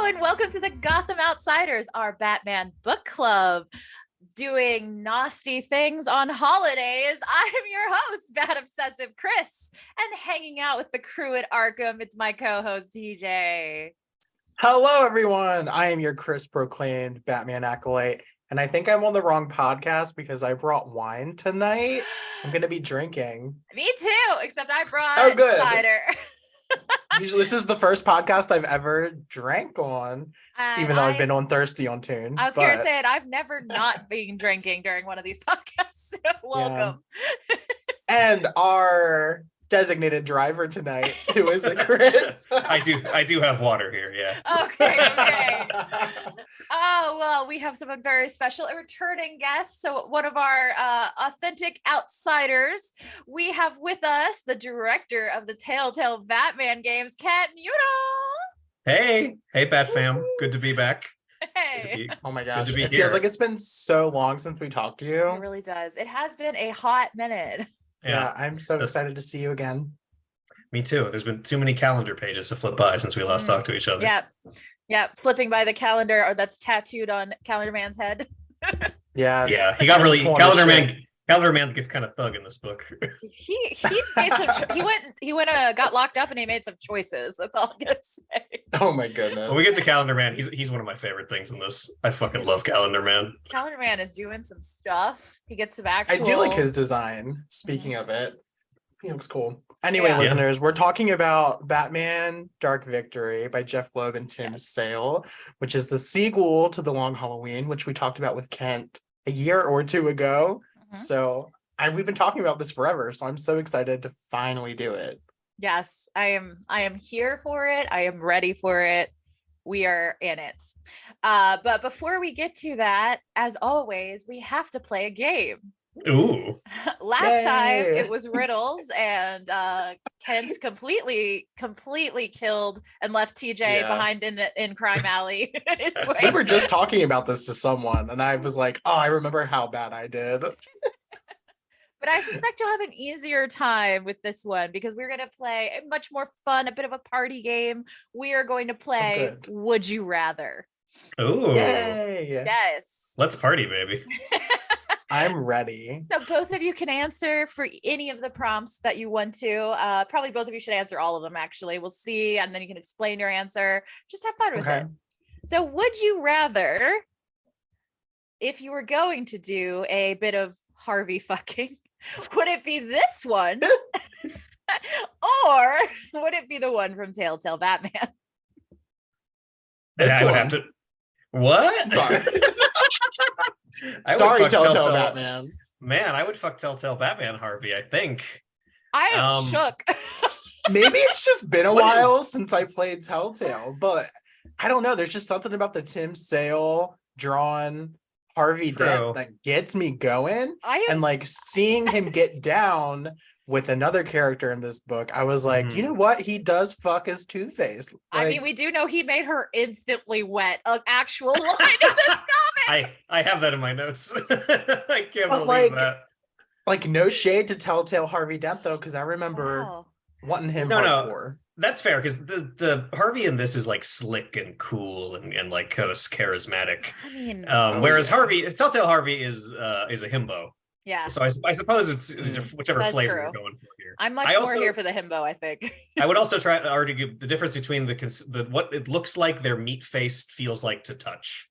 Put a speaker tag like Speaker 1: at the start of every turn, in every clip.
Speaker 1: Hello and welcome to the Gotham Outsiders, our Batman book club, doing nasty things on holidays. I am your host, Bat Obsessive Chris, and hanging out with the crew at Arkham, it's my co-host TJ.
Speaker 2: Hello everyone, I am your Chris proclaimed Batman acolyte, and I think I'm on the wrong podcast because I brought wine tonight. I'm gonna be drinking.
Speaker 1: Me too, except I brought cider.
Speaker 2: Usually this is the first podcast I've ever drank on, even though I've been on Thirsty on Tune.
Speaker 1: I was going to say it. I've never not been drinking during one of these podcasts. So welcome.
Speaker 2: Yeah. And our designated driver tonight, who is it, Chris?
Speaker 3: I do have water here, yeah.
Speaker 1: Okay. Oh, well, we have someone very special, a returning guest. So one of our authentic outsiders, we have with us the director of the Telltale Batman games, Kat Mudle.
Speaker 3: Hey, Bat fam. Good to be back.
Speaker 1: Hey.
Speaker 2: Oh my gosh. It feels like it's been so long since we talked to you.
Speaker 1: It really does. It has been a hot minute.
Speaker 2: Yeah, I'm so excited to see you again.
Speaker 3: Me too. There's been too many calendar pages to flip by since we last talked to each other.
Speaker 1: Yeah, flipping by the calendar, or that's tattooed on Calendar Man's head.
Speaker 2: Yeah,
Speaker 3: he got really Calendar Man gets kind of thug in this book.
Speaker 1: He made some. He got locked up and he made some choices. That's all I'm gonna say.
Speaker 2: Oh my goodness.
Speaker 3: When we get to Calendar Man, he's one of my favorite things in this. I fucking love Calendar Man.
Speaker 1: Calendar Man is doing some stuff. He gets some actual.
Speaker 2: I do like his design. Speaking of it, he looks cool. Anyway, listeners, we're talking about Batman Dark Victory by Jeph, Loeb, and Tim Sale, which is the sequel to The Long Halloween, which we talked about with Kent a year or two ago. So we've been talking about this forever, so I'm so excited to finally do it.
Speaker 1: Yes, I am here for it. I am ready for it. We are in it. But before we get to that, as always, we have to play a game.
Speaker 3: Ooh.
Speaker 1: Last time it was riddles, and Kent completely killed and left TJ behind in Crime Alley.
Speaker 2: We were just talking about this to someone, and I was like, "Oh, I remember how bad I did."
Speaker 1: But I suspect you'll have an easier time with this one because we're going to play a much more fun, a bit of a party game. We are going to play Would You Rather.
Speaker 3: Ooh.
Speaker 2: Yay.
Speaker 1: Yes.
Speaker 3: Let's party, baby.
Speaker 2: I'm ready.
Speaker 1: So both of you can answer for any of the prompts that you want to. Probably both of you should answer all of them, actually. We'll see, and then you can explain your answer. Just have fun with it. So would you rather, if you were going to do a bit of Harvey fucking, would it be this one? Or would it be the one from Telltale Batman?
Speaker 3: I would have to... What?
Speaker 2: Sorry, Telltale Batman.
Speaker 3: Man, I would fuck Telltale Batman, Harvey, I think.
Speaker 1: I am shook.
Speaker 2: Maybe it's just been a while since I played Telltale, but I don't know. There's just something about the Tim Sale drawn Harvey Dent that gets me going. And like seeing him get down with another character in this book, I was like, you know what? He does fuck his Two-Face.
Speaker 1: I mean, we do know he made her instantly wet, an actual line of this comic.
Speaker 3: I have that in my notes. I can't believe that.
Speaker 2: Like, no shade to Telltale Harvey Dent, though, because I remember wanting him hardcore.
Speaker 3: That's fair, because the Harvey in this is like slick and cool and like kind of charismatic.
Speaker 1: I mean,
Speaker 3: whereas Telltale Harvey is a himbo.
Speaker 1: Yeah.
Speaker 3: So I suppose it's whichever flavor you're going for here.
Speaker 1: I'm much more here for the himbo, I think.
Speaker 3: I would also try to argue the difference between the what it looks like their meat face feels like to touch.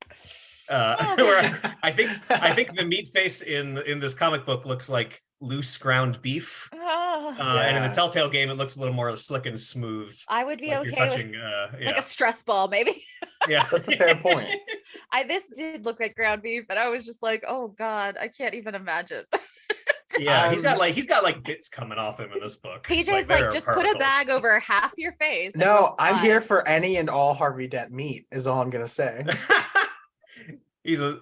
Speaker 3: Where I think the meat face in this comic book looks like loose ground beef. And in the Telltale game, it looks a little more slick and smooth.
Speaker 1: I would be
Speaker 3: like
Speaker 1: okay with like a stress ball, maybe.
Speaker 3: Yeah,
Speaker 2: that's a fair point.
Speaker 1: This did look like ground beef, and I was just like, oh God, I can't even imagine.
Speaker 3: Yeah, he's got like bits coming off him in this book.
Speaker 1: TJ's like just put a bag over half your face.
Speaker 2: No, I'm here for any and all Harvey Dent meat, is all I'm gonna say.
Speaker 3: He's a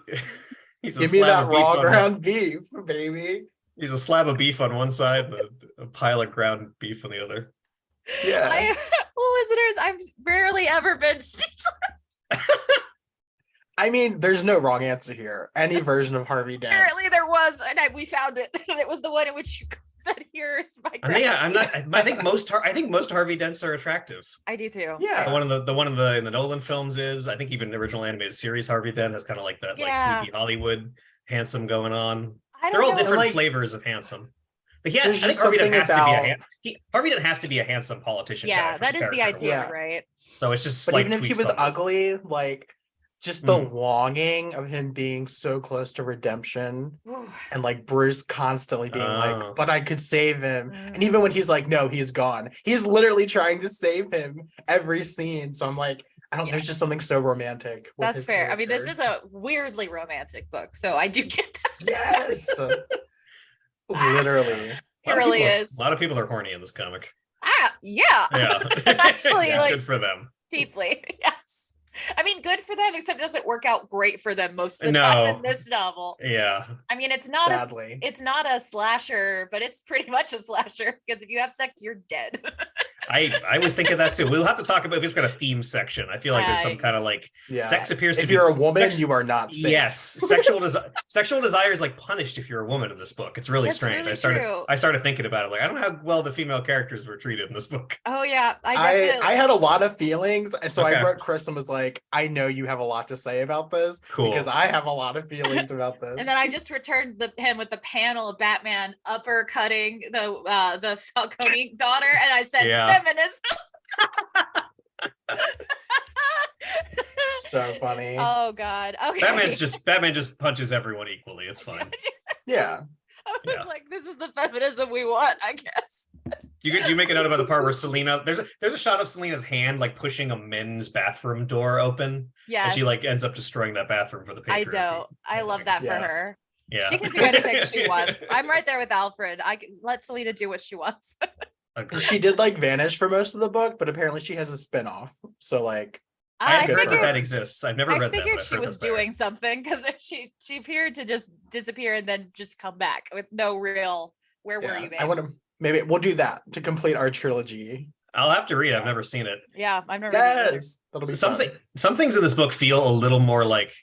Speaker 2: give me that raw ground beef, baby.
Speaker 3: He's a slab of beef on one side, a pile of ground beef on the other.
Speaker 2: Yeah.
Speaker 1: Listeners, I've rarely ever been speechless.
Speaker 2: I mean, there's no wrong answer here. Any version of Harvey Dent.
Speaker 1: Apparently there was, and we found it. And it was the one in which you said here's my
Speaker 3: I think most Harvey Dents are attractive.
Speaker 1: I do too.
Speaker 2: Yeah.
Speaker 3: The one in the Nolan films is. I think even the original animated series Harvey Dent has kind of like that like sleepy Hollywood handsome going on. They're all different flavors of handsome. But I think Harvey Dent has to be a handsome politician.
Speaker 1: Yeah, that is the idea, right?
Speaker 3: So it's just
Speaker 2: but
Speaker 3: like
Speaker 2: even if he was ugly, like just the longing of him being so close to redemption and like Bruce constantly being like, but I could save him. And even when he's like, no, he's gone. He's literally trying to save him every scene. So I'm like, there's just something so romantic.
Speaker 1: That's fair. Character. I mean, this is a weirdly romantic book. So I do get that.
Speaker 2: Yes. Literally.
Speaker 1: It really is.
Speaker 3: A lot of people are horny in this comic.
Speaker 1: Yeah. Actually, like
Speaker 3: good for them.
Speaker 1: Deeply. Yes. I mean, good for them, except it doesn't work out great for them most of the time in this novel.
Speaker 3: Yeah.
Speaker 1: I mean, it's not a slasher, but it's pretty much a slasher because if you have sex, you're dead.
Speaker 3: I was thinking that too. We'll have to talk about if it's got a theme section. I feel like there's some kind of like sex appears to be.
Speaker 2: If you're a woman, you are not safe.
Speaker 3: Yes, sexual desire is like punished if you're a woman in this book. It's really strange.
Speaker 1: Really
Speaker 3: I started thinking about it. Like I don't know how well the female characters were treated in this book.
Speaker 1: Oh yeah,
Speaker 2: I had a lot of feelings, so I wrote Chris and was like, I know you have a lot to say about this because I have a lot of feelings about this.
Speaker 1: And then I just returned him with the panel of Batman uppercutting the Falcone daughter, and I said feminism.
Speaker 2: So funny.
Speaker 1: Oh god. Okay.
Speaker 3: Batman just punches everyone equally. It's fine.
Speaker 2: Yeah.
Speaker 1: I was like, this is the feminism we want, I guess.
Speaker 3: Do you make a note about the part where Selena? There's a shot of Selena's hand like pushing a men's bathroom door open. Yeah. And she like ends up destroying that bathroom for the patriarchy.
Speaker 1: I know. I love that for her.
Speaker 3: Yeah.
Speaker 1: She can do anything she wants. I'm right there with Alfred. I can let Selena do what she wants.
Speaker 2: She did like vanish for most of the book, but apparently she has a spin-off. So like
Speaker 3: I've heard that exists. I've never read that. I
Speaker 1: figured she was doing something because she appeared to just disappear and then just come back with no real were you, babe?
Speaker 2: I want to maybe we'll do that to complete our trilogy.
Speaker 3: I'll have to read it. I've never seen it.
Speaker 1: Yeah, I've never read it.
Speaker 2: That'll be
Speaker 3: something. Some things in this book feel a little more like,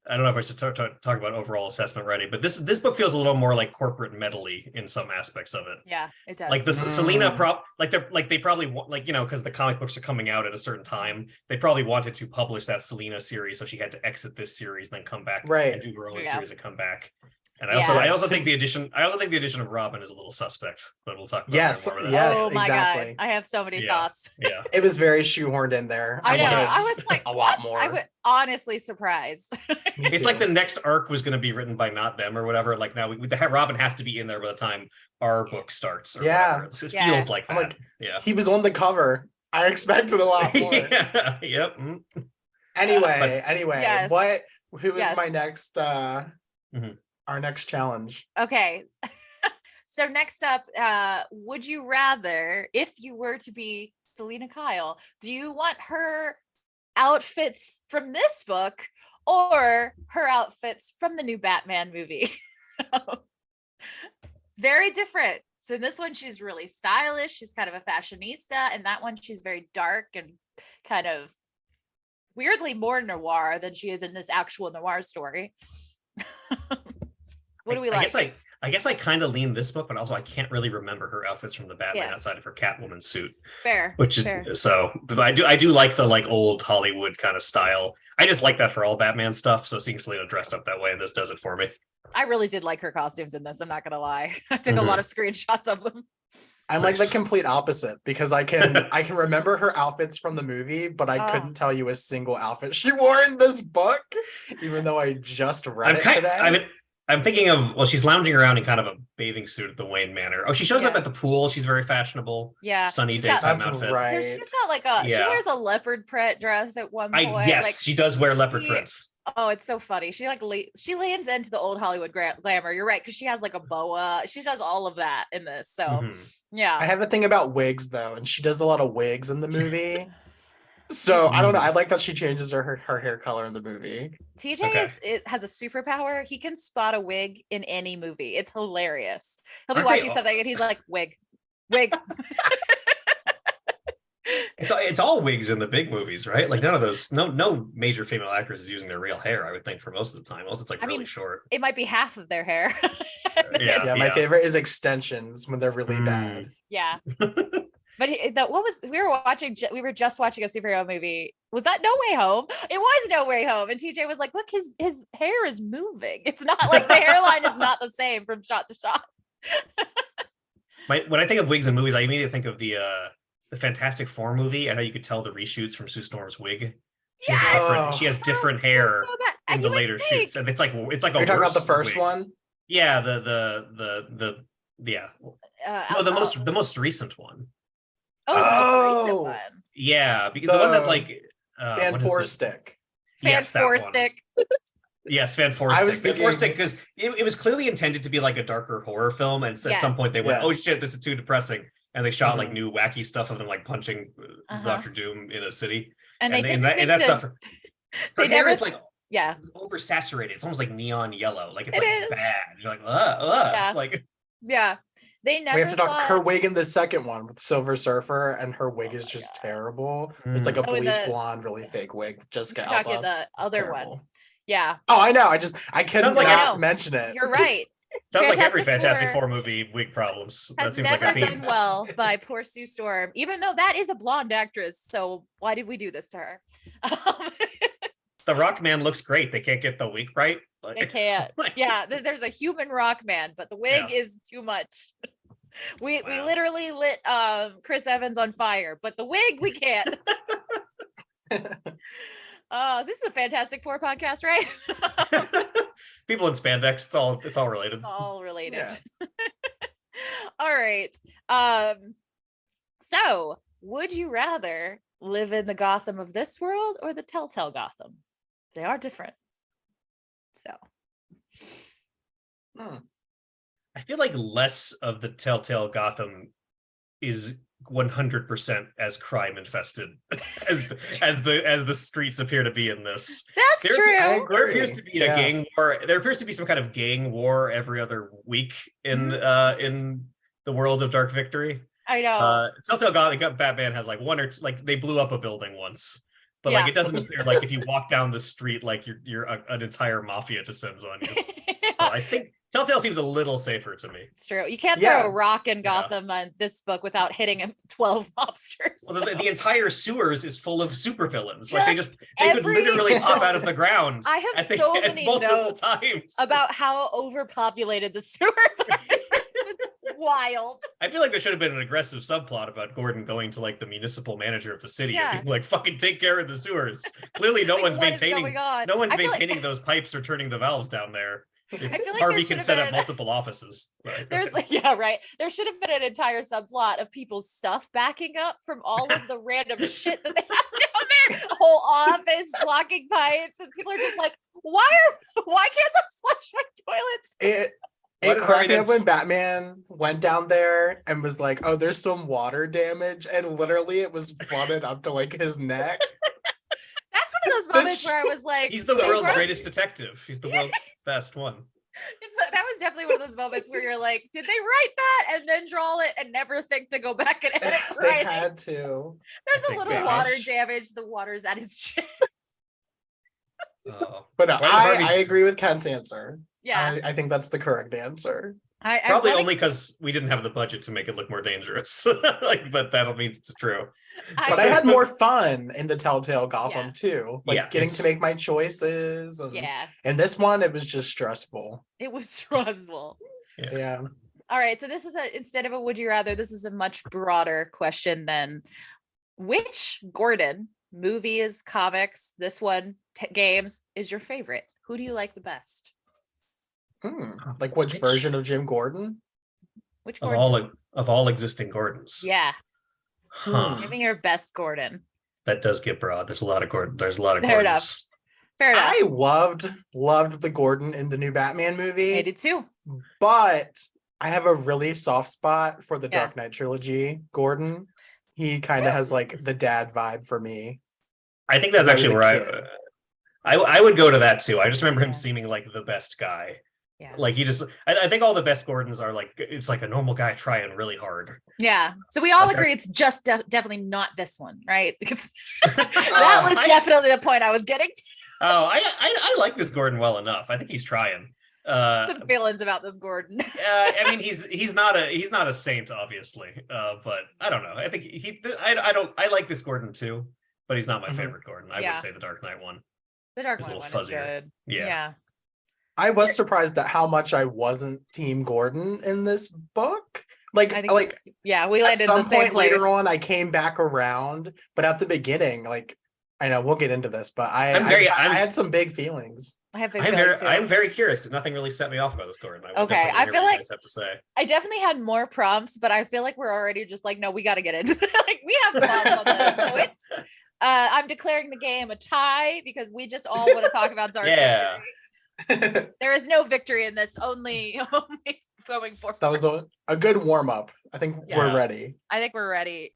Speaker 3: I don't know if I should talk about overall assessment writing, but this book feels a little more like corporate meddly in some aspects of it.
Speaker 1: Yeah, it does.
Speaker 3: Like the Selena they probably because the comic books are coming out at a certain time, they probably wanted to publish that Selena series, so she had to exit this series, then come back and do her own series and come back. And I also think the addition of Robin is a little suspect, but we'll talk about
Speaker 2: that more.
Speaker 1: Yes, oh my god, I have so many thoughts.
Speaker 3: Yeah,
Speaker 2: it was very shoehorned in there.
Speaker 1: I know. I was like, a lot more. I was honestly surprised.
Speaker 3: It's like the next arc was going to be written by not them or whatever. Like now Robin has to be in there by the time our book starts. Or whatever. It feels like that. Like,
Speaker 2: he was on the cover. I expected a lot more.
Speaker 3: Yep.
Speaker 2: Anyway, yes. Who is my next? Our next challenge.
Speaker 1: Okay. So next up, would you rather, if you were to be Selena Kyle, do you want her outfits from this book or her outfits from the new Batman movie? Very different. So in this one, she's really stylish. She's kind of a fashionista. And that one, she's very dark and kind of weirdly more noir than she is in this actual noir story. What do we like?
Speaker 3: I guess I kind of lean this book, but also I can't really remember her outfits from the Batman outside of her Catwoman suit.
Speaker 1: Fair.
Speaker 3: But I do like the like old Hollywood kind of style. I just like that for all Batman stuff. So seeing Selena dressed up that way, and this does it for me.
Speaker 1: I really did like her costumes in this. I'm not gonna lie. I took a lot of screenshots of them.
Speaker 2: I'm like the complete opposite because I can remember her outfits from the movie, but I couldn't tell you a single outfit she wore in this book, even though I just read it today.
Speaker 3: I'm thinking of, she's lounging around in kind of a bathing suit at the Wayne Manor. Oh, she shows up at the pool. She's very fashionable.
Speaker 1: Yeah.
Speaker 3: Sunny daytime outfit.
Speaker 2: Right.
Speaker 1: She's got like she wears a leopard print dress at one point.
Speaker 3: Yes, she does wear leopard prints.
Speaker 1: Oh, it's so funny. She leans into the old Hollywood glamour. You're right, because she has like a boa. She does all of that in this. So yeah.
Speaker 2: I have a thing about wigs though, and she does a lot of wigs in the movie. So I don't know. I like that she changes her hair color in the movie.
Speaker 1: TJ has a superpower. He can spot a wig in any movie. It's hilarious. He'll be watching something and he's like, wig.
Speaker 3: It's all wigs in the big movies, right? Like none of those, no major female actress is using their real hair, I would think, for most of the time. Unless it's like really short.
Speaker 1: It might be half of their hair.
Speaker 3: Yeah.
Speaker 2: My favorite is extensions when they're really bad.
Speaker 1: Yeah. But we were just watching a superhero movie. Was that No Way Home? It was No Way Home. And TJ was like, look, his hair is moving. It's not like the hairline is not the same from shot to shot.
Speaker 3: When I think of wigs in movies, I immediately think of the Fantastic Four movie, and how you could tell the reshoots from Sue Storm's wig. She has different hair in the later shoots, and it's like a.
Speaker 2: Are you talking about the first one?
Speaker 3: Yeah, the most recent one.
Speaker 1: Oh, the most recent one.
Speaker 3: Yeah, because the one that like
Speaker 2: Fan Four Stick.
Speaker 1: Fan Four Stick.
Speaker 3: Yes, Fan Four Stick. Fan Four Stick, because it was clearly intended to be like a darker horror film, and at some point they went, "Oh shit, this is too depressing," and they shot like new wacky stuff of them like punching Dr. Doom in a city, and that stuff. Her hair is like oversaturated. It's almost like neon yellow, like it's like bad. You're like, like
Speaker 1: They never.
Speaker 2: We have to talk her wig in the second one with Silver Surfer, and her wig is just terrible. It's like a bleach blonde, really fake wig. Jessica Alba.
Speaker 1: The other one. Yeah.
Speaker 2: Oh, I know. I couldn't not mention it.
Speaker 1: You're right.
Speaker 3: Sounds like every Fantastic Four movie wig problems.
Speaker 1: Has never done well by poor Sue Storm, even though that is a blonde actress. So why did we do this to her?
Speaker 3: The Rock Man looks great. They can't get the wig right.
Speaker 1: They can't. Yeah, there's a human Rock Man, but the wig is too much. We literally lit Chris Evans on fire, but the wig we can't. This is a Fantastic Four podcast, right?
Speaker 3: People in spandex, it's all related.
Speaker 1: All related.
Speaker 2: Yeah.
Speaker 1: All right. So would you rather live in the Gotham of this world or the Telltale Gotham? They are different. So
Speaker 3: I feel like less of the Telltale Gotham is 100% as crime infested as the streets appear to be in this.
Speaker 1: That's true.
Speaker 3: There appears to be a gang war. There appears to be some kind of gang war every other week in the world of Dark Victory.
Speaker 1: I know.
Speaker 3: Telltale Gotham Batman has like one or two, like they blew up a building once. But like it doesn't appear like if you walk down the street, like you're an entire mafia descends on you. So I think Telltale seems a little safer to me.
Speaker 1: It's true. You can't throw a rock in Gotham on this book without hitting 12 mobsters.
Speaker 3: Well, the entire sewers is full of supervillains. Like they could literally pop out of the ground.
Speaker 1: I have so many notes about how overpopulated the sewers are. It's wild.
Speaker 3: I feel like there should have been an aggressive subplot about Gordon going to like the municipal manager of the city and being like, fucking take care of the sewers. Clearly no one's maintaining those pipes or turning the valves down there. I feel like Harvey can set up multiple offices.
Speaker 1: There's there should have been an entire subplot of people's stuff backing up from all of the random shit that they have down there. A whole office blocking pipes, and people are just like, why can't I flush my toilets?
Speaker 2: It cracked me up when Batman went down there and was like, oh, there's some water damage, and literally it was flooded up to like his neck.
Speaker 1: That's one of those moments where I was like,
Speaker 3: he's the world's greatest detective. He's the world's best one.
Speaker 1: That was definitely one of those moments where you're like, did they write that and then draw it and never think to go back and edit?
Speaker 2: They had to.
Speaker 1: There's a little water damage. The water's at his chin.
Speaker 2: But no, I agree with Kent's answer.
Speaker 1: Yeah,
Speaker 2: I think that's the correct answer.
Speaker 3: Probably only because we didn't have the budget to make it look more dangerous. But that means it's true.
Speaker 2: But I had more fun in the Telltale Gotham too. Getting to make my choices. And this one, it was just stressful.
Speaker 1: It was stressful.
Speaker 2: Yeah.
Speaker 1: All right. So this is instead of a would you rather, this is a much broader question than which Gordon, movies, comics, this one, games, is your favorite? Who do you like the best?
Speaker 2: Like which version of Jim Gordon?
Speaker 1: Which Gordon?
Speaker 3: Of all existing Gordons.
Speaker 1: Yeah. Give me your best Gordon.
Speaker 3: That does get broad. There's a lot of Gordon. Fair
Speaker 1: enough. Fair enough.
Speaker 2: I loved the Gordon in the new Batman movie.
Speaker 1: I did too.
Speaker 2: But I have a really soft spot for the Dark Knight trilogy Gordon. He kind of has like the dad vibe for me.
Speaker 3: I think that's actually where I would go to that too. I just remember him seeming like the best guy.
Speaker 1: Yeah.
Speaker 3: Like I think all the best Gordons are like, it's like a normal guy trying really hard.
Speaker 1: Yeah. So we all agree it's just definitely not this one, right? Because that was definitely the point I was getting to.
Speaker 3: Oh, I like this Gordon well enough. I think he's trying.
Speaker 1: Some feelings about this Gordon.
Speaker 3: I mean, he's not a saint, obviously. But I don't know. I think I like this Gordon too, but he's not my favorite Gordon. I would say the Dark Knight one.
Speaker 1: The Dark Knight one is good. Yeah.
Speaker 2: I was surprised at how much I wasn't Team Gordon in this book. Like
Speaker 1: we landed in the same place.
Speaker 2: Later on, I came back around, but at the beginning, like, I know we'll get into this, but I had some big feelings.
Speaker 3: I'm very curious because nothing really set me off about this Gordon.
Speaker 1: I feel like
Speaker 3: have to say.
Speaker 1: I definitely had more prompts, but I feel like we're already just like, no, we got to get into it. Like, we have thoughts on this. So it's I'm declaring the game a tie because we just all want to talk about Dark Victory. There is no victory in this, only going forward.
Speaker 2: That was a good warm-up. I think we're ready.
Speaker 1: I think we're ready.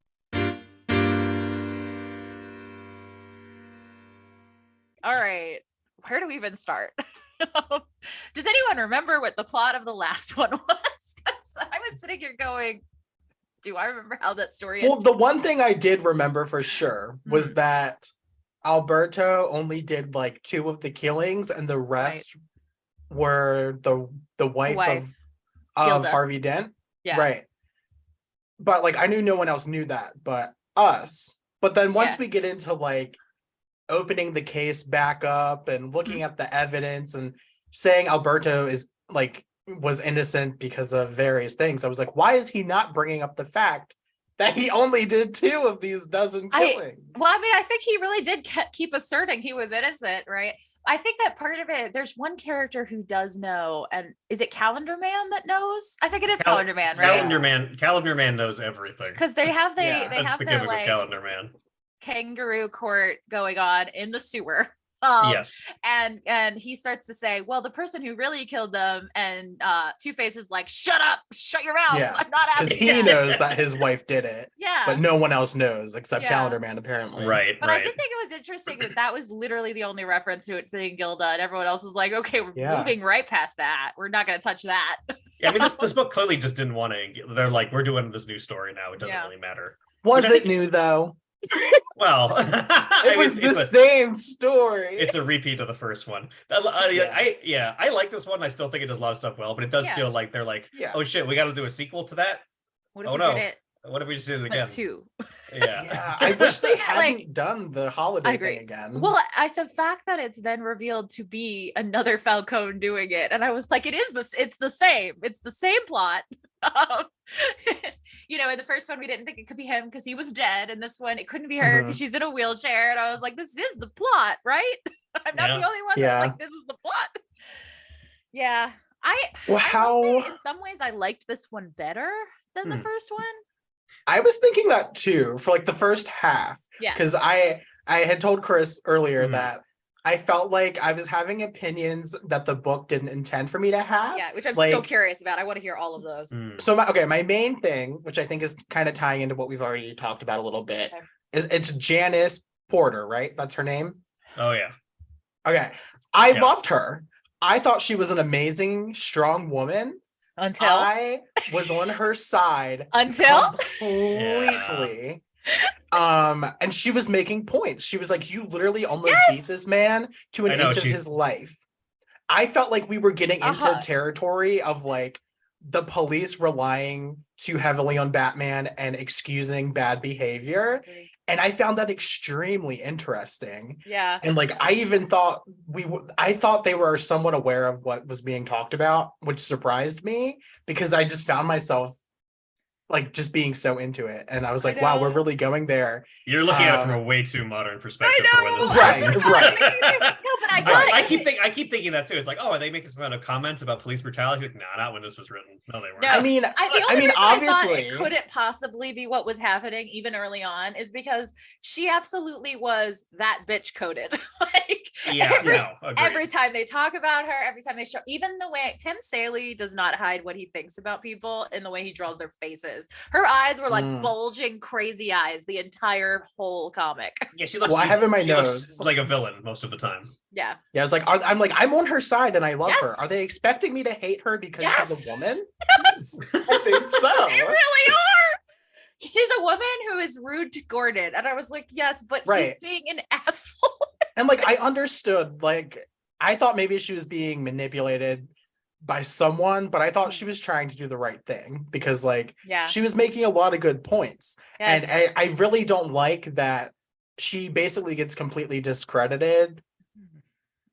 Speaker 1: All right, where do we even start? Does anyone remember what the plot of the last one was? I was sitting here going, do I remember how that story ended?
Speaker 2: Well, the one thing I did remember for sure was that Alberto only did like 2 of the killings, and the rest were the wife of Harvey Dent.
Speaker 1: Yeah.
Speaker 2: Right. But like I knew no one else knew that but us. But then once we get into like opening the case back up and looking at the evidence and saying Alberto was innocent because of various things, I was like, why is he not bringing up the fact that he only did 2 of these dozen killings?
Speaker 1: I think he really did keep asserting he was innocent, right? I think that part of it, there's one character who does know, and is it Calendar Man that knows? I think it is Calendar Man, right?
Speaker 3: Calendar Man knows everything.
Speaker 1: Because they have their
Speaker 3: gimmick of Calendar Man.
Speaker 1: Kangaroo court going on in the sewer.
Speaker 3: Yes.
Speaker 1: And he starts to say, well, the person who really killed them, and Two-Face is like, shut up, shut your mouth.
Speaker 2: Yeah.
Speaker 1: I'm not asking.
Speaker 2: Because he knows that his wife did it.
Speaker 1: Yeah.
Speaker 2: But no one else knows except Calendar Man, apparently.
Speaker 3: Right.
Speaker 1: But I did think it was interesting that was literally the only reference to it being Gilda, and everyone else was like, okay, we're moving right past that. We're not going to touch that.
Speaker 3: Yeah, I mean, this book clearly just didn't want to. They're like, we're doing this new story now. It doesn't really matter.
Speaker 2: Was it new though?
Speaker 3: Well,
Speaker 2: it was the same story.
Speaker 3: It's a repeat of the first one. I like this one. I still think it does a lot of stuff well, but it does feel like they're like, oh shit, we got to do a sequel to that.
Speaker 1: What if we did it?
Speaker 3: What if we just did it again?
Speaker 1: 2.
Speaker 3: Yeah.
Speaker 2: I wish they hadn't done the holiday thing again.
Speaker 1: Well, the fact that it's then revealed to be another Falcone doing it, and I was like, it's the same plot. In the first one we didn't think it could be him because he was dead, and this one it couldn't be her because she's in a wheelchair, and I was like, this is the plot, right? I'm not the only one that's like, this is the plot. Yeah. I will say, in some ways I liked this one better than the first one.
Speaker 2: I was thinking that too for like the first half.
Speaker 1: Yeah.
Speaker 2: Because I had told Chris earlier that I felt like I was having opinions that the book didn't intend for me to have.
Speaker 1: Yeah, which I'm so curious about. I want to hear all of those.
Speaker 2: So my main thing, which I think is kind of tying into what we've already talked about a little bit, is it's Janice Porter, right? That's her name?
Speaker 3: Oh, yeah.
Speaker 2: Okay. I loved her. I thought she was an amazing, strong woman.
Speaker 1: Until
Speaker 2: I was on her side. Completely. And she was making points. She was like, you literally almost beat this man to an inch of his life. I felt like we were getting into territory of like the police relying too heavily on Batman and excusing bad behavior. And I found that extremely interesting.
Speaker 1: Yeah.
Speaker 2: And like, I even thought I thought they were somewhat aware of what was being talked about, which surprised me because I just found myself like just being so into it. And I was like, wow, we're really going there.
Speaker 3: You're looking at it from a way too modern perspective.
Speaker 1: I know.
Speaker 3: For
Speaker 2: right.
Speaker 1: No, but I
Speaker 3: keep thinking that too. It's like, oh, are they making some kind of comments about police brutality? Like, nah, not when this was written. No, they weren't.
Speaker 2: No, I mean, obviously,
Speaker 1: it couldn't possibly be what was happening even early on is because she absolutely was that bitch coded. Like Every time they talk about her, every time they show, even the way Tim Saley does not hide what he thinks about people in the way he draws their faces. Her eyes were like bulging crazy eyes the entire whole comic.
Speaker 3: Yeah, she looks.
Speaker 2: Well, I have in my
Speaker 3: she
Speaker 2: notes
Speaker 3: looks like a villain most of the time.
Speaker 1: Yeah.
Speaker 2: Yeah, it's like I'm on her side and I love her. Are they expecting me to hate her because she's a woman?
Speaker 1: Yes.
Speaker 2: I think so.
Speaker 1: They really are. She's a woman who is rude to Gordon. And I was like, yes, but he's being an asshole.
Speaker 2: And like, I understood, like, I thought maybe she was being manipulated by someone, but I thought she was trying to do the right thing because like, she was making a lot of good points. Yes. And I really don't like that she basically gets completely discredited.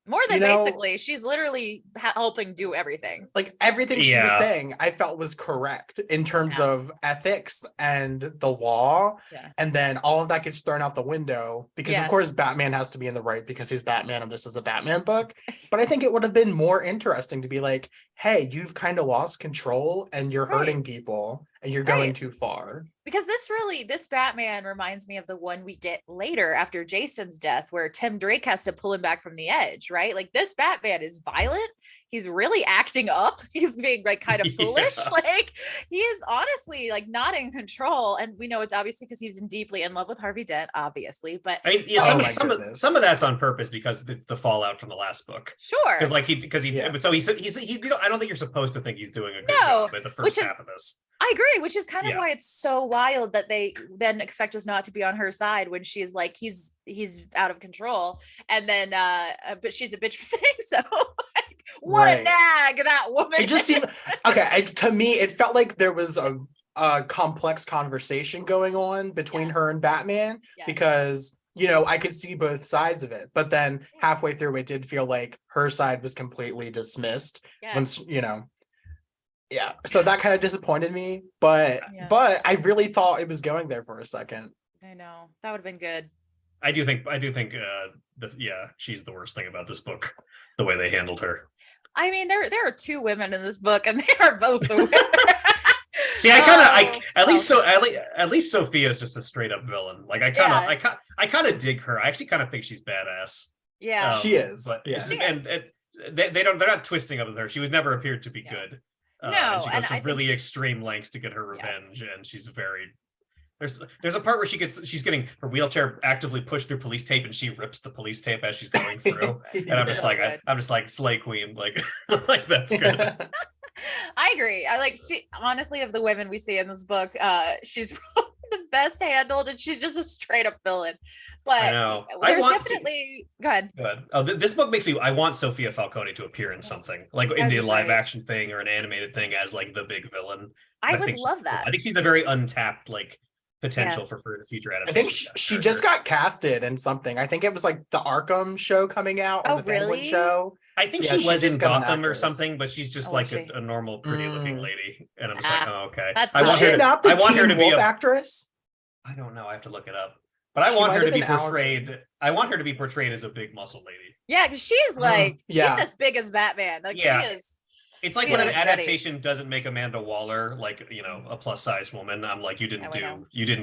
Speaker 1: More than basically, she's literally helping do everything.
Speaker 2: Like everything she was saying, I felt was correct in terms of ethics and the law. Yeah. And then all of that gets thrown out the window because, of course, Batman has to be in the right because he's Batman and this is a Batman book. But I think it would have been more interesting to be like, hey, you've kind of lost control and you're hurting people and you're going too far.
Speaker 1: Because this Batman reminds me of the one we get later after Jason's death, where Tim Drake has to pull him back from the edge, right? Like this Batman is violent. He's really acting up. He's being like kind of foolish. Like he is honestly like not in control. And we know it's obviously because he's deeply in love with Harvey Dent, obviously. But
Speaker 3: I mean, some of that's on purpose because the fallout from the last book.
Speaker 1: Sure.
Speaker 3: Because he's I don't think you're supposed to think he's doing a good job in the first half of this.
Speaker 1: I agree, which is kind of why it's so wild that they then expect us not to be on her side when she's like, he's out of control. And then, but she's a bitch for saying so. Like, what a nag that woman.
Speaker 2: It just seemed, to me, it felt like there was a complex conversation going on between her and Batman because, I could see both sides of it. But then halfway through, it did feel like her side was completely dismissed. Once, so that kind of disappointed me, but I really thought it was going there for a second.
Speaker 1: I know that would have been good.
Speaker 3: I do think she's the worst thing about this book, the way they handled her.
Speaker 1: I mean, there are two women in this book, and they are both the winner.
Speaker 3: See, at least Sophia is just a straight up villain. Like I kind of dig her. I actually kind of think she's badass.
Speaker 1: Yeah,
Speaker 2: she is.
Speaker 3: But they're not twisting up with her. She was never appeared to be good. And she goes to really extreme lengths to get her revenge, and she's very. There's a part where she's getting her wheelchair actively pushed through police tape, and she rips the police tape as she's going through. And I'm just like slay queen, like that's good.
Speaker 1: I agree. I like she honestly of the women we see in this book, she's probably the best handled, and she's just a straight up villain. But
Speaker 3: I know.
Speaker 1: There's definitely go ahead.
Speaker 3: Good. Oh, this book makes me. I want Sophia Falcone to appear in something like in the live action thing or an animated thing as like the big villain.
Speaker 1: I would love that.
Speaker 3: I think she's a very untapped like potential for future adaptation.
Speaker 2: I think she just got casted in something. I think it was like the Arkham show coming out or the Penguin show.
Speaker 3: I think she was in Gotham or something, but she's just like a normal, pretty looking lady. And I'm just like, oh, okay.
Speaker 2: I want her to be an actress.
Speaker 3: I don't know. I have to look it up. But I want her to be portrayed. I want her to be portrayed as a big muscle lady.
Speaker 1: Yeah, because she's like she's as big as Batman. Like she is.
Speaker 3: It's like when an adaptation doesn't make Amanda Waller like a plus size woman. I'm like, you didn't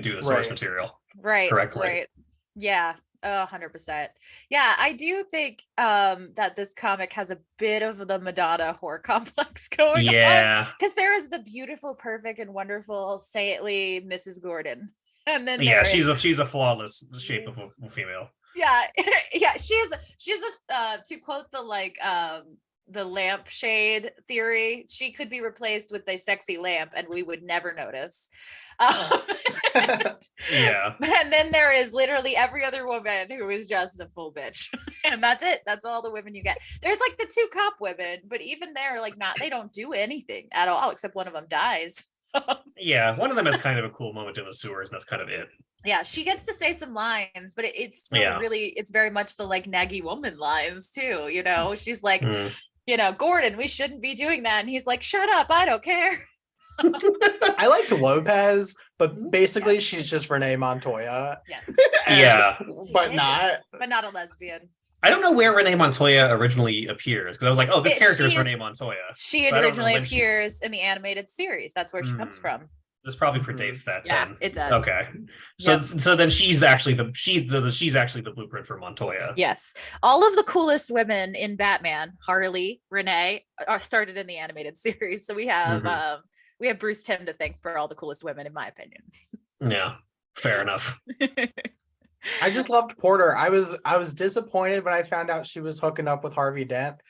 Speaker 3: do the source material correctly. Right.
Speaker 1: Yeah. 100%. Yeah, I do think that this comic has a bit of the Madonna horror complex going on. Because there is the beautiful, perfect, and wonderful saintly Mrs. Gordon. And then
Speaker 3: she's a flawless shape of a female.
Speaker 1: Yeah. She's a to quote the lampshade theory, she could be replaced with a sexy lamp and we would never notice. And then there is literally every other woman who is just a full bitch. And that's it. That's all the women you get. There's like the two cop women, but even they're like they don't do anything at all except one of them dies.
Speaker 3: One of them has kind of a cool moment in the sewers, and that's kind of it.
Speaker 1: Yeah, she gets to say some lines, but it's still really, it's very much the like naggy woman lines too. She's like, Gordon, we shouldn't be doing that, and he's like, shut up, I don't care.
Speaker 2: I liked Lopez, but basically she's just Renee Montoya.
Speaker 1: Yes.
Speaker 2: But
Speaker 1: not a lesbian.
Speaker 3: I don't know where Renee Montoya originally appears, because I was like, oh, this character is Renee Montoya.
Speaker 1: She originally appears in the animated series. That's where she comes from.
Speaker 3: This probably predates that.
Speaker 1: Yeah,
Speaker 3: then.
Speaker 1: it does.
Speaker 3: Okay, so then she's actually the blueprint for Montoya.
Speaker 1: Yes, all of the coolest women in Batman, Harley, Renee, are started in the animated series. So we have Bruce Timm to thank for all the coolest women, in my opinion.
Speaker 3: Yeah, fair enough.
Speaker 2: I just loved Porter. I was disappointed when I found out she was hooking up with Harvey Dent,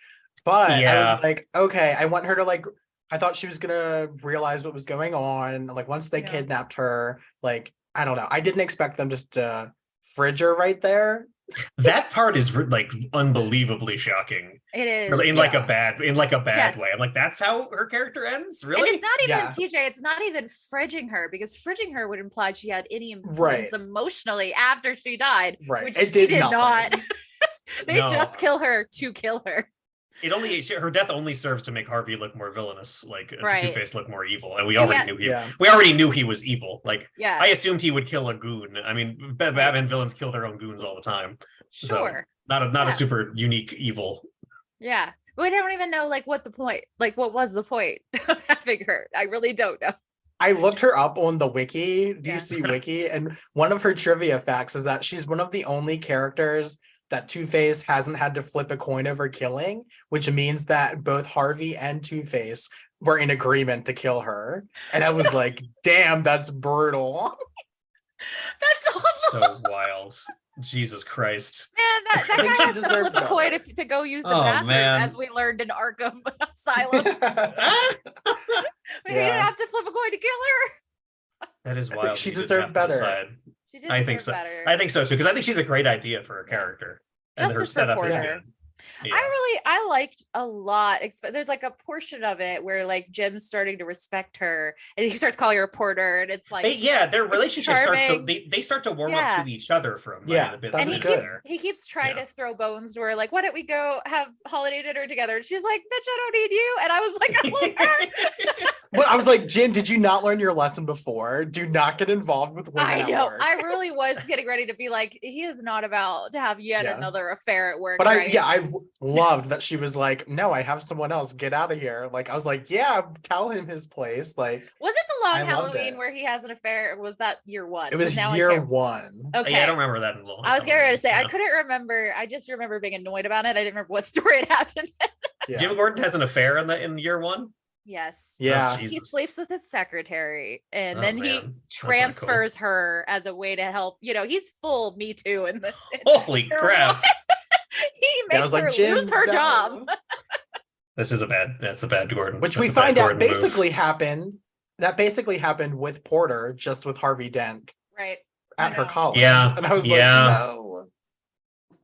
Speaker 2: but I was like, okay, I want her to like. I thought she was gonna realize what was going on. Like once they kidnapped her, like I don't know. I didn't expect them just to fridge her right there.
Speaker 3: That part is like unbelievably shocking.
Speaker 1: It is
Speaker 3: in like a bad way. I'm like, that's how her character ends. Really?
Speaker 1: And it's not even TJ. It's not even fridging her, because fridging her would imply she had any importance emotionally after she died, which she did not. They just kill her to kill her.
Speaker 3: Her death only serves to make Harvey look more villainous, like Two-Face look more evil, and we already knew he was evil. Like, I assumed he would kill a goon. I mean, Batman villains kill their own goons all the time.
Speaker 1: Sure,
Speaker 3: so not a super unique evil.
Speaker 1: Yeah, we don't even know like what the point, like what was the point of having her. I really don't know.
Speaker 2: I looked her up on the wiki, DC wiki, and one of her trivia facts is that she's one of the only characters that Two-Face hasn't had to flip a coin over killing, which means that both Harvey and Two-Face were in agreement to kill her. And I was like, damn, that's brutal.
Speaker 1: That's awful.
Speaker 3: So wild. Jesus Christ.
Speaker 1: Man, that guy has to flip a coin to go use the bathroom, as we learned in Arkham Asylum. He didn't have to flip a coin to kill her.
Speaker 3: That is wild.
Speaker 2: She deserved better.
Speaker 3: I think so.
Speaker 1: Better.
Speaker 3: I think so too, because I think she's a great idea for a character. And her setup is good. Yeah.
Speaker 1: I liked a lot. There's like a portion of it where like Jim's starting to respect her, and he starts calling her Porter, and it's like
Speaker 3: their relationship they start to warm up to each other from the bit.
Speaker 1: And he keeps trying to throw bones to her, like, why don't we go have holiday dinner together? And she's like, bitch, I don't need you. And I was like, I love her.
Speaker 2: But I was like, Jim, did you not learn your lesson before? Do not get involved with women.
Speaker 1: I know. I really was getting ready to be like, he is not about to have yet another affair at work.
Speaker 2: But I loved that she was like, no, I have someone else. Get out of here. Like, I was like, yeah, tell him his place. Like,
Speaker 1: was it the long Halloween where he has an affair? Or was that year one?
Speaker 2: It was year one.
Speaker 1: Okay.
Speaker 3: Yeah, I don't remember that in long.
Speaker 1: I was getting ready to say, I couldn't remember. I just remember being annoyed about it. I didn't remember what story it happened.
Speaker 3: Jim Gordon has an affair in year one.
Speaker 1: Yes.
Speaker 2: Yeah.
Speaker 1: He sleeps with his secretary, and then he transfers her as a way to help. You know, he's full Me Too.
Speaker 3: Holy crap.
Speaker 1: He makes her lose her job.
Speaker 3: That's a bad Gordon.
Speaker 2: Which we find out basically happened. That basically happened with Porter, just with Harvey Dent.
Speaker 1: Right.
Speaker 2: At her college.
Speaker 3: Yeah.
Speaker 2: And I was like, no.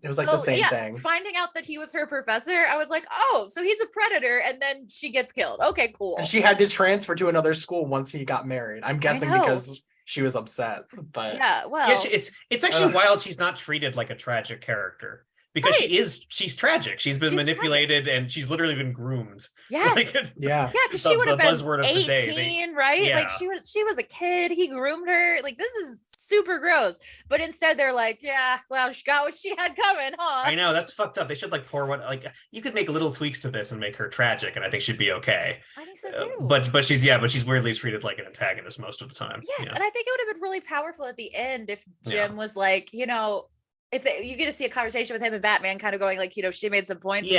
Speaker 2: It was like the same thing.
Speaker 1: Finding out that he was her professor, I was like, oh, so he's a predator, and then she gets killed. Okay, cool.
Speaker 2: And she had to transfer to another school once he got married. I'm guessing because she was upset. But
Speaker 3: it's actually wild she's not treated like a tragic character. Because she's tragic. She's been manipulated and she's literally been groomed.
Speaker 1: Yes. Because she would have been 18, right?
Speaker 3: Yeah.
Speaker 1: Like she was a kid. He groomed her. Like, this is super gross. But instead they're like, yeah, well, she got what she had coming, huh?
Speaker 3: I know, that's fucked up. They should you could make little tweaks to this and make her tragic, and I think she'd be okay.
Speaker 1: I think so too.
Speaker 3: But she's weirdly treated like an antagonist most of the time.
Speaker 1: Yes, and I think it would have been really powerful at the end if Jim was like, you know, if you get to see a conversation with him and Batman kind of going like, you know, she made some points.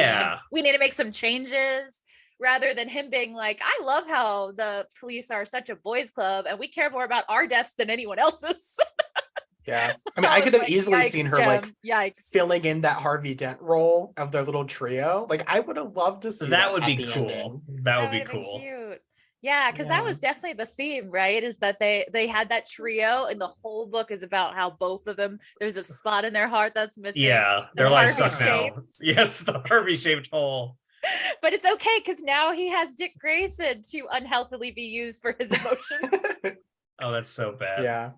Speaker 1: We need to make some changes, rather than him being like, I love how the police are such a boys club and we care more about our deaths than anyone else's.
Speaker 2: Yeah. I mean, I could have easily seen her filling in that Harvey Dent role of their little trio. Like, I would have loved to see that.
Speaker 3: That would be cool. That would be cool.
Speaker 1: Cute. Yeah, because that was definitely the theme, right? Is that they had that trio, and the whole book is about how both of them, there's a spot in their heart that's missing.
Speaker 3: Yeah, their lives suck now. Yes, the Harvey-shaped hole.
Speaker 1: But it's okay, because now he has Dick Grayson to unhealthily be used for his emotions.
Speaker 3: Oh, that's so bad.
Speaker 2: Yeah.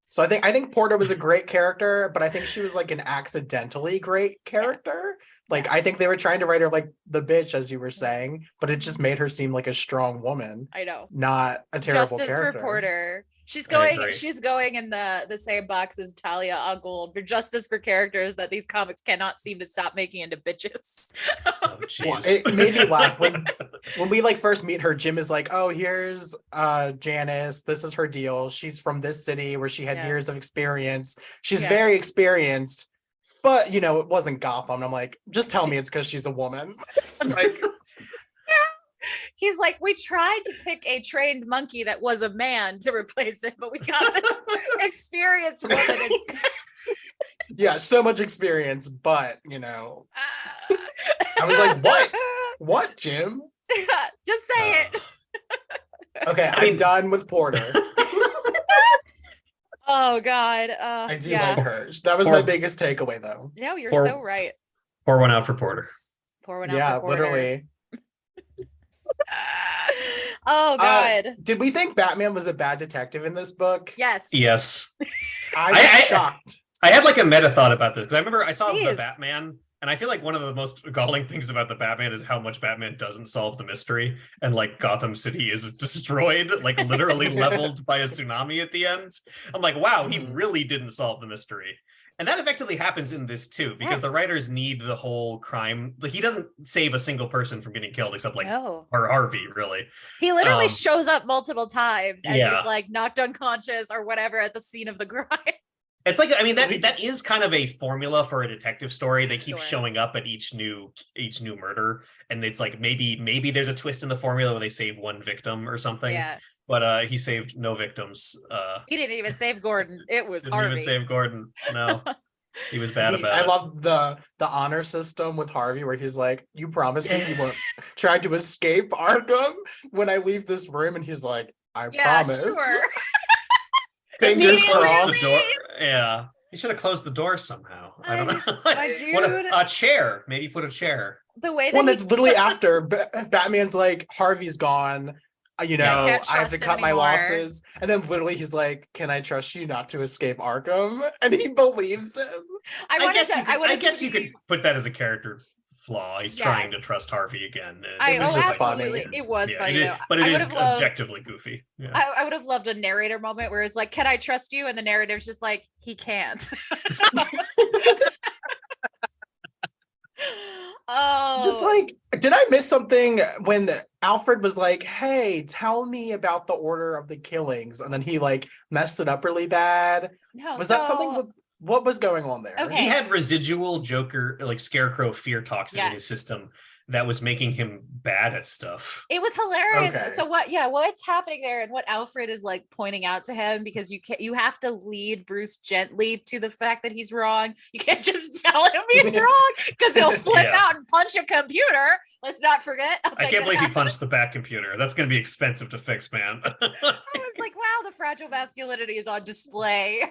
Speaker 2: So I think Porter was a great character, but I think she was like an accidentally great character. Like, I think they were trying to write her like the bitch, as you were saying, but it just made her seem like a strong woman.
Speaker 1: I know.
Speaker 2: Not a terrible character.
Speaker 1: Justice for Porter. She's
Speaker 3: I
Speaker 1: going.
Speaker 3: agree.
Speaker 1: She's going in the same box as Talia on Gold for justice for characters that these comics cannot seem to stop making into bitches.
Speaker 3: Oh,
Speaker 2: Well,
Speaker 3: jeez.
Speaker 2: it made me laugh when we like first meet her. Jim is like, "Oh, here's Janice. This is her deal. She's from this city where she had
Speaker 1: Yeah.
Speaker 2: years of experience. She's
Speaker 1: Yeah.
Speaker 2: very experienced, but you know, it wasn't Gotham." And I'm like, "Just tell me it's because she's a woman." Like,
Speaker 1: He's like, we tried to pick a trained monkey that was a man to replace it, but we got this experienced woman.
Speaker 2: yeah, so much experience, but you know, I was like, "What? What, Jim?"
Speaker 1: Just say it.
Speaker 2: Okay, I'm done with Porter.
Speaker 1: Oh God.
Speaker 2: I do
Speaker 1: yeah.
Speaker 2: like her. That was my biggest takeaway, though.
Speaker 1: No, you're
Speaker 3: Pour-
Speaker 1: so right.
Speaker 3: Pour one out for Porter.
Speaker 1: Pour one out
Speaker 2: Yeah,
Speaker 1: for Porter.
Speaker 2: literally.
Speaker 1: Oh God.
Speaker 2: Did we think Batman was a bad detective in this book?
Speaker 1: Yes.
Speaker 3: Yes.
Speaker 2: I was shocked.
Speaker 3: I had like a meta thought about this because I remember I saw the
Speaker 1: Please.
Speaker 3: Batman, and I feel like one of the most galling things about the Batman is how much Batman doesn't solve the mystery, and like Gotham City is destroyed, like literally leveled by a tsunami at the end. I'm like, wow, he really didn't solve the mystery. And that effectively happens in this too, because the
Speaker 1: Yes.
Speaker 3: writers need the whole crime. Like, he doesn't save a single person from getting killed, except like
Speaker 1: No.
Speaker 3: or Harvey, really.
Speaker 1: He literally
Speaker 3: Um,
Speaker 1: shows up multiple times and
Speaker 3: yeah.
Speaker 1: he's like knocked unconscious or whatever at the scene of the crime.
Speaker 3: It's like, I mean, that is kind of a formula for a detective story. They keep
Speaker 1: Sure.
Speaker 3: showing up at each new murder, and it's like maybe there's a twist in the formula where they save one victim or something.
Speaker 1: Yeah.
Speaker 3: But he saved no victims.
Speaker 1: He didn't even save Gordon. It was
Speaker 3: Didn't
Speaker 1: Harvey.
Speaker 3: even save Gordon. No, he was bad about
Speaker 2: I
Speaker 3: it.
Speaker 2: love the honor system with Harvey, where he's like, "You promised me you won't try to escape Arkham when I leave this room," and he's like, "I
Speaker 1: Yeah,
Speaker 2: promise."
Speaker 1: sure.
Speaker 2: Fingers
Speaker 3: Closed
Speaker 2: crossed.
Speaker 3: the door. Yeah, he should have closed the door somehow. I don't know.
Speaker 1: My
Speaker 3: What
Speaker 1: dude.
Speaker 3: a chair. Maybe put a chair.
Speaker 1: The way that
Speaker 2: Well,
Speaker 1: he
Speaker 2: that's literally after Batman's like, "Harvey's gone. You know,
Speaker 1: can't
Speaker 2: I have
Speaker 1: trust
Speaker 2: to
Speaker 1: him
Speaker 2: cut my
Speaker 1: anymore."
Speaker 2: losses." And then literally he's like, "Can I trust you not to escape Arkham?" And he believes him.
Speaker 1: I
Speaker 3: guess you could put that as a character flaw. He's trying to
Speaker 1: Yes.
Speaker 3: trust Harvey again.
Speaker 2: It was just
Speaker 1: absolutely.
Speaker 2: funny.
Speaker 1: It was
Speaker 3: Yeah,
Speaker 1: funny
Speaker 3: it is,
Speaker 1: though.
Speaker 3: but it
Speaker 1: I
Speaker 3: is
Speaker 1: would have loved,
Speaker 3: objectively goofy. Yeah.
Speaker 1: I would have loved a narrator moment where it's like, "Can I trust you?" And the narrative's just like, "He can't." Oh,
Speaker 2: Just like, did I miss something when Alfred was like, "Hey, tell me about the order of the killings," and then he like messed it up really bad?
Speaker 1: no.
Speaker 2: Was that something with what was going on there?
Speaker 1: Okay.
Speaker 3: He had residual Joker, like Scarecrow fear toxin in his
Speaker 1: Yes.
Speaker 3: system that was making him bad at stuff.
Speaker 1: It was hilarious.
Speaker 2: Okay.
Speaker 1: So what's happening there and what Alfred is like pointing out to him, because you have to lead Bruce gently to the fact that he's wrong. You can't just tell him he's wrong because he'll flip
Speaker 3: Yeah.
Speaker 1: out and punch a computer. Let's not forget.
Speaker 3: I can't believe he punched the back computer. That's going to be expensive to fix, man.
Speaker 1: I was like, wow, the fragile masculinity is on display.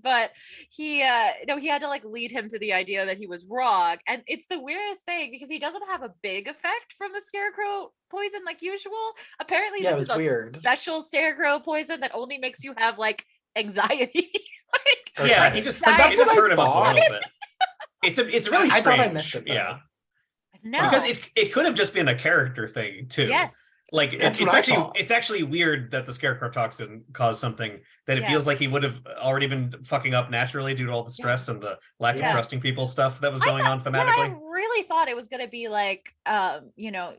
Speaker 1: But he had to like lead him to the idea that he was wrong. And it's the weirdest thing because he doesn't have a big effect from the Scarecrow poison like usual. Apparently
Speaker 2: Yeah, it
Speaker 1: this is
Speaker 2: was
Speaker 1: a
Speaker 2: weird.
Speaker 1: special Scarecrow poison that only makes you have like anxiety. Like,
Speaker 3: Yeah,
Speaker 2: Okay.
Speaker 3: he just,
Speaker 2: Like, that's
Speaker 3: he just
Speaker 2: what I
Speaker 3: hurt him up a
Speaker 2: thought.
Speaker 3: little bit. It's really
Speaker 2: I
Speaker 3: strange.
Speaker 2: thought I missed it, though.
Speaker 3: Yeah,
Speaker 1: no.
Speaker 3: because it could have just been a character thing too.
Speaker 1: Yes.
Speaker 3: Like
Speaker 2: That's
Speaker 3: it's
Speaker 2: what I
Speaker 3: actually
Speaker 2: thought.
Speaker 3: it's actually weird that the Scarecrow toxin caused something that it
Speaker 1: Yeah.
Speaker 3: feels like he would have already been fucking up naturally due to all the stress and the lack
Speaker 2: Yeah.
Speaker 3: of trusting people stuff that was
Speaker 1: I
Speaker 3: going on
Speaker 1: thought- I
Speaker 3: thematically.
Speaker 1: really thought it was going to be like,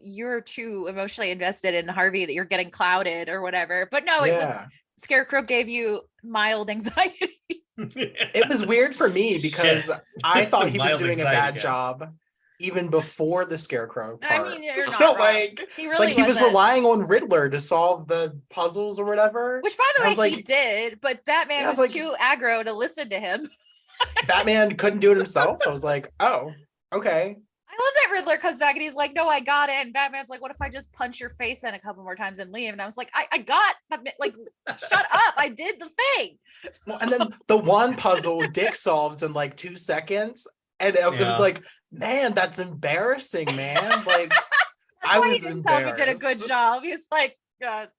Speaker 1: you're too emotionally invested in Harvey that you're getting clouded or whatever. But no, it was
Speaker 2: Yeah.
Speaker 1: Scarecrow gave you mild anxiety.
Speaker 2: It was weird for me because I thought he was
Speaker 3: Mild
Speaker 2: doing a
Speaker 3: anxiety,
Speaker 2: bad
Speaker 3: guys.
Speaker 2: job even before the Scarecrow
Speaker 1: I
Speaker 2: part.
Speaker 1: mean, you're not
Speaker 2: So
Speaker 1: wrong.
Speaker 2: like,
Speaker 1: He really
Speaker 2: he was
Speaker 1: wasn't.
Speaker 2: relying on Riddler to solve the puzzles or whatever.
Speaker 1: Which, by the
Speaker 2: I
Speaker 1: way,
Speaker 2: was like-
Speaker 1: he did, but Batman
Speaker 2: Yeah, I
Speaker 1: was,
Speaker 2: was like-
Speaker 1: too aggro to listen to him.
Speaker 2: Batman couldn't do it himself. I was like, oh, okay.
Speaker 1: I love that Riddler comes back and he's like, "No, I got it." And Batman's like, "What if I just punch your face in a couple more times and leave?" And I was like, I got, like, shut up. I did the thing.
Speaker 2: Well, and then the one puzzle Dick solves in like 2 seconds. And it
Speaker 3: Yeah.
Speaker 2: was like, man, that's embarrassing, man. Like,
Speaker 1: That's
Speaker 2: I
Speaker 1: why he
Speaker 2: was
Speaker 1: didn't tell me he did a good
Speaker 2: embarrassed.
Speaker 1: job. He's like,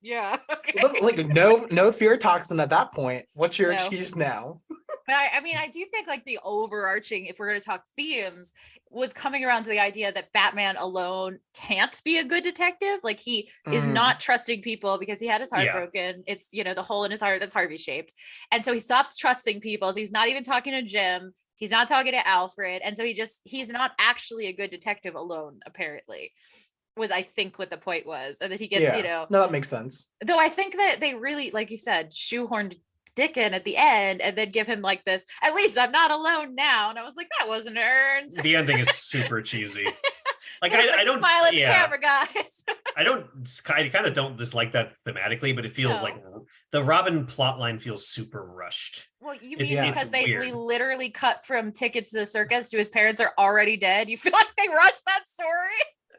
Speaker 1: yeah, okay.
Speaker 2: Like no fear toxin at that point. What's your
Speaker 1: No.
Speaker 2: excuse now?
Speaker 1: But I mean, I do think like the overarching, if we're going to talk themes, was coming around to the idea that Batman alone can't be a good detective. Like he is not trusting people because he had his heart broken. It's, you know, the hole in his heart that's Harvey shaped. And so he stops trusting people. So he's not even talking to Jim. He's not talking to Alfred. And so he's not actually a good detective alone, apparently, was I think what the point was. And that he gets, you know.
Speaker 2: No, that makes sense.
Speaker 1: Though I think that they really, like you said, shoehorned Dick in at the end and then give him like this, at least I'm not alone now. And I was like, that wasn't earned.
Speaker 3: The ending is super cheesy. Like
Speaker 1: I don't smile at the camera, guys.
Speaker 3: I kind of don't dislike that thematically, but it feels like the Robin plotline feels super rushed.
Speaker 1: Well, you mean because we literally cut from Tickets to the Circus to his parents are already dead? You feel like they rushed that story?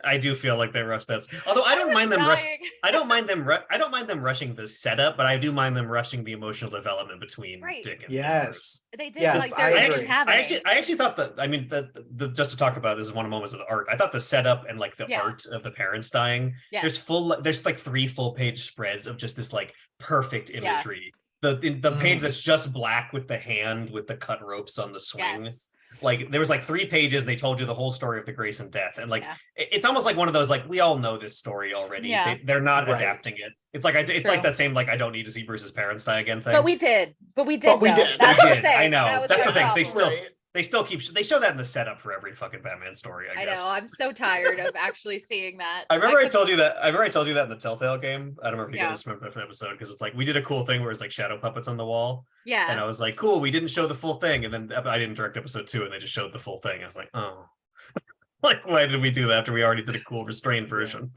Speaker 3: I do feel like they rushed that. Although I don't mind them rushing. I don't mind them rushing the setup, but I do mind them rushing the emotional development between Dick and Bruce.
Speaker 1: They did. Yes, like I
Speaker 3: actually thought that. I mean, the just to talk about this is one of the moments of the arc. I thought the setup and like the art of the parents dying. Yes. There's like 3 full-page spreads of just this like perfect imagery. The page that's just black with the hand with the cut ropes on the swing. Yes. Like there was like 3 pages, they told you the whole story of the Grayson death, and like it's almost like one of those like we all know this story already. They're not adapting it. It's like like that same like I don't need to see Bruce's parents die again thing.
Speaker 1: But we did.
Speaker 3: I know that's the thing. They show that in the setup for every fucking Batman story. I guess.
Speaker 1: I know. I'm so tired of actually seeing that.
Speaker 3: I remember I told you that in the Telltale game. I don't remember if you guys remember that episode because it's like we did a cool thing where it's like shadow puppets on the wall. Yeah. And I was like, cool. We didn't show the full thing, and then I didn't direct episode 2, and they just showed the full thing. I was like, oh, like why did we do that after we already did a cool restrained version?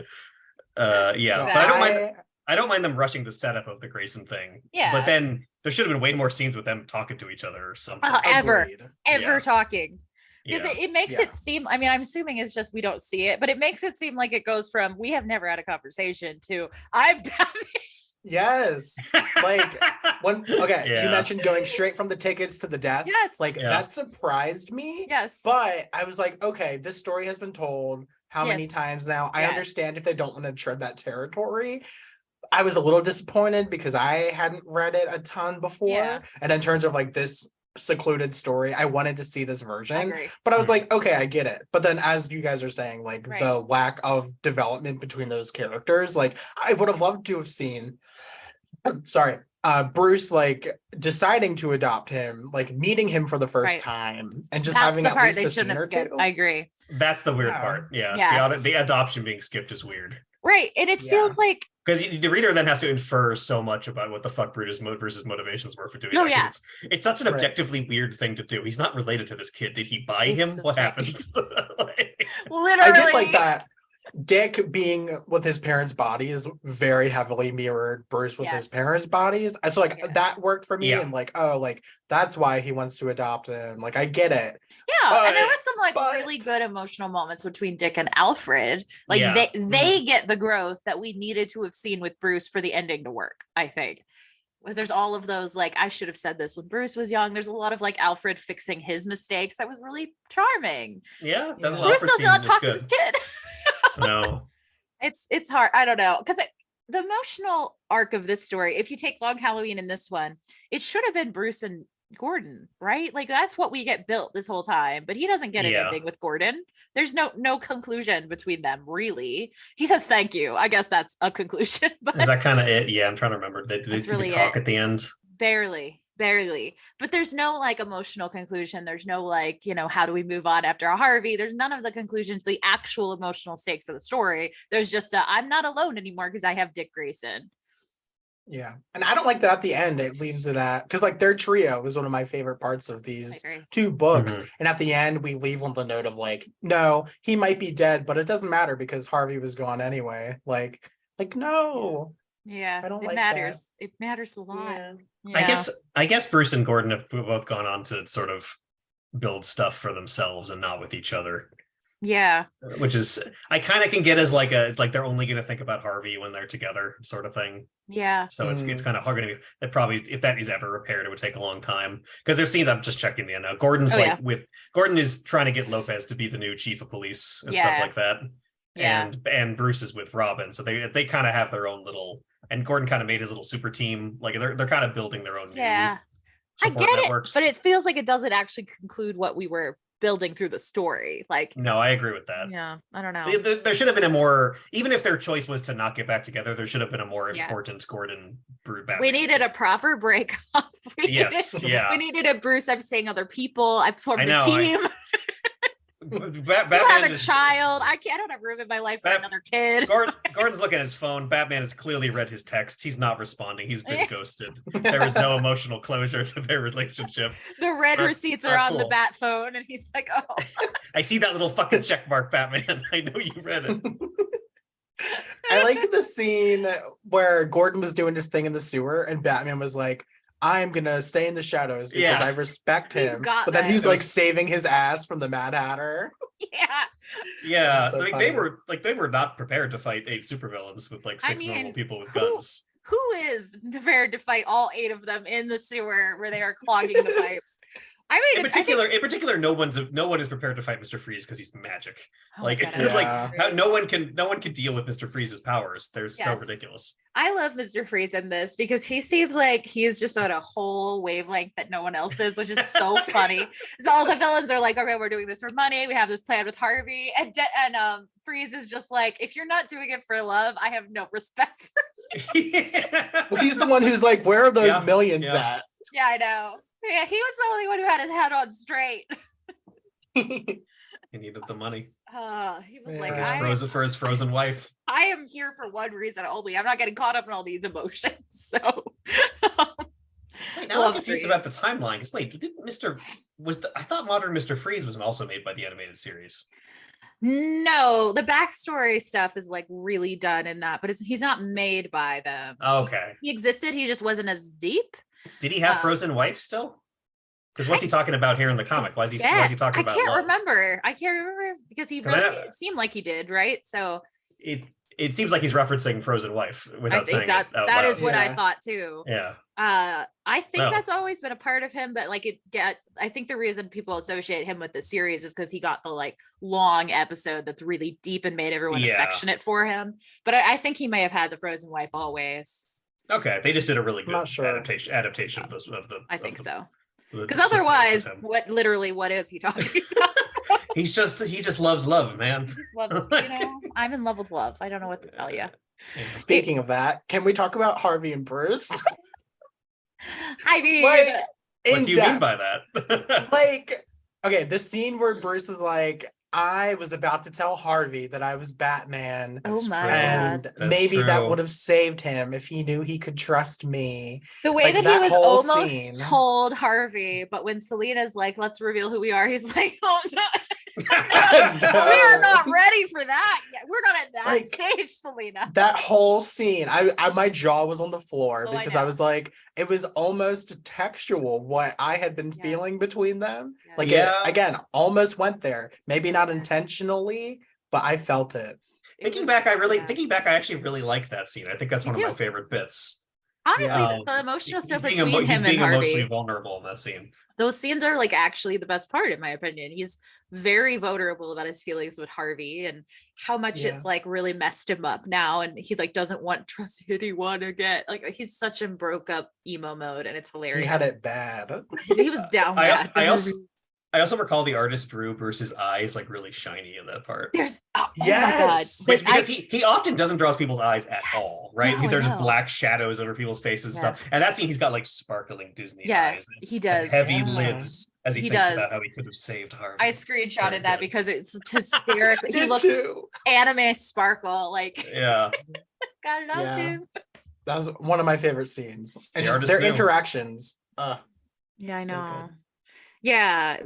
Speaker 3: But I don't mind them rushing the setup of the Grayson thing. Yeah. But then there should have been way more scenes with them talking to each other or something.
Speaker 1: Ever talking. Because it makes it seem, I mean, I'm assuming it's just we don't see it, but it makes it seem like it goes from we have never had a conversation to I'm Batman.
Speaker 2: Yes. Like you mentioned going straight from the tickets to the death. Yes. Like that surprised me.
Speaker 1: Yes.
Speaker 2: But I was like, okay, this story has been told how many times now? I understand if they don't want to tread that territory. I was a little disappointed because I hadn't read it a ton before. Yeah. And in terms of like this secluded story, I wanted to see this version. But I was like, okay, I get it. But then as you guys are saying, like the lack of development between those characters, like I would have loved to have seen Bruce like deciding to adopt him, like meeting him for the first time and just having at least a scene or two.
Speaker 1: I agree.
Speaker 3: That's the weird part. The adoption being skipped is weird.
Speaker 1: Right. And it feels like
Speaker 3: because the reader then has to infer so much about what the fuck Bruce's motivations were for doing that. It's such an objectively weird thing to do. He's not related to this kid. Did he buy him? What happened?
Speaker 1: Literally.
Speaker 2: I did like that. Dick being with his parents' bodies very heavily mirrored Bruce with his parents' bodies. So like that worked for me, and like, oh, like that's why he wants to adopt him. Like I get it.
Speaker 1: Yeah, and there was some like really good emotional moments between Dick and Alfred. Like they get the growth that we needed to have seen with Bruce for the ending to work, I think. Was there's all of those like I should have said this when Bruce was young. There's a lot of like Alfred fixing his mistakes that was really charming.
Speaker 3: Yeah,
Speaker 1: Bruce does not talk to this kid.
Speaker 3: No,
Speaker 1: it's hard. I don't know because the emotional arc of this story, if you take Long Halloween in this one, it should have been Bruce and Gordon, right? Like that's what we get built this whole time, but he doesn't get an ending with Gordon. There's no conclusion between them, really. He says thank you. I guess that's a conclusion. But
Speaker 3: is that kind of it? Yeah, I'm trying to remember. Did they really talk at the end?
Speaker 1: Barely. But there's no like emotional conclusion. There's no like, how do we move on after a Harvey? There's none of the conclusions, the actual emotional stakes of the story. There's just I'm not alone anymore because I have Dick Grayson.
Speaker 2: Yeah. And I don't like that at the end it leaves it at because like their trio was one of my favorite parts of these 2 books. Mm-hmm. And at the end we leave on the note of like, no, he might be dead, but it doesn't matter because Harvey was gone anyway. Like no.
Speaker 1: Yeah,
Speaker 2: I don't
Speaker 1: it matters. That. It matters a lot.
Speaker 3: Yeah. I guess Bruce and Gordon have both gone on to sort of build stuff for themselves and not with each other.
Speaker 1: Yeah.
Speaker 3: Which is I kind of can get as like it's like they're only going to think about Harvey when they're together sort of thing.
Speaker 1: Yeah.
Speaker 3: So it's kind of hard to that probably if that is ever repaired it would take a long time because there's scenes I'm just checking the end now. Gordon's Gordon is trying to get Lopez to be the new chief of police and stuff like that. Yeah. And Bruce is with Robin, so they kind of have their own little. And Gordon kind of made his little super team. Like they're kind of building their own new support
Speaker 1: get
Speaker 3: networks.
Speaker 1: it, but it feels like it doesn't actually conclude what we were building through the story. Like,
Speaker 3: no, I agree with that.
Speaker 1: yeah, I don't know.
Speaker 3: There should have been a more, even if their choice was to not get back together, there should have been a more
Speaker 1: Yeah.
Speaker 3: important Gordon Batman.
Speaker 1: We needed a proper breakup.
Speaker 3: Yes, yeah.
Speaker 1: We needed a Bruce. I'm seeing other people. I've formed a team.
Speaker 3: Batman
Speaker 1: You have a
Speaker 3: is-
Speaker 1: child. I don't have room in my life for another kid.
Speaker 3: Gordon's looking at his phone. Batman has clearly read his text. He's not responding. He's been ghosted. There is no emotional closure to their relationship.
Speaker 1: The red
Speaker 3: Not-
Speaker 1: receipts
Speaker 3: not
Speaker 1: are on the
Speaker 3: cool.
Speaker 1: bat phone, and he's like, "Oh,
Speaker 3: I see that little fucking check mark, Batman. I know you read it.
Speaker 2: I liked the scene where Gordon was doing his thing in the sewer and Batman was like, I'm gonna stay in the shadows because
Speaker 3: Yeah.
Speaker 2: I respect
Speaker 1: He's
Speaker 2: him.
Speaker 1: got
Speaker 2: But then
Speaker 1: that.
Speaker 2: he's
Speaker 3: It
Speaker 2: like
Speaker 3: was-
Speaker 2: saving his ass from the Mad Hatter.
Speaker 1: yeah."
Speaker 3: Yeah,
Speaker 2: so
Speaker 3: like
Speaker 2: funny.
Speaker 3: they were not prepared to fight 8 supervillains with like 6 normal
Speaker 1: mean,
Speaker 3: people with
Speaker 1: who-
Speaker 3: guns.
Speaker 1: Who is prepared to fight all 8 of them in the sewer where they are clogging the pipes? I mean,
Speaker 3: In particular, no one is prepared to fight Mr. Freeze because he's magic. Like,
Speaker 2: Yeah.
Speaker 3: like how no one can deal with Mr. Freeze's powers. They're so
Speaker 1: Yes.
Speaker 3: ridiculous.
Speaker 1: I love Mr. Freeze in this because he seems like he is just on a whole wavelength that no one else is, which is so funny. So all the villains are like, "Okay, we're doing this for money. We have this plan with Harvey," and Freeze is just like, "If you're not doing it for love, I have no respect for you."
Speaker 2: Well, he's the one who's like, where are those
Speaker 3: Yeah,
Speaker 2: millions
Speaker 3: yeah.
Speaker 2: at?
Speaker 1: Yeah, I know. Yeah, he was the only one who had his head on straight.
Speaker 3: He needed the money
Speaker 1: He was like,
Speaker 2: Yeah.
Speaker 3: for his frozen wife.
Speaker 1: I am here for one reason only. I'm not getting caught up in all these emotions." So
Speaker 3: Wait, now I'm
Speaker 1: Love
Speaker 3: confused
Speaker 1: Freeze.
Speaker 3: about the timeline. Because wait, I thought Modern Mr. Freeze was also made by the animated series.
Speaker 1: no, the backstory stuff is like really done in that, but he's not made by them.
Speaker 3: Okay.
Speaker 1: He existed, he just wasn't as deep.
Speaker 3: Did he have
Speaker 1: Um,
Speaker 3: frozen wife still? Because what's he talking about here in the comic? Why is he talking
Speaker 1: I
Speaker 3: about
Speaker 1: can't
Speaker 3: love?
Speaker 1: remember. I can't remember because he
Speaker 3: 'Cause
Speaker 1: really
Speaker 3: I-
Speaker 1: it seemed like he did, right? So
Speaker 3: It seems like he's referencing Frozen Wife
Speaker 1: I
Speaker 3: without
Speaker 1: think
Speaker 3: saying it out
Speaker 1: that
Speaker 3: loud.
Speaker 1: is what I
Speaker 2: Yeah.
Speaker 1: thought too.
Speaker 3: Yeah.
Speaker 1: I think
Speaker 3: No.
Speaker 1: that's always been a part of him, but like I think the reason people associate him with the series is because he got the like long episode that's really deep and made everyone
Speaker 3: Yeah.
Speaker 1: affectionate for him. But I think he may have had the frozen wife always.
Speaker 3: Okay. They just did a really good
Speaker 2: not sure.
Speaker 3: adaptation of the.
Speaker 1: I think so.
Speaker 3: the-
Speaker 1: Because
Speaker 3: the
Speaker 1: otherwise,
Speaker 3: facts of him.
Speaker 1: what is he talking about? So,
Speaker 3: he just loves love, man.
Speaker 1: he just loves, I'm in love with love. I don't know what to tell you.
Speaker 3: Yeah.
Speaker 2: Speaking of that, can we talk about Harvey and Bruce?
Speaker 1: I mean,
Speaker 2: Like,
Speaker 3: What
Speaker 2: in
Speaker 3: do you mean
Speaker 2: depth.
Speaker 3: by that?
Speaker 2: Like, okay, the scene where Bruce is like, I was about to tell Harvey that I was Batman.
Speaker 1: oh
Speaker 3: That's
Speaker 1: my
Speaker 3: true.
Speaker 2: And
Speaker 1: god.
Speaker 3: That's
Speaker 2: maybe that
Speaker 3: true.
Speaker 2: would have saved him if he knew he could trust me.
Speaker 1: The way
Speaker 2: like,
Speaker 1: that,
Speaker 2: that
Speaker 1: he was
Speaker 2: whole
Speaker 1: almost
Speaker 2: scene.
Speaker 1: told Harvey, but when Selena's like, "Let's reveal who we are," he's like, "Oh no, we are not ready for that yet. We're not at that
Speaker 2: Like,
Speaker 1: stage, Selena."
Speaker 2: That whole scene, I my jaw was on the floor
Speaker 1: Oh, I
Speaker 2: because I
Speaker 1: know.
Speaker 2: was like, it was almost textual what I had been
Speaker 1: Yeah.
Speaker 2: feeling between them.
Speaker 1: Yeah.
Speaker 2: Like,
Speaker 3: Yeah.
Speaker 2: it, again, almost went there. Maybe not
Speaker 1: Yeah.
Speaker 2: intentionally, but I felt it.
Speaker 1: It
Speaker 3: Thinking
Speaker 1: was-
Speaker 3: back,
Speaker 1: yeah.
Speaker 3: I actually really like that scene. I think that's
Speaker 1: Me
Speaker 3: one of my
Speaker 1: too.
Speaker 3: favorite bits.
Speaker 1: Honestly,
Speaker 2: Yeah.
Speaker 1: the emotional stuff
Speaker 3: He's
Speaker 1: between
Speaker 3: he's
Speaker 1: him
Speaker 3: being
Speaker 1: and
Speaker 3: emotionally
Speaker 1: Harvey,
Speaker 3: vulnerable in that scene.
Speaker 1: those scenes are like actually the best part, in my opinion. He's very vulnerable about his feelings with Harvey and how much
Speaker 2: Yeah.
Speaker 1: it's like really messed him up now, and he like doesn't want to trust anyone again. Like he's such in broke up emo mode, and it's hilarious.
Speaker 2: He had it bad.
Speaker 1: He was down bad.
Speaker 3: I also recall the artist drew Bruce's eyes like really shiny in that part.
Speaker 1: There's
Speaker 2: Yes.
Speaker 3: Which,
Speaker 1: my god.
Speaker 3: because he often doesn't draw people's eyes at
Speaker 1: Yes.
Speaker 3: all, right?
Speaker 1: No, I
Speaker 3: There's
Speaker 1: know.
Speaker 3: black shadows over people's faces and
Speaker 1: Yeah.
Speaker 3: stuff. And that scene, he's got like sparkling Disney
Speaker 1: Yeah,
Speaker 3: eyes. And
Speaker 1: he does.
Speaker 3: heavy
Speaker 2: Yeah.
Speaker 3: lids as he
Speaker 1: He
Speaker 3: thinks
Speaker 1: does.
Speaker 3: about how he could have saved Harvey.
Speaker 1: I
Speaker 3: Very
Speaker 1: screenshotted that
Speaker 3: good.
Speaker 1: because it's hysterical. He
Speaker 2: Did
Speaker 1: looks
Speaker 2: too.
Speaker 1: anime sparkle. Like,
Speaker 3: Yeah.
Speaker 1: gotta love
Speaker 2: Yeah.
Speaker 1: him.
Speaker 2: That was one of my favorite scenes. And
Speaker 3: The
Speaker 2: just
Speaker 3: artist
Speaker 2: their
Speaker 3: knew.
Speaker 2: interactions.
Speaker 1: Yeah, I
Speaker 2: So
Speaker 1: know.
Speaker 2: good.
Speaker 1: Yeah,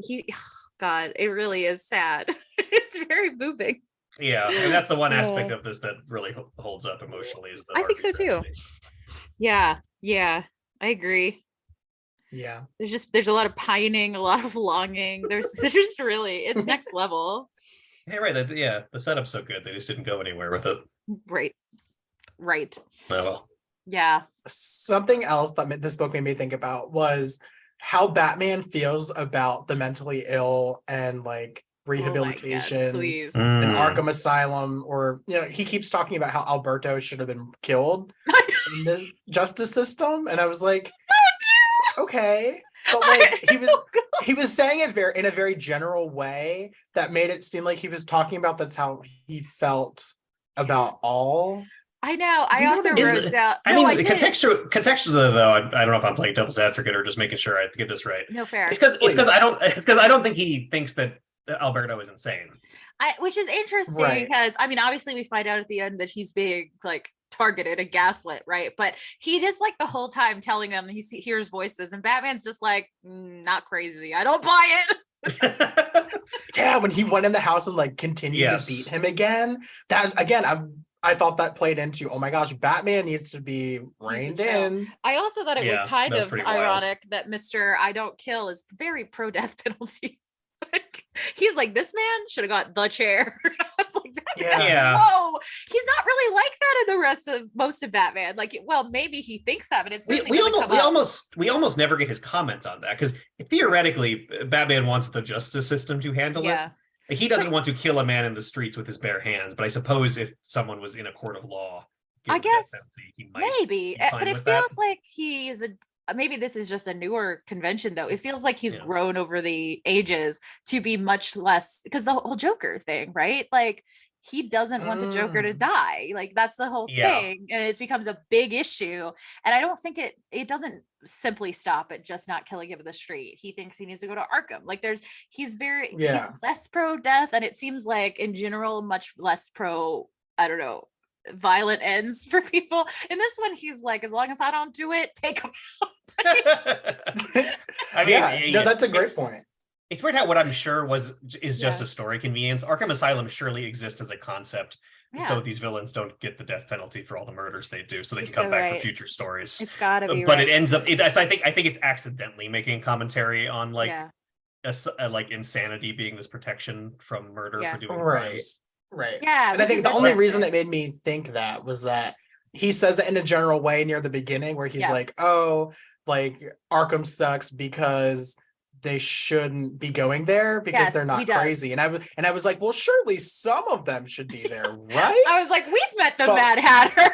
Speaker 1: God, it really is sad. It's very moving.
Speaker 3: Yeah. And that's the one
Speaker 1: Yeah.
Speaker 3: aspect of this that really holds up emotionally is the
Speaker 1: I think so,
Speaker 3: Harvey
Speaker 1: too.
Speaker 3: tragedy.
Speaker 1: Yeah, I agree.
Speaker 2: Yeah.
Speaker 1: There's a lot of pining, a lot of longing. There's just really, it's next level.
Speaker 3: Hey, right. The setup's so good. They just didn't go anywhere with it.
Speaker 1: Right.
Speaker 3: Oh, well.
Speaker 1: Yeah.
Speaker 2: Something else that this book made me think about was how Batman feels about the mentally ill and like
Speaker 1: Oh my God,
Speaker 2: rehabilitation
Speaker 1: please.
Speaker 2: in
Speaker 3: Mm.
Speaker 2: Arkham Asylum, or he keeps talking about how Alberto should have been killed in this justice system, and I was like, okay. But like he was saying it in a very general way that made it seem like he was talking about that's how he felt about all.
Speaker 1: I know. I also wrote down.
Speaker 3: I mean, contextually though, I don't know if I'm playing devil's advocate or just making sure I get this right.
Speaker 1: No, fair.
Speaker 3: It's because I don't think he thinks that Alberto is insane.
Speaker 1: Which is interesting because I mean, obviously we find out at the end that he's being like targeted and gaslit, right? But he just like the whole time telling them he hears voices, and Batman's just like, not crazy. I don't buy it.
Speaker 2: Yeah, when he went in the house and like continued to beat him again, that again, I thought that played into, oh my gosh, Batman needs to be reined in.
Speaker 1: I also thought it was kind of ironic that Mr. I don't kill is very pro death penalty. Like, he's like, this man should have got the chair. I was like, whoa, he's not really like that in the rest of most of Batman. Like, well, maybe he thinks that, but it's we
Speaker 3: almost never get his comment on that because theoretically, Batman wants the justice system to handle it. He doesn't want to kill a man in the streets with his bare hands, but I suppose if someone was in a court of law,
Speaker 1: I guess
Speaker 3: he might
Speaker 1: maybe, but it feels like he is maybe this is just a newer convention though. It feels like he's grown over the ages to be much less, because the whole Joker thing, right? Like he doesn't want the Joker to die. Like that's the whole thing. And it becomes a big issue. And I don't think it doesn't simply stop at just not killing him in the street. He thinks he needs to go to Arkham. Like he's less pro death. And it seems like in general, much less pro, I don't know, violent ends for people. In this one, he's like, as long as I don't do it, take him out.
Speaker 3: I mean,
Speaker 2: that's a great point.
Speaker 3: It's weird how what I'm sure is just a story convenience. Arkham Asylum surely exists as a concept, so these villains don't get the death penalty for all the murders they do, so they can come back for future stories.
Speaker 1: It's gotta be,
Speaker 3: but it ends up. I think it's accidentally making commentary on like insanity being this protection from murder for doing crimes.
Speaker 2: Right.
Speaker 1: Yeah.
Speaker 2: And I think the only reason it made me think that was that he says it in a general way near the beginning where he's like, oh, like Arkham sucks because they shouldn't be going there because they're not crazy. And I was like, well, surely some of them should be there, right?
Speaker 1: I was like, we've met the Mad Hatter.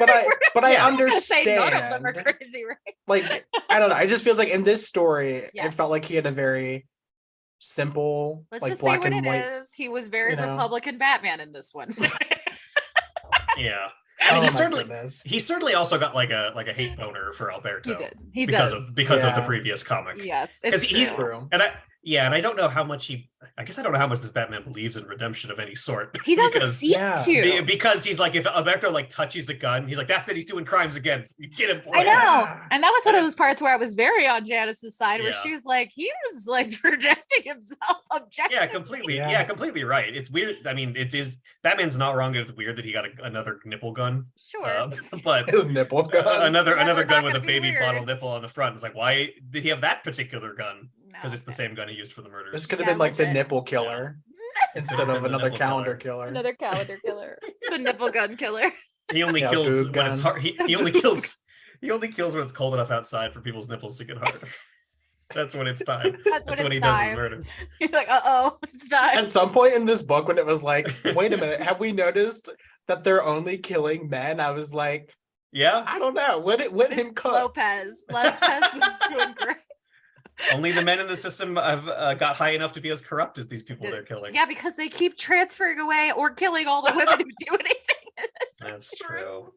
Speaker 2: But I understand.
Speaker 1: None of them are crazy, right?
Speaker 2: Like, I don't know. It just feels like in this story, it felt like he had a very simple,
Speaker 1: let's
Speaker 2: like
Speaker 1: just
Speaker 2: black
Speaker 1: say what
Speaker 2: and
Speaker 1: it
Speaker 2: white.
Speaker 1: Is. He was very Republican Batman in this one.
Speaker 3: Yeah. I mean, he certainly also got like a hate boner for Alberto.
Speaker 1: He
Speaker 3: because
Speaker 1: does
Speaker 3: because of the previous comic.
Speaker 1: Yes,
Speaker 3: because he's true. And I don't know how much I guess I don't know how much this Batman believes in redemption of any sort.
Speaker 1: He doesn't seem to.
Speaker 3: Because he's like, if Alberto like touches a gun, he's like, that's it, he's doing crimes again. You get him, boy.
Speaker 1: I know. And that was one of those parts where I was very on Janice's side, where she was like, he was like projecting himself objectively.
Speaker 3: Completely right. It's weird. I mean, it is Batman's not wrong. It's weird that he got another nipple gun.
Speaker 1: Sure.
Speaker 3: But
Speaker 2: his nipple gun.
Speaker 3: Another gun with a baby bottle nipple on the front. It's like, why did he have that particular gun? Because it's the same gun he used for the murders.
Speaker 2: This could have been like the nipple killer instead of another calendar killer.
Speaker 1: Another calendar killer. The nipple gun killer.
Speaker 3: He only kills when it's hard. He only kills when it's cold enough outside for people's nipples to get hard. That's when it's time. That's when he does his murders.
Speaker 1: He's like, it's time.
Speaker 2: At some point in this book, when it was like, wait a minute, have we noticed that they're only killing men? I was like, I don't know. Let him cook.
Speaker 1: Lopez was doing great.
Speaker 3: Only the men in the system have got high enough to be as corrupt as these people they're killing.
Speaker 1: Yeah, because they keep transferring away or killing all the women who do anything.
Speaker 3: That's true.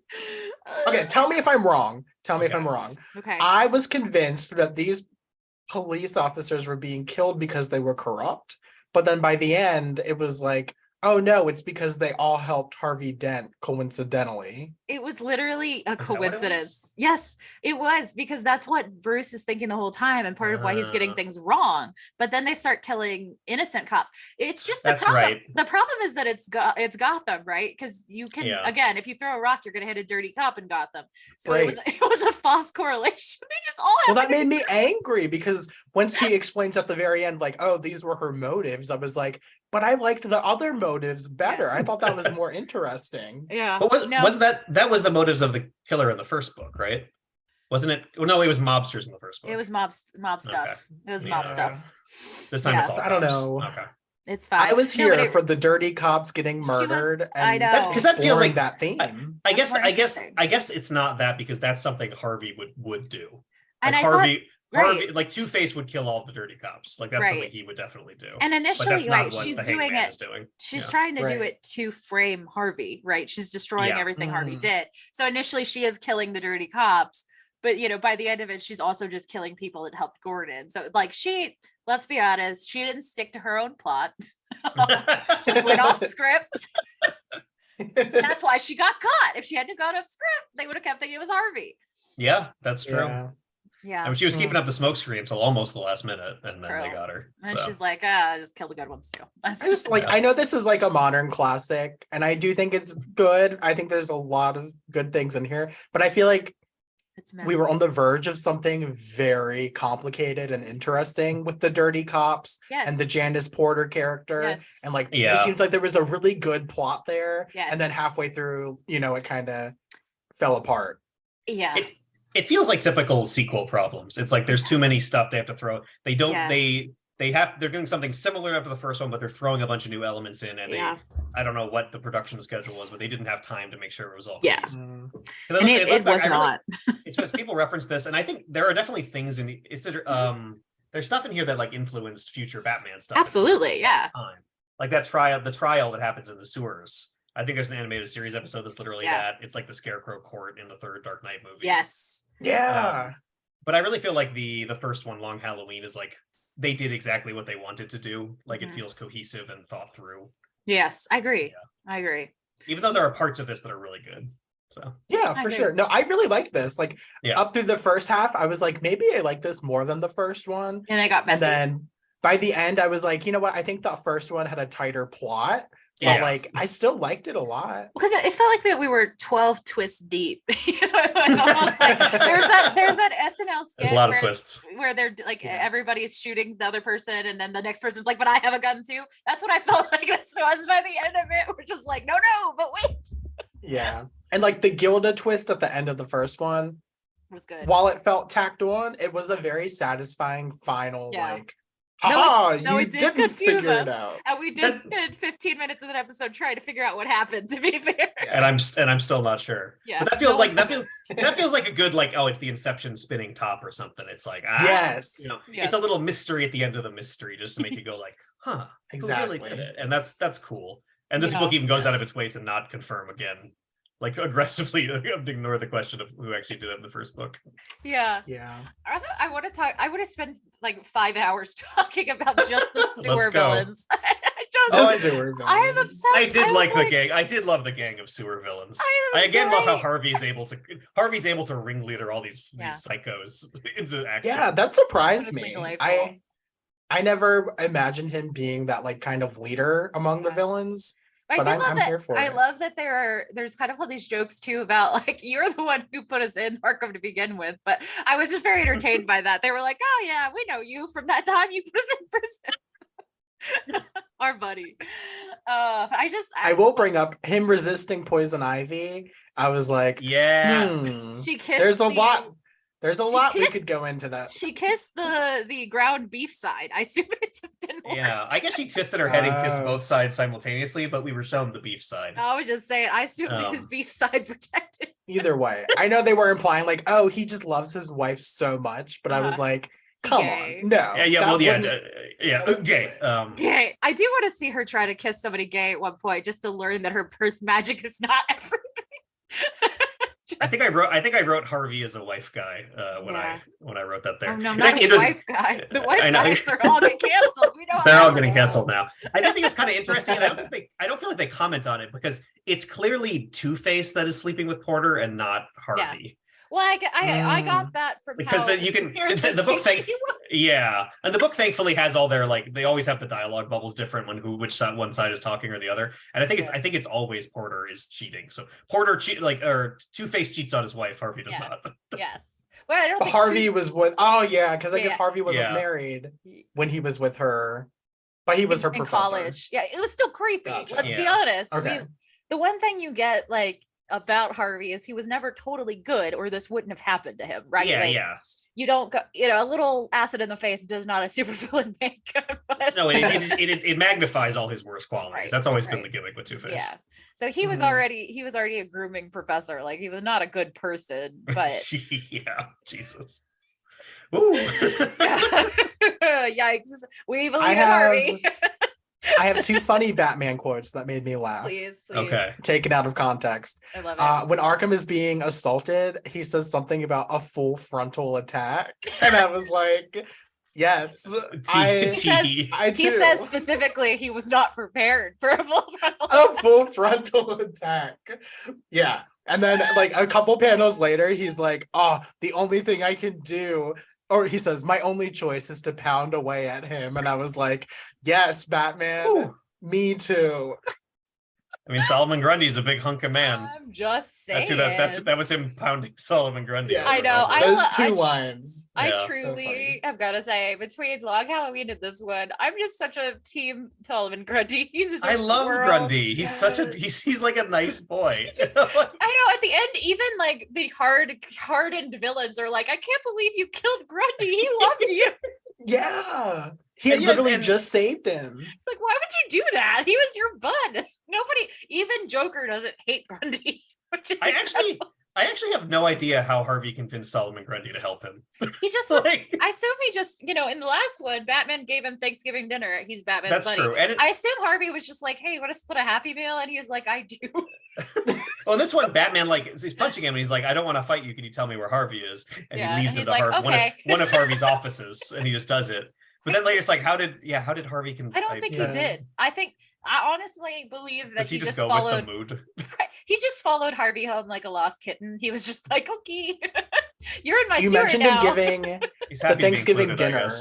Speaker 2: Okay, tell me if I'm wrong. If I'm wrong.
Speaker 1: Okay.
Speaker 2: I was convinced that these police officers were being killed because they were corrupt, but then by the end, it was like, oh no, it's because they all helped Harvey Dent coincidentally.
Speaker 1: It was literally a coincidence. Yes, it was, because that's what Bruce is thinking the whole time, and part of why he's getting things wrong. But then they start killing innocent cops. It's just the problem.
Speaker 3: Right.
Speaker 1: The problem is that it's Gotham, right? Because you can again, if you throw a rock, you're gonna hit a dirty cop in Gotham. So it was a false correlation. They just all
Speaker 2: that made me angry, because once he explains at the very end, like, oh, these were her motives, I was like, but I liked the other motives better. I thought that was more interesting.
Speaker 1: Yeah.
Speaker 3: But was that was the motives of the killer in the first book, right? Wasn't it? Well, no, it was mobsters in the first book.
Speaker 1: It was mob stuff. Okay. It was mob stuff.
Speaker 3: This time it's all
Speaker 2: I don't know.
Speaker 3: Okay.
Speaker 1: It's fine.
Speaker 2: I was here for the dirty cops getting murdered.
Speaker 1: I know,
Speaker 3: because that feels like
Speaker 2: that theme.
Speaker 3: I guess it's not that, because that's something Harvey would do.
Speaker 1: And
Speaker 3: like Harvey, like Two-Face would kill all the dirty cops. Like that's something he would definitely do.
Speaker 1: And initially,
Speaker 3: like
Speaker 1: she's doing it. She's trying to do it to frame Harvey, right? She's destroying everything Harvey did. So initially, she is killing the dirty cops, but by the end of it, she's also just killing people that helped Gordon. So like let's be honest, she didn't stick to her own plot. She went off script. That's why she got caught. If she hadn't gone off script, they would have kept thinking it was Harvey.
Speaker 3: Yeah, that's true.
Speaker 1: Yeah.
Speaker 3: I mean, she was keeping up the smoke screen until almost the last minute, and then they got her.
Speaker 1: And she's like, just kill the good ones too.
Speaker 2: I know this is like a modern classic, and I do think it's good. I think there's a lot of good things in here, but I feel like we were on the verge of something very complicated and interesting with the dirty cops and the Janice Porter character. And like, it seems like there was a really good plot there. And then halfway through, it kind of fell apart.
Speaker 1: Yeah.
Speaker 3: It feels like typical sequel problems. It's like there's too many stuff they have to throw. They don't. They're doing something similar after the first one, but they're throwing a bunch of new elements in, and I don't know what the production schedule was, but they didn't have time to make sure it was all.
Speaker 1: And it was not.
Speaker 3: It's because people reference this, and I think there are definitely things in there's stuff in here that like influenced future Batman stuff.
Speaker 1: Absolutely, yeah.
Speaker 3: Like the trial that happens in the sewers. I think there's an animated series episode that's literally that. It's like the Scarecrow court in the third Dark Knight movie.
Speaker 1: Yes.
Speaker 2: Yeah.
Speaker 3: But I really feel like the first one, Long Halloween, is like they did exactly what they wanted to do. Like it feels cohesive and thought through.
Speaker 1: Yes, I agree. I agree.
Speaker 3: Even though there are parts of this that are really good. So
Speaker 2: yeah, for sure. No, I really like this. Like up through the first half, I was like, maybe I like this more than the first one.
Speaker 1: And I got messy.
Speaker 2: And then by the end, I was like, you know what? I think the first one had a tighter plot. But like, I still liked it a lot.
Speaker 1: Because it felt like that we were 12 twists deep. It was almost like there's that SNL skit.
Speaker 3: There's a lot of twists
Speaker 1: where they're like everybody's shooting the other person, and then the next person's like, "But I have a gun too." That's what I felt like this was by the end of it, which was like, "No, but wait."
Speaker 2: Yeah, and like the Gilda twist at the end of the first one
Speaker 1: was good.
Speaker 2: While it felt tacked on, it was a very satisfying final like.
Speaker 1: It
Speaker 2: didn't figure it out.
Speaker 1: And we did spend 15 minutes of that episode trying to figure out what happened, to be fair.
Speaker 3: And I'm still not sure. Yeah. But that feels like a good it's the Inception spinning top or something. It's like it's a little mystery at the end of the mystery just to make you go like, huh,
Speaker 2: exactly.
Speaker 3: Who really did it? And that's cool. And this book even goes out of its way to not confirm again. Like aggressively ignore the question of who actually did it in the first book.
Speaker 1: Yeah. Also, I want to talk. I would have spent like 5 hours talking about just the sewer villains. I'm obsessed.
Speaker 3: I did like the gang. I did love the gang of sewer villains. I again love how Harvey's able to ringleader all these psychos into action.
Speaker 2: Yeah, that surprised me. I never imagined him being that like kind of leader among the villains.
Speaker 1: But I love that there's kind of all these jokes too about like you're the one who put us in Arkham to begin with, but I was just very entertained by that. They were like, "Oh yeah, we know you from that time you put us in prison." Our buddy. I
Speaker 2: will bring up him resisting poison ivy. I was like,
Speaker 1: she kissed.
Speaker 2: There's a lot we could go into that.
Speaker 1: She kissed the ground beef side. I assume it just didn't work.
Speaker 3: Yeah, I guess she twisted her head and kissed both sides simultaneously, but we were shown the beef side.
Speaker 1: I was just saying, I assume his beef side protected.
Speaker 2: Either way, I know they were implying like, oh, he just loves his wife so much, but I was like, come on, no.
Speaker 3: Gay.
Speaker 1: Gay. I do want to see her try to kiss somebody gay at one point, just to learn that her birth magic is not everything.
Speaker 3: I think I wrote Harvey as a wife guy when I wrote that there.
Speaker 1: Oh, no, not a wife guy. The wife guys are all getting canceled. We know
Speaker 3: they're all getting canceled now. I think it was kind of interesting. And I don't feel like they comment on it because it's clearly Two-Face that is sleeping with Porter and not Harvey.
Speaker 1: Yeah. Well, I got that from
Speaker 3: because you can the book and the book thankfully has all their like they always have the dialogue bubbles different when one side is talking or the other, and I think it's always Porter is cheating. So Porter or Two-Face cheats on his wife, Harvey does not.
Speaker 1: Yes, well, I don't think
Speaker 2: Harvey was with because I guess Harvey wasn't married when he was with her, but he was her professor.
Speaker 1: College. Yeah, it was still creepy. Gotcha. Let's be honest.
Speaker 2: Okay.
Speaker 1: The one thing you get like about Harvey is he was never totally good or this wouldn't have happened to him, right? You don't go, a little acid in the face does not a supervillain make.
Speaker 3: No, it magnifies all his worst qualities. Right, that's always been the gimmick with Two-Face.
Speaker 1: Yeah. So he was already a grooming professor. Like he was not a good person, but
Speaker 3: yeah, Jesus. Ooh.
Speaker 1: Yikes. We believe in Harvey.
Speaker 2: I have two funny Batman quotes that made me laugh.
Speaker 1: Please.
Speaker 3: Okay.
Speaker 2: Taken out of context.
Speaker 1: I love it.
Speaker 2: When Arkham is being assaulted, he says something about a full frontal attack. And I was like, yes.
Speaker 1: He says specifically he was not prepared for
Speaker 2: a full frontal attack. Yeah. And then like a couple panels later, he's like, oh, the only thing I can do, or he says, my only choice is to pound away at him. And I was like, yes, Batman, Ooh. Me too.
Speaker 3: I mean, Solomon Grundy's a big hunk of man.
Speaker 1: I'm just saying.
Speaker 3: That was him pounding Solomon Grundy.
Speaker 2: Yes.
Speaker 1: I know.
Speaker 2: Those two lines.
Speaker 1: I truly have got to say, between Long Halloween and this one, I'm just such a team Solomon Grundy.
Speaker 3: I love Grundy. He's such a he's like a nice boy.
Speaker 1: I know. At the end, even like the hardened villains are like, I can't believe you killed Grundy. He loved you.
Speaker 2: Yeah. He had literally just saved him.
Speaker 1: It's like, why would you do that? He was your bud. Nobody, even Joker doesn't hate Grundy. Which is
Speaker 3: I actually have no idea how Harvey convinced Solomon Grundy to help him.
Speaker 1: He just was, I assume he just, in the last one, Batman gave him Thanksgiving dinner. He's Batman's buddy. True. And I assume Harvey was just like, hey, you want to split a Happy Meal? And he was like, I do.
Speaker 3: Well, this one, Batman, he's punching him and he's like, I don't want to fight you. Can you tell me where Harvey is? And he leads him to one of Harvey's offices, and he just does it. But then later it's like, how did Harvey
Speaker 1: I don't think he did. I honestly believe that he just followed
Speaker 3: with the mood.
Speaker 1: He just followed Harvey home like a lost kitten. He was just like, okay, you're in my sewer now. You
Speaker 2: mentioned him giving the Thanksgiving dinner.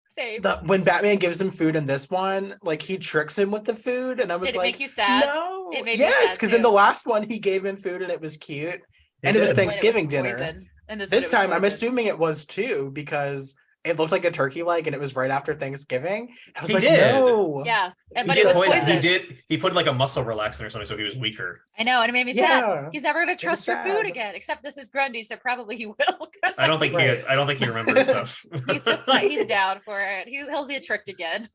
Speaker 1: Same.
Speaker 2: When Batman gives him food in this one, like he tricks him with the food, and I was
Speaker 1: Did it
Speaker 2: like,
Speaker 1: make you sad?
Speaker 2: No, yes, because in the last one he gave him food and it was cute, and it was Thanksgiving dinner. And this time I'm assuming it was too, because it looked like a turkey leg, and it was right after Thanksgiving. I was no.
Speaker 1: Yeah, but it was poison.
Speaker 3: He put like a muscle relaxant or something, so he was weaker.
Speaker 1: I know, and it made me sad. He's never gonna trust your food again, except this is Grundy, so probably he will.
Speaker 3: I don't think he remembers stuff.
Speaker 1: He's just like, he's down for it. He'll be tricked again.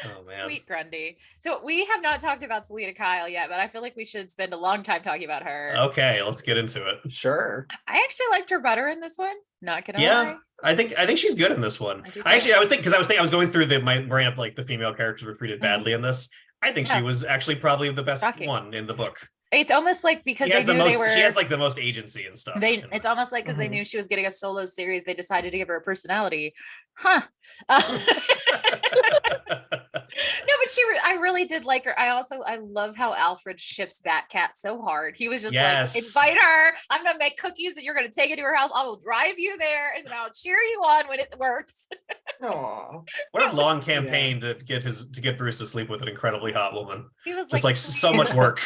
Speaker 3: Oh, man.
Speaker 1: Sweet Grundy. So we have not talked about Selina Kyle yet, but I feel like we should spend a long time talking about her.
Speaker 3: Okay, let's get into it.
Speaker 2: Sure.
Speaker 1: I actually liked her better in this one. Not gonna lie.
Speaker 3: I think she's good in this one. I was going through my brain up, like the female characters were treated badly in this. I think she was actually probably the best one in the book.
Speaker 1: It's almost like because she
Speaker 3: has like the most agency and stuff.
Speaker 1: It's almost like because they knew she was getting a solo series, they decided to give her a personality. No, but I really did like her. I love how Alfred ships Batcat so hard. He was just like, invite her. I'm gonna make cookies and you're gonna take it to her house. I will drive you there and then I'll cheer you on when it works.
Speaker 2: Aww.
Speaker 3: What a long campaign to get Bruce to sleep with an incribly hot woman.
Speaker 1: He was
Speaker 3: just like so much work.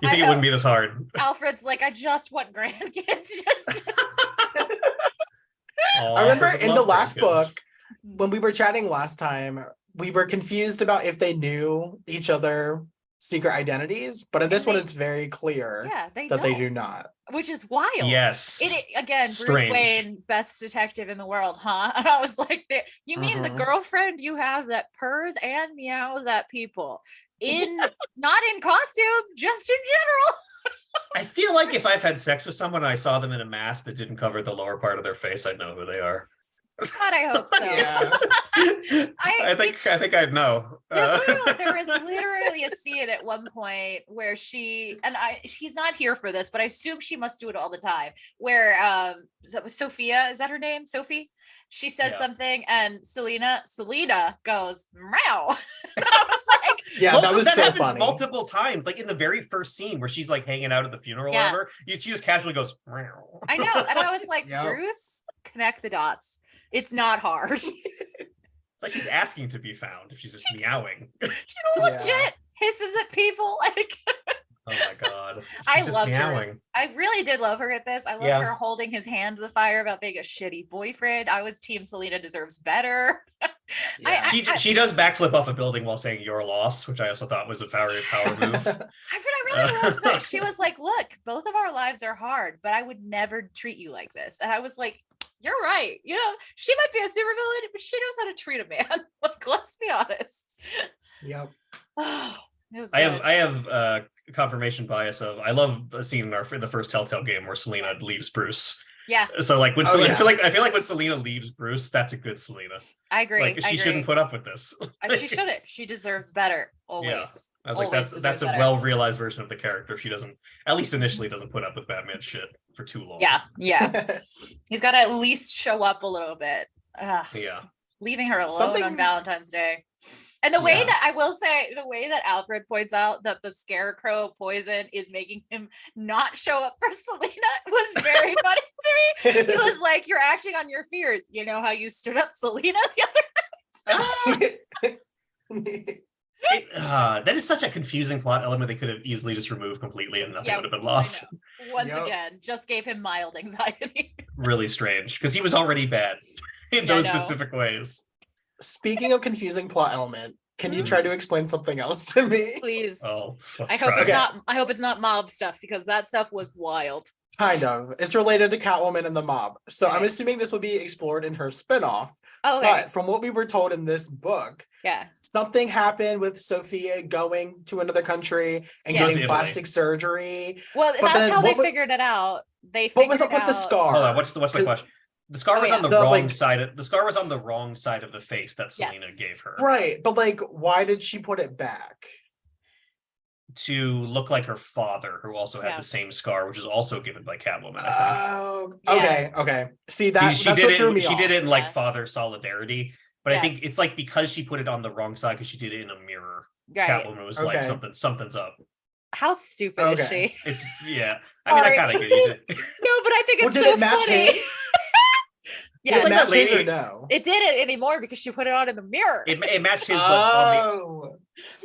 Speaker 3: You think it wouldn't be this hard?
Speaker 1: Alfred's like, I just want grandkids.
Speaker 2: I remember in the last book, when we were chatting last time, we were confused about if they knew each other secret identities, but in this one it's very clear that they do not.
Speaker 1: Which is wild.
Speaker 3: Yes.
Speaker 1: Again, Strange. Bruce Wayne, best detective in the world, huh? And I was like, you mean the girlfriend you have that purrs and meows at people not in costume, just in general?
Speaker 3: I feel like if I've had sex with someone and I saw them in a mask that didn't cover the lower part of their face, I'd know who they are.
Speaker 1: God, I hope so. Yeah.
Speaker 3: I think I'd know.
Speaker 1: There is literally a scene at one point where he's not here for this, but I assume she must do it all the time. Where Sophia, is that her name? Sophie? She says something, and Selina goes meow. I was like,
Speaker 2: that was so funny.
Speaker 3: Multiple times, like in the very first scene where she's like hanging out at the funeral, or whatever. She just casually goes meow.
Speaker 1: I know, and I was like, Bruce, connect the dots. It's not hard.
Speaker 3: It's like she's asking to be found if she's just meowing.
Speaker 1: She legit hisses at people. Like,
Speaker 3: oh my God.
Speaker 1: I loved her. I really did love her at this. I loved her holding his hand to the fire about being a shitty boyfriend. I was team Selina deserves better.
Speaker 3: She does backflip off a building while saying your loss, which I also thought was a power move.
Speaker 1: I really loved that. She was like, look, both of our lives are hard, but I would never treat you like this. And I was like, you're right. She might be a supervillain, but she knows how to treat a man. Like, let's be honest.
Speaker 2: Yep.
Speaker 3: I have confirmation bias of I love the scene in the first Telltale game where Selina leaves Bruce
Speaker 1: Yeah.
Speaker 3: So like when
Speaker 2: Oh,
Speaker 3: I
Speaker 2: yeah.
Speaker 3: feel like when Selena leaves Bruce, that's a good Selena.
Speaker 1: I agree.
Speaker 3: Like she shouldn't put up with this.
Speaker 1: She shouldn't. She deserves better. Always.
Speaker 3: Yeah. I was like,
Speaker 1: Always
Speaker 3: that's
Speaker 1: deserves
Speaker 3: a
Speaker 1: better.
Speaker 3: well-realized version of the character. She doesn't, at least initially, doesn't put up with Batman shit for too long.
Speaker 1: Yeah. He's got to at least show up a little bit. Ugh.
Speaker 3: Yeah.
Speaker 1: Leaving her alone on Valentine's Day. And the way that I will say, the way that Alfred points out that the scarecrow poison is making him not show up for Selena was very funny to me. He was like, "You're acting on your fears. You know how you stood up Selena the other night?"
Speaker 3: That is such a confusing plot element. They could have easily just removed completely and nothing would have been lost.
Speaker 1: Once again, just gave him mild anxiety.
Speaker 3: Really strange, because he was already bad in those specific ways.
Speaker 2: Speaking of confusing plot element, can you try to explain something else to me?
Speaker 1: Please.
Speaker 3: Oh,
Speaker 1: I hope it's not mob stuff, because that stuff was wild.
Speaker 2: Kind of. It's related to Catwoman and the mob. So I'm assuming this will be explored in her spinoff.
Speaker 1: Okay.
Speaker 2: But from what we were told in this book, something happened with Sophia going to another country and getting plastic surgery.
Speaker 1: Well, that's how they figured it out. What
Speaker 2: was up with the scar?
Speaker 3: Hold on, what's the question? The scar was on the wrong side. The scar was on the wrong side of the face that Selena gave her.
Speaker 2: Right, but like, why did she put it back?
Speaker 3: To look like her father, who also had the same scar, which is also given by Catwoman.
Speaker 2: Oh, okay. See, that's what threw me off.
Speaker 3: She did it in like father solidarity, but I think it's like because she put it on the wrong side because she did it in a mirror. Catwoman was like something's up.
Speaker 1: How stupid is she?
Speaker 3: It's I mean, I kind of get it.
Speaker 1: No, but I think it's
Speaker 2: did
Speaker 1: so
Speaker 2: it match
Speaker 1: funny.
Speaker 2: his?
Speaker 1: Yeah,
Speaker 2: it matched his or no?
Speaker 1: It didn't anymore because she put it on in the mirror.
Speaker 3: It matched his.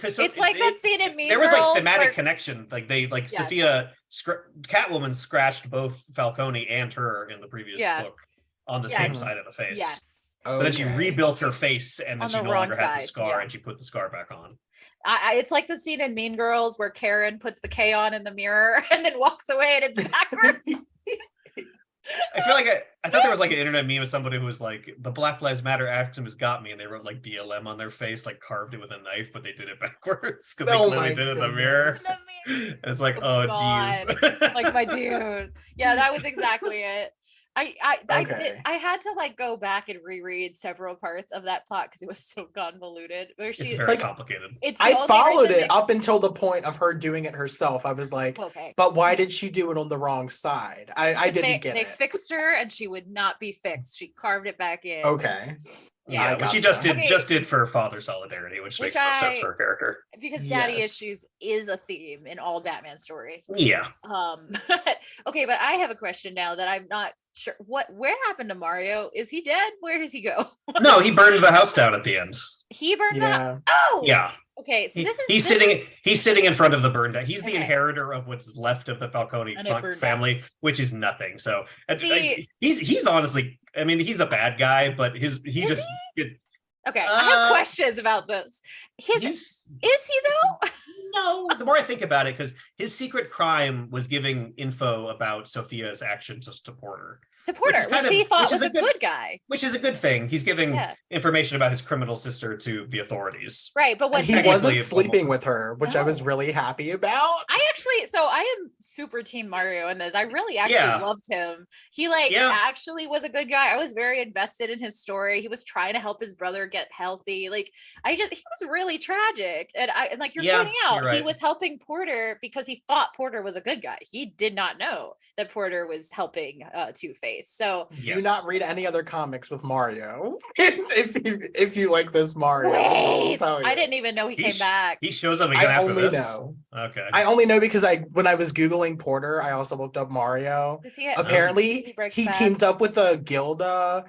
Speaker 1: It's like that scene in Mean
Speaker 3: There was like
Speaker 1: Girls
Speaker 3: thematic connection. Like they Sophia, Catwoman scratched both Falcone and her in the previous book on the same side of the face.
Speaker 1: Yes.
Speaker 3: But then she rebuilt her face, and then she no longer had the scar, and she put the scar back on.
Speaker 1: It's like the scene in Mean Girls where Karen puts the K on in the mirror and then walks away, and it's backwards.
Speaker 3: I feel like I thought there was like an internet meme of somebody who was like, the Black Lives Matter activism got me, and they wrote like BLM on their face, like carved it with a knife, but they did it backwards because they clearly did it in the mirror. And it's like, oh geez.
Speaker 1: Like my dude. Yeah, that was exactly it. I had to like go back and reread several parts of that plot because it was so convoluted. Where she
Speaker 3: it's very complicated.
Speaker 2: I followed it up until the point of her doing it herself. I was like, but why did she do it on the wrong side? I didn't get it. They
Speaker 1: fixed her and she would not be fixed. She carved it back in.
Speaker 2: Okay.
Speaker 3: Yeah, which she just did for father solidarity, which makes no sense for her character.
Speaker 1: Because daddy issues is a theme in all Batman stories.
Speaker 3: Yeah.
Speaker 1: Okay, but I have a question now that I'm not sure. Where happened to Mario? Is he dead? Where does he go?
Speaker 3: No, he burned the house down at the end.
Speaker 1: He burned that. Oh,
Speaker 3: yeah.
Speaker 1: Okay, so
Speaker 3: he's sitting in front of the burned down. He's the inheritor of what's left of the Falcone family, which is nothing. So he's honestly, I mean, he's a bad guy, but Okay,
Speaker 1: I have questions about this. Is he though?
Speaker 3: No, the more I think about it, because his secret crime was giving info about Sophia's actions to Porter.
Speaker 1: Which he thought was a good guy.
Speaker 3: Which is a good thing. He's giving information about his criminal sister to the authorities.
Speaker 1: Right, but
Speaker 2: he wasn't sleeping with her, which I was really happy about.
Speaker 1: I am super team Mario in this. I really actually loved him. He actually was a good guy. I was very invested in his story. He was trying to help his brother get healthy. Like he was really tragic. And like you're pointing out, he was helping Porter because he thought Porter was a good guy. He did not know that Porter was helping Two-Face. So
Speaker 2: do not read any other comics with Mario if you like this Mario.
Speaker 1: Wait, I didn't even know he came back.
Speaker 3: He shows up again after this.
Speaker 2: Know.
Speaker 3: Okay.
Speaker 2: I only know because when I was Googling Porter, I also looked up Mario. Apparently he teams up with a Gilda.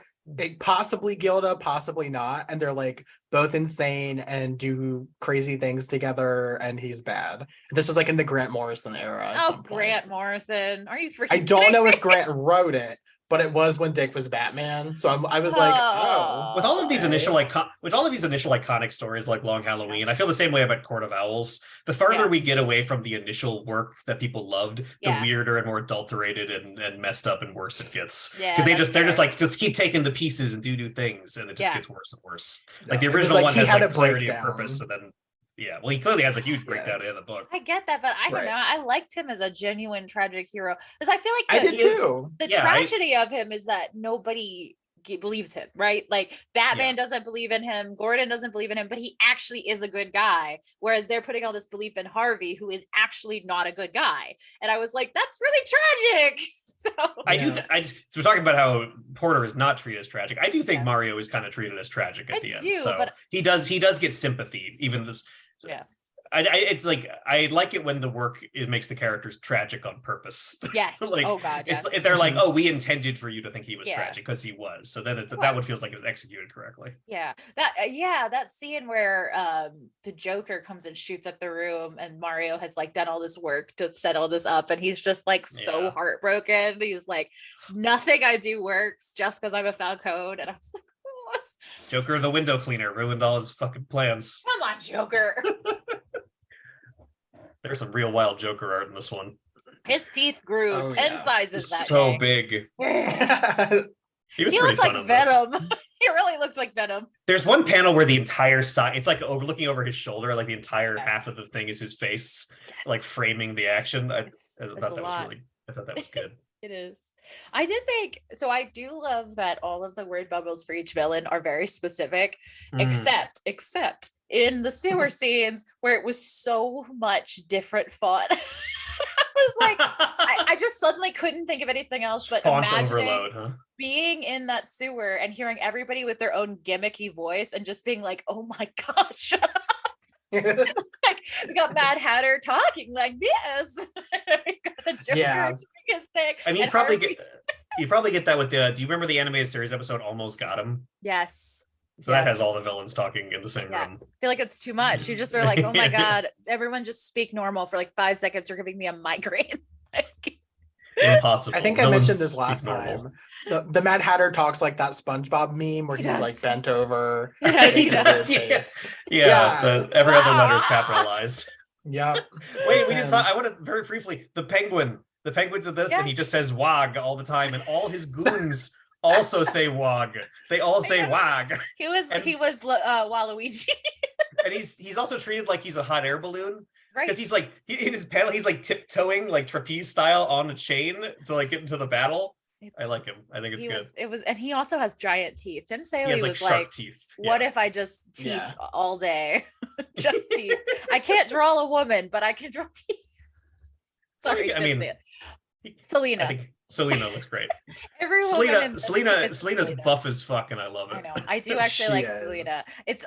Speaker 2: Possibly Gilda, possibly not, and they're like both insane and do crazy things together, and he's bad. This was like in the Grant Morrison era.
Speaker 1: Grant Morrison, are you freaking?
Speaker 2: I don't know if Grant wrote it, but it was when Dick was Batman. So I was like, oh.
Speaker 3: With all of these initial iconic stories like Long Halloween, I feel the same way about Court of Owls. The farther we get away from the initial work that people loved, the weirder and more adulterated and messed up and worse it gets.
Speaker 1: Yeah,
Speaker 3: because they're just like, just keep taking the pieces and do new things, and it just gets worse and worse. Like the original one has like clarity of purpose, and then Yeah, well, he clearly has a huge breakdown in the book.
Speaker 1: I get that, but I don't know. I liked him as a genuine tragic hero because I feel like
Speaker 2: I did too.
Speaker 1: The tragedy of him is that nobody believes him, right? Like Batman doesn't believe in him, Gordon doesn't believe in him, but he actually is a good guy. Whereas they're putting all this belief in Harvey, who is actually not a good guy. And I was like, that's really tragic. So
Speaker 3: we're talking about how Porter is not treated as tragic. I do think Mario is kind of treated as tragic at the end. So but he does get sympathy, even this.
Speaker 1: Yeah.
Speaker 3: It's like I like it when the work makes the characters tragic on purpose.
Speaker 1: Yes.
Speaker 3: Like,
Speaker 1: oh God. Yes.
Speaker 3: They're like, oh, we intended for you to think he was tragic because he was. So then that one feels like it was executed correctly.
Speaker 1: Yeah. That scene where the Joker comes and shoots up the room, and Mario has like done all this work to set all this up, and he's just like so heartbroken. He's like, nothing I do works just because I'm a Falcone, and I was like, oh.
Speaker 3: Joker, the window cleaner, ruined all his fucking plans.
Speaker 1: Come on, Joker.
Speaker 3: There's some real wild Joker art in this one.
Speaker 1: His teeth grew 10 sizes that
Speaker 3: so
Speaker 1: day.
Speaker 3: Big. He
Speaker 1: looked like Venom. He really looked like Venom.
Speaker 3: There's one panel where the entire side, it's like looking over his shoulder, like the entire half of the thing is his face, like framing the action. I thought that was good.
Speaker 1: It is. I did think so. I do love that all of the word bubbles for each villain are very specific, except in the sewer scenes where it was so much different font. I was like, I just suddenly couldn't think of anything else but
Speaker 3: font
Speaker 1: imagining
Speaker 3: overload,
Speaker 1: being in that sewer and hearing everybody with their own gimmicky voice and just being like, oh my gosh, shut up. Like we got Mad Hatter talking like this. We got the Joker doing his thing.
Speaker 3: I mean, you probably get that with do you remember the animated series episode Almost Got Him?
Speaker 1: Yes.
Speaker 3: So that has all the villains talking in the same room.
Speaker 1: I feel like it's too much. You just are like, oh my God, everyone just speak normal for like 5 seconds. You're giving me a migraine.
Speaker 3: Impossible.
Speaker 2: I think I mentioned this last time. The Mad Hatter talks like that SpongeBob meme where he's like bent over.
Speaker 1: Yeah, he does.
Speaker 3: Every other letter is capitalized.
Speaker 2: Yeah.
Speaker 3: Wait, we didn't talk. I want to very briefly. The penguins of this, and he just says "wag" all the time, and all his goons also say "wag." They all say "wag."
Speaker 1: He was Waluigi.
Speaker 3: And he's also treated like he's a hot air balloon.
Speaker 1: Right.
Speaker 3: Because he's like in his panel, he's like tiptoeing like trapeze style on a chain to like get into the battle. I like him. I think it's good.
Speaker 1: And he also has giant teeth. Tim Saley
Speaker 3: was
Speaker 1: like
Speaker 3: sharp teeth.
Speaker 1: What if I just teeth all day? Just teeth. I can't draw a woman, but I can draw teeth. Sorry, Selena.
Speaker 3: I think Selena looks great. Selena's buff as fuck, and I love it.
Speaker 1: I know. I do actually like Selena.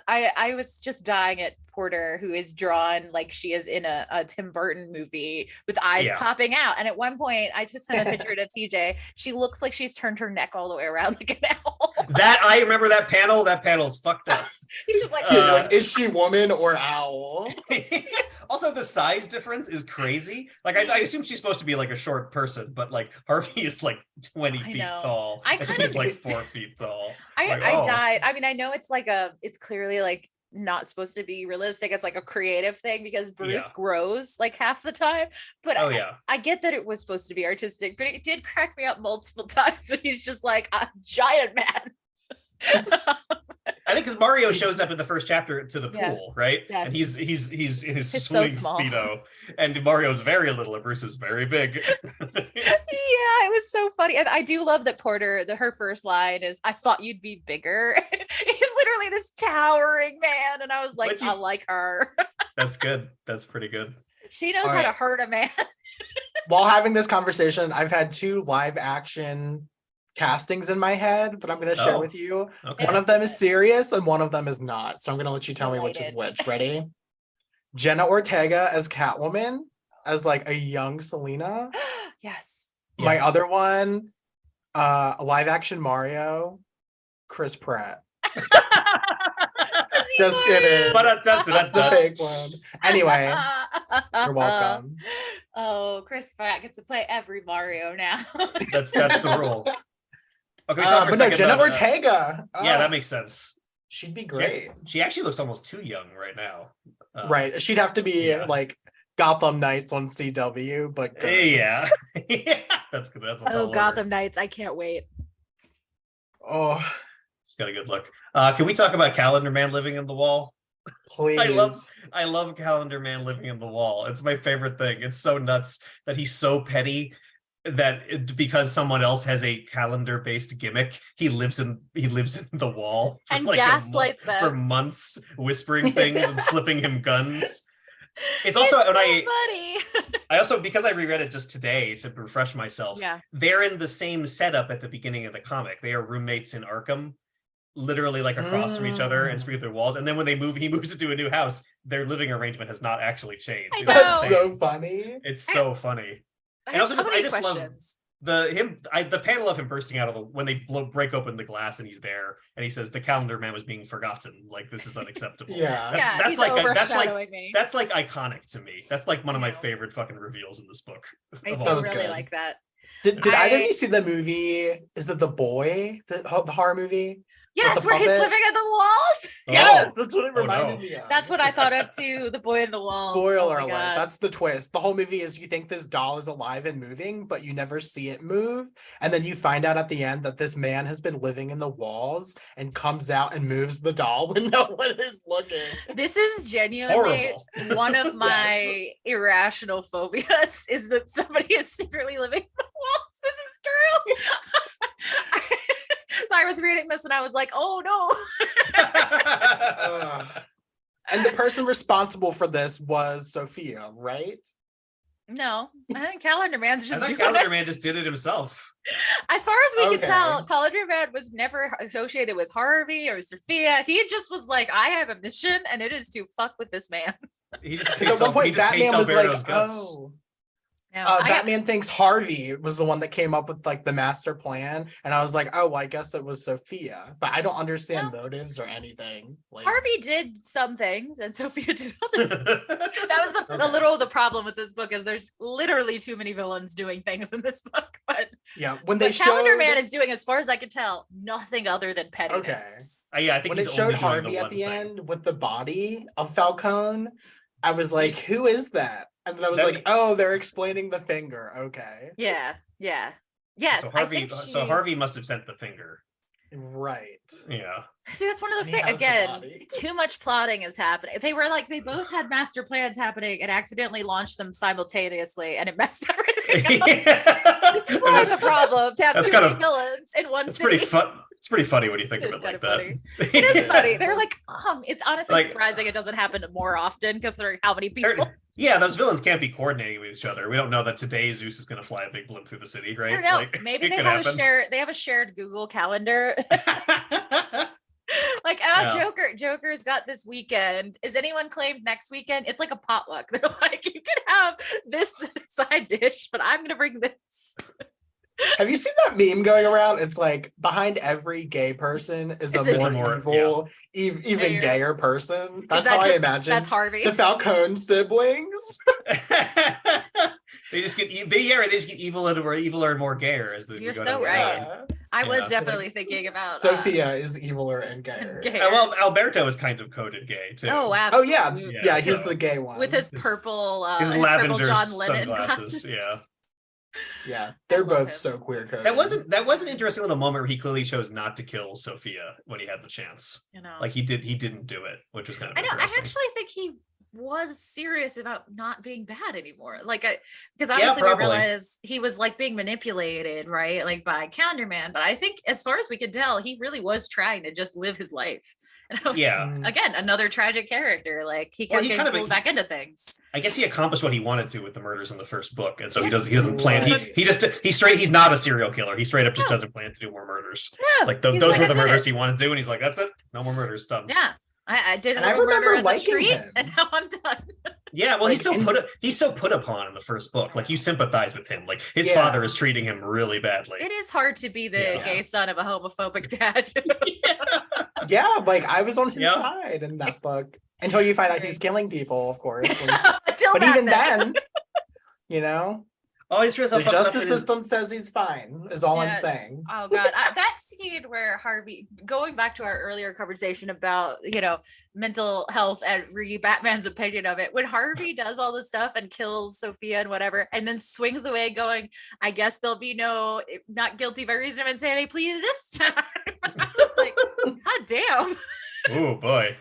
Speaker 1: I was just dying at Porter, who is drawn like she is in a Tim Burton movie with eyes popping out. And at one point, I just sent a picture to TJ. She looks like she's turned her neck all the way around like an owl.
Speaker 3: That I remember that panel. That panel's fucked up.
Speaker 1: He's just like,
Speaker 2: is she woman or owl?
Speaker 3: Also, the size difference is crazy. Like, I assume she's supposed to be like a short person, but like Harvey is like 20 feet tall. She's like 4 feet tall.
Speaker 1: I died. I mean, I know it's clearly like not supposed to be realistic. It's like a creative thing because Bruce grows like half the time. But I get that it was supposed to be artistic, but it did crack me up multiple times. And he's just like a giant man.
Speaker 3: I think because Mario shows up in the first chapter to the pool, right?
Speaker 1: Yes.
Speaker 3: And he's in his swimming speedo, and Mario's very little, and Bruce is very big.
Speaker 1: It was so funny, and I do love that Porter. Her first line is, "I thought you'd be bigger." He's literally this towering man, and I was like, I like her.
Speaker 3: That's good. That's pretty good.
Speaker 1: She knows how to hurt a man.
Speaker 2: While having this conversation, I've had 2 live action castings in my head that I'm going to share with you. Okay. One of them is serious and one of them is not. So I'm going to let you tell me which is which. Ready? Jenna Ortega as Catwoman, as like a young Selena.
Speaker 1: Yes.
Speaker 2: My other one, live action Mario, Chris Pratt. Just kidding. That's the fake one. Anyway, you're welcome.
Speaker 1: Oh, Chris Pratt gets to play every Mario now.
Speaker 3: That's the rule. Okay, but no,
Speaker 2: Jenna Ortega.
Speaker 3: That makes sense.
Speaker 2: She'd be great.
Speaker 3: She actually looks almost too young right now.
Speaker 2: Right. She'd have to be like Gotham Knights on CW, but good.
Speaker 3: Yeah. That's good. That's
Speaker 1: Gotham Knights. I can't wait.
Speaker 2: Oh,
Speaker 3: she's got a good look. Can we talk about Calendar Man living in the wall?
Speaker 2: Please.
Speaker 3: I love Calendar Man living in the wall. It's my favorite thing. It's so nuts that he's so petty that because someone else has a calendar-based gimmick, he lives in the wall
Speaker 1: and gaslights them
Speaker 3: for months, whispering things and slipping him guns. It's
Speaker 1: also
Speaker 3: so
Speaker 1: funny.
Speaker 3: I also, because I reread it just today to refresh myself, they're in the same setup at the beginning of the comic. They are roommates in Arkham, literally like across from each other and speak through walls. And then when he moves into a new house, their living arrangement has not actually changed.
Speaker 2: That's so funny.
Speaker 3: It's so funny. And also, I just love the panel of him bursting out of when they break open the glass and he's there and he says the Calendar Man was being forgotten. Like, this is unacceptable. That's
Speaker 1: he's
Speaker 3: like
Speaker 1: overshadowing me.
Speaker 3: That's like iconic to me. That's like one of my favorite fucking reveals in this book.
Speaker 1: I do really like that.
Speaker 2: Did either of you see the movie? Is it The Boy, the horror movie?
Speaker 1: Yes, where he's living in the walls.
Speaker 2: Yes, that's what it reminded me of.
Speaker 1: That's what I thought of too. The Boy in the Walls.
Speaker 2: Spoiler alert. That's the twist. The whole movie is you think this doll is alive and moving, but you never see it move. And then you find out at the end that this man has been living in the walls and comes out and moves the doll when no one is looking.
Speaker 1: This is genuinely one of my irrational phobias, is that somebody is secretly living in the walls. This is true. So I was reading this and I was like, oh
Speaker 2: no. And the person responsible for this was Sophia, right?
Speaker 1: No, I think Calendar Man's just doing
Speaker 3: Calendar Man just did it himself.
Speaker 1: As far as we can tell, Calendar Man was never associated with Harvey or Sophia. He just was like, I have a mission and it is to fuck with this man.
Speaker 3: He just hates Batman was like,
Speaker 2: oh. Batman thinks Harvey was the one that came up with like the master plan, and I was like, oh, well, I guess it was Sophia, but I don't understand motives or anything. Like,
Speaker 1: Harvey did some things and Sophia did other things. That was a little of the problem with this book, is there's literally too many villains doing things in this book. But
Speaker 2: when they
Speaker 1: Calendar Man is doing, as far as I can tell, nothing other than pettiness.
Speaker 2: Okay.
Speaker 3: I think
Speaker 2: when it showed Harvey at the end with the body of Falcone, I was like, who is that? And then I was like, oh, they're explaining the finger. Okay.
Speaker 1: Yeah. Yes.
Speaker 3: So Harvey must have sent the finger.
Speaker 2: Right.
Speaker 3: Yeah.
Speaker 1: See, that's one of those things. Again, too much plotting is happening. They both had master plans happening and accidentally launched them simultaneously, and it messed everything up. This is why it's a problem to have too many villains in one city.
Speaker 3: Pretty fun. It's pretty funny when you think of it like that.
Speaker 1: It is funny. They're like, it's honestly surprising it doesn't happen more often, considering how many people.
Speaker 3: Those villains can't be coordinating with each other. We don't know that today Zeus is going to fly a big blimp through the city, right?
Speaker 1: I don't know. Maybe they have a shared Google Calendar. Like, Joker's got this weekend. Is anyone claimed next weekend? It's like a potluck. They're like, you can have this side dish, but I'm going to bring this.
Speaker 2: Have you seen that meme going around? It's like, behind every gay person is a more evil, even gayer person. That's how I imagine.
Speaker 1: That's Harvey.
Speaker 2: The Falcone siblings.
Speaker 3: They just get eviler and more gayer as the.
Speaker 1: You're so right. I was definitely thinking about
Speaker 2: Sophia is eviler and gayer.
Speaker 3: Well, Alberto is kind of coded gay too.
Speaker 1: Oh, absolutely.
Speaker 2: Oh yeah, he's the gay one
Speaker 1: with his purple,
Speaker 3: his lavender
Speaker 1: John Lennon
Speaker 3: sunglasses.
Speaker 2: Yeah, they're both so queer coded.
Speaker 3: That was an interesting little moment where he clearly chose not to kill Sophia when he had the chance. Like he didn't do it, which was kind of interesting.
Speaker 1: I actually think he was serious about not being bad anymore. Like, because obviously we realize he was like being manipulated, right? Like by Calendar Man. But I think as far as we can tell, he really was trying to just live his life. And I was, again, another tragic character. Like he kept getting pulled back into things.
Speaker 3: I guess he accomplished what he wanted to with the murders in the first book. And so he doesn't plan. He's not a serial killer. He straight up just doesn't plan to do more murders.
Speaker 1: Yeah,
Speaker 3: like those were the murders he wanted to do. And he's like, that's it. No more murders, done.
Speaker 1: Yeah. I did a murder as a treat, and now I'm done.
Speaker 3: Yeah, well, he's so put upon in the first book. Like you sympathize with him. Like his father is treating him really badly.
Speaker 1: It is hard to be the gay son of a homophobic dad.
Speaker 2: Yeah, like I was on his side in that book until you find out he's killing people, of course. But even then,
Speaker 3: Oh, he's
Speaker 2: the justice system says he's fine, is all I'm saying.
Speaker 1: Oh, God. That scene where Harvey, going back to our earlier conversation about, mental health and Batman's opinion of it, when Harvey does all this stuff and kills Sophia and whatever, and then swings away going, I guess there'll be no not guilty by reason of insanity plea this time. I was like, God damn.
Speaker 3: Oh, boy.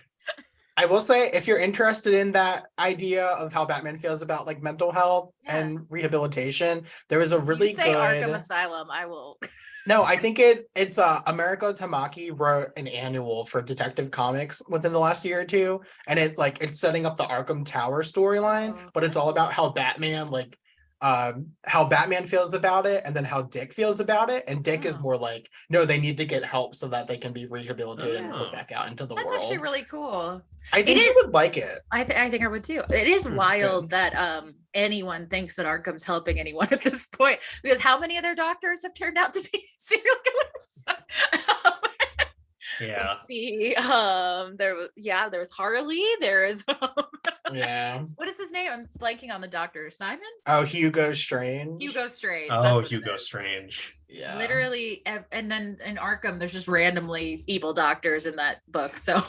Speaker 2: I will say, if you're interested in that idea of how Batman feels about like mental health and rehabilitation, there is a really
Speaker 1: you say
Speaker 2: good
Speaker 1: Arkham Asylum, I will.
Speaker 2: No, I think it's Americo Tamaki wrote an annual for Detective Comics within the last year or two, and it's setting up the Arkham Tower storyline, but it's all about how Batman feels about it, and then how Dick feels about it. And Dick is more like, no, they need to get help so that they can be rehabilitated and put back out into the world.
Speaker 1: That's actually really cool.
Speaker 2: I think you would like it.
Speaker 1: I think I would too. It is wild that anyone thinks that Arkham's helping anyone at this point, because how many other doctors have turned out to be serial killers?
Speaker 3: Yeah.
Speaker 1: Let's see. There was Harley. There is what is his name? I'm blanking on the doctor. Simon?
Speaker 2: Oh, Hugo Strange.
Speaker 1: Hugo Strange.
Speaker 3: Oh, Hugo Strange.
Speaker 2: Yeah.
Speaker 1: Literally, and then in Arkham, there's just randomly evil doctors in that book. So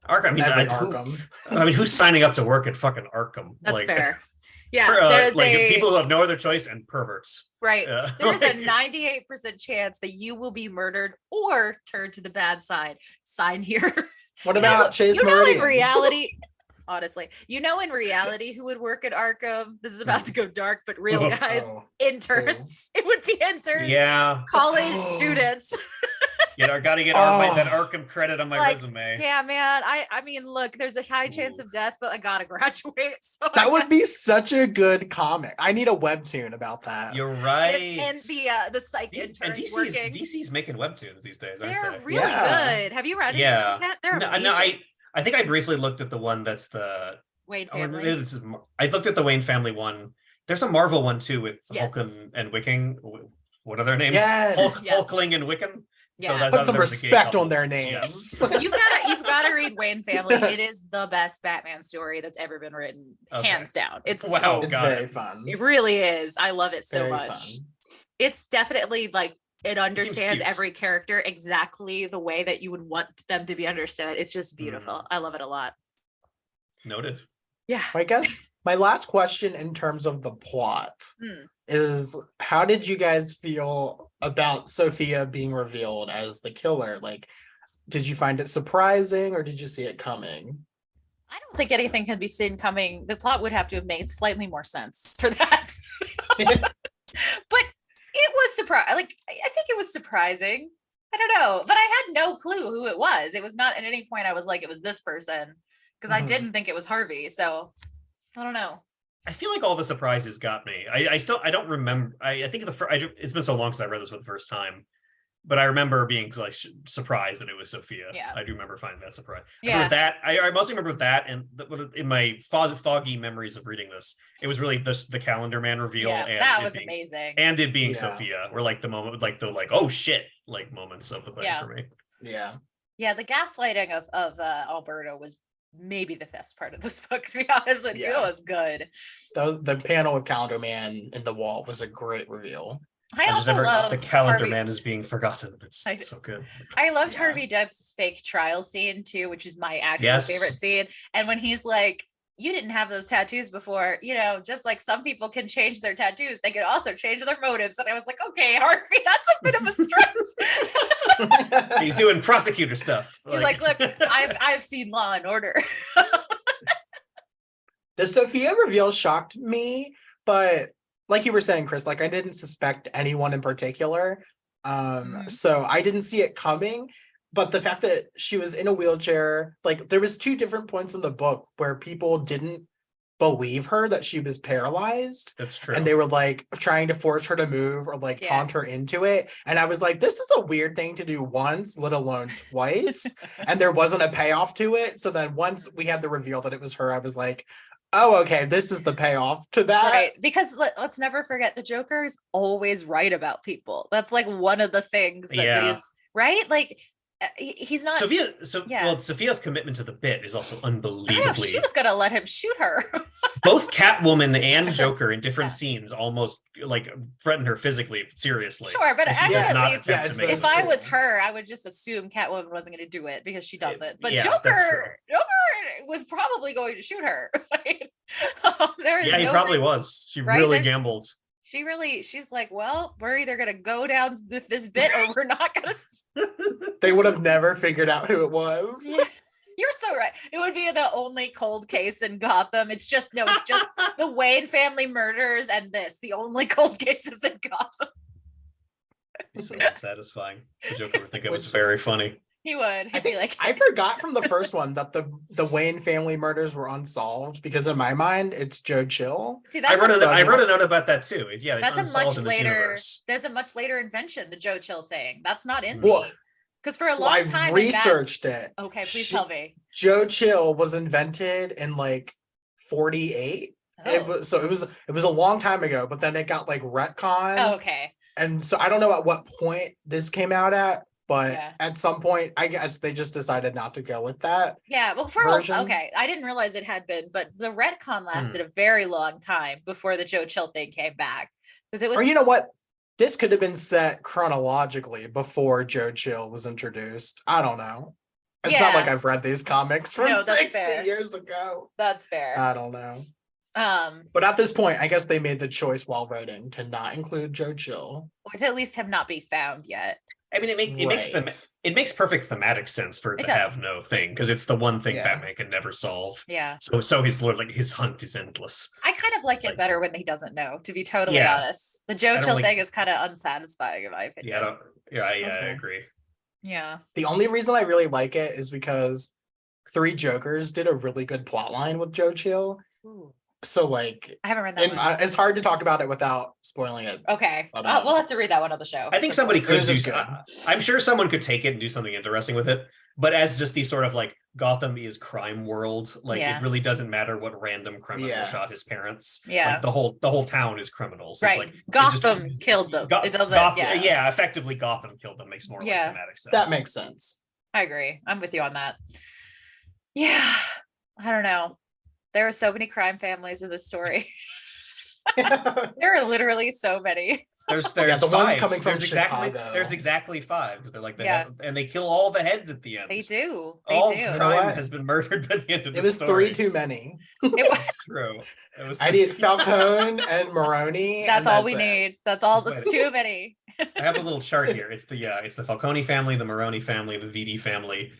Speaker 3: Arkham. I mean, who's signing up to work at fucking Arkham?
Speaker 1: That's fair. Yeah, there's
Speaker 3: people who have no other choice and perverts.
Speaker 1: Right. There's a 98% chance that you will be murdered or turned to the bad side. Sign here.
Speaker 2: What about Chase Meridian?
Speaker 1: In reality, honestly, in reality who would work at Arkham? This is about to go dark, but real guys, interns. It would be interns.
Speaker 3: Yeah.
Speaker 1: College students.
Speaker 3: Gotta get that Arkham credit on my resume.
Speaker 1: Yeah, man. I mean, look, there's a high chance of death, but I gotta graduate. So
Speaker 2: that would be such a good comic. I need a webtoon about that.
Speaker 3: You're right.
Speaker 1: And the psych interns working.
Speaker 3: DC's making webtoons these days, aren't
Speaker 1: They're
Speaker 3: they?
Speaker 1: really good. Have you read it?
Speaker 3: Yeah.
Speaker 1: They're amazing.
Speaker 3: No, I think I briefly looked at the one that's the
Speaker 1: Wayne family.
Speaker 3: I looked at the Wayne family one. There's a Marvel one too with Hulk and Wiccan. What are their names?
Speaker 2: Yes.
Speaker 3: Hulkling and Wiccan.
Speaker 1: Yeah.
Speaker 3: So
Speaker 2: put some respect on their names.
Speaker 1: Yes. You've gotta read Wayne Family. It is the best Batman story that's ever been written, hands down. It's
Speaker 2: it's very fun.
Speaker 1: It really is. I love it so
Speaker 2: very
Speaker 1: much.
Speaker 2: Fun.
Speaker 1: It's definitely it understands every character exactly the way that you would want them to be understood. It's just beautiful. I love it a lot.
Speaker 3: Noted.
Speaker 1: Yeah.
Speaker 2: I guess my last question in terms of the plot is, how did you guys feel about Sophia being revealed as the killer? Did you find it surprising, or did you see it coming?
Speaker 1: I don't think anything can be seen coming. The plot would have to have made slightly more sense for that. But it was surprising. I think it was surprising. I don't know, but I had no clue who it was. It was not at any point I was like, it was this person, because I didn't think it was Harvey. So I don't know.
Speaker 3: I feel like all the surprises got me. I don't remember. I think it's been so long since I read this for the first time, but I remember being surprised that it was Sophia.
Speaker 1: Yeah.
Speaker 3: I do remember finding that surprise.
Speaker 1: Yeah.
Speaker 3: With that, I mostly remember that, and in my foggy memories of reading this, it was really the Calendar Man reveal.
Speaker 1: Yeah,
Speaker 3: and
Speaker 1: that was amazing.
Speaker 3: And it being Sophia were the moment, oh shit, moments of the thing for me.
Speaker 2: Yeah.
Speaker 1: Yeah, the gaslighting of Alberto was maybe the best part of this book, to be honest with you. It was good.
Speaker 2: The panel with Calendar Man in the wall was a great reveal.
Speaker 1: I also love
Speaker 3: the Calendar Man is being forgotten. It's so good.
Speaker 1: I loved Harvey Dent's fake trial scene too, which is my actual favorite scene. And when he's like, you didn't have those tattoos before, just like some people can change their tattoos, they can also change their motives. And I was like, okay, Harvey, that's a bit of a stretch.
Speaker 3: He's doing prosecutor stuff.
Speaker 1: He's like, look, I've seen Law and Order.
Speaker 2: The Sophia reveal shocked me, but like you were saying, Chris, I didn't suspect anyone in particular. So I didn't see it coming. But the fact that she was in a wheelchair, there was 2 different points in the book where people didn't believe her that she was paralyzed.
Speaker 3: That's true.
Speaker 2: And they were trying to force her to move or taunt her into it. And I was like, this is a weird thing to do once, let alone twice. And there wasn't a payoff to it. So then once we had the reveal that it was her, I was like, oh, okay, this is the payoff to that.
Speaker 1: Right, because let's never forget, the Joker is always right about people. That's one of the things that he's right. He's not Sophia's commitment to the bit is also unbelievably. She was gonna let him shoot her.
Speaker 3: Both Catwoman and Joker in different scenes almost threatened her physically, seriously.
Speaker 1: Sure, but if I was
Speaker 2: true.
Speaker 1: her, I would just assume Catwoman wasn't going to do it because she doesn't. But
Speaker 3: Joker
Speaker 1: was probably going to shoot her.
Speaker 3: He probably was. She really gambled.
Speaker 1: She's like, well, we're either going to go down this bit or we're not going to.
Speaker 2: They would have never figured out who it was.
Speaker 1: Yeah. You're so right. It would be the only cold case in Gotham. It's just the Wayne family murders and the only cold cases in Gotham.
Speaker 3: It's so unsatisfying. The Joker would think it was very funny.
Speaker 1: He would. He'd be like,
Speaker 2: I forgot from the first one that the Wayne family murders were unsolved, because in my mind it's Joe Chill.
Speaker 1: See,
Speaker 3: I wrote a note about that too. Yeah, it's
Speaker 1: that's a much
Speaker 3: in
Speaker 1: later.
Speaker 3: universe.
Speaker 1: There's a much later invention, the Joe Chill thing. That's not in
Speaker 2: Well,
Speaker 1: me. Because for a long time,
Speaker 2: I researched it.
Speaker 1: Okay, please tell me.
Speaker 2: Joe Chill was invented in like 48.
Speaker 1: Oh.
Speaker 2: It was a long time ago, but then it got like retconned.
Speaker 1: Oh, okay.
Speaker 2: And so I don't know at what point this came out at, but
Speaker 1: Yeah.
Speaker 2: at some point, I guess they just decided not to go with that.
Speaker 1: Yeah, well, okay, I didn't realize it had been, but the retcon lasted a very long time before the Joe Chill thing came back, because it was.
Speaker 2: Or you know what? This could have been set chronologically before Joe Chill was introduced. I don't know. It's not like I've read these comics from 60 years ago.
Speaker 1: That's fair.
Speaker 2: I don't know. But at this point, I guess they made the choice while writing to not include Joe Chill,
Speaker 1: or to at least have not be found yet.
Speaker 3: I mean, it makes perfect thematic sense for it to have no thing, because it's the one thing Batman can never solve.
Speaker 1: Yeah.
Speaker 3: So his hunt is endless.
Speaker 1: I kind of like it better when he doesn't know, to be totally honest. The Joe Chill thing is kind of unsatisfying in my opinion.
Speaker 3: I agree.
Speaker 1: Yeah.
Speaker 2: The only reason I really like it is because Three Jokers did a really good plot line with Joe Chill.
Speaker 1: Ooh.
Speaker 2: So like,
Speaker 1: I haven't read that one.
Speaker 2: It's hard to talk about it without spoiling it.
Speaker 1: Okay, we'll have to read that one on the show.
Speaker 3: I think somebody could do. I'm sure someone could take it and do something interesting with it. But as just the sort of like Gotham is crime world, like it really doesn't matter what random criminal shot his parents.
Speaker 1: Yeah,
Speaker 3: like the whole town is criminals.
Speaker 1: Right,
Speaker 3: like,
Speaker 1: Gotham killed them. It doesn't.
Speaker 3: Effectively Gotham killed them makes more thematic sense.
Speaker 2: That makes sense.
Speaker 1: I agree. I'm with you on that. Yeah, I don't know. There are so many crime families in this story. There are literally so many.
Speaker 3: There's
Speaker 2: the
Speaker 3: five.
Speaker 2: ones coming from Chicago.
Speaker 3: There's exactly 5, because they're like they kill all the heads at the end.
Speaker 1: They do.
Speaker 3: All crime has been murdered by the end of the story.
Speaker 2: It was 3 too many.
Speaker 1: It was
Speaker 3: true. It was.
Speaker 2: I need Falcone and Maroni.
Speaker 1: That's all we need. That's all. That's too many.
Speaker 3: I have a little chart here. It's the Falcone family, the Maroni family, the VD family,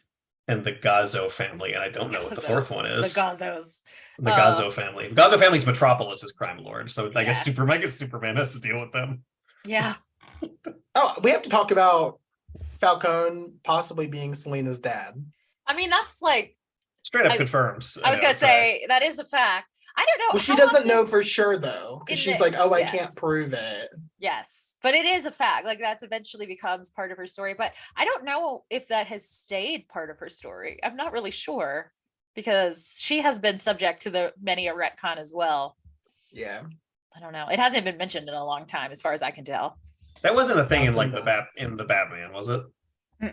Speaker 3: and the Gazzo family, and I don't know what the 4th one is.
Speaker 1: The Gazzos.
Speaker 3: The Gazzo family. The Gazzo family's Metropolis's crime lord, so I guess Superman has to deal with them.
Speaker 1: Yeah.
Speaker 2: Oh, we have to talk about Falcone possibly being Selina's dad.
Speaker 1: I mean, that's like
Speaker 3: straight up confirms.
Speaker 1: I was gonna say that is a fact. I don't know.
Speaker 2: Well, she doesn't know for sure though, because she's like, "Oh, I can't prove it."
Speaker 1: Yes, but it is a fact. Like that's eventually becomes part of her story. But I don't know if that has stayed part of her story. I'm not really sure, because she has been subject to many a retcon as well.
Speaker 2: Yeah,
Speaker 1: I don't know. It hasn't been mentioned in a long time, as far as I can tell.
Speaker 3: That wasn't a thing in like the Batman, was it?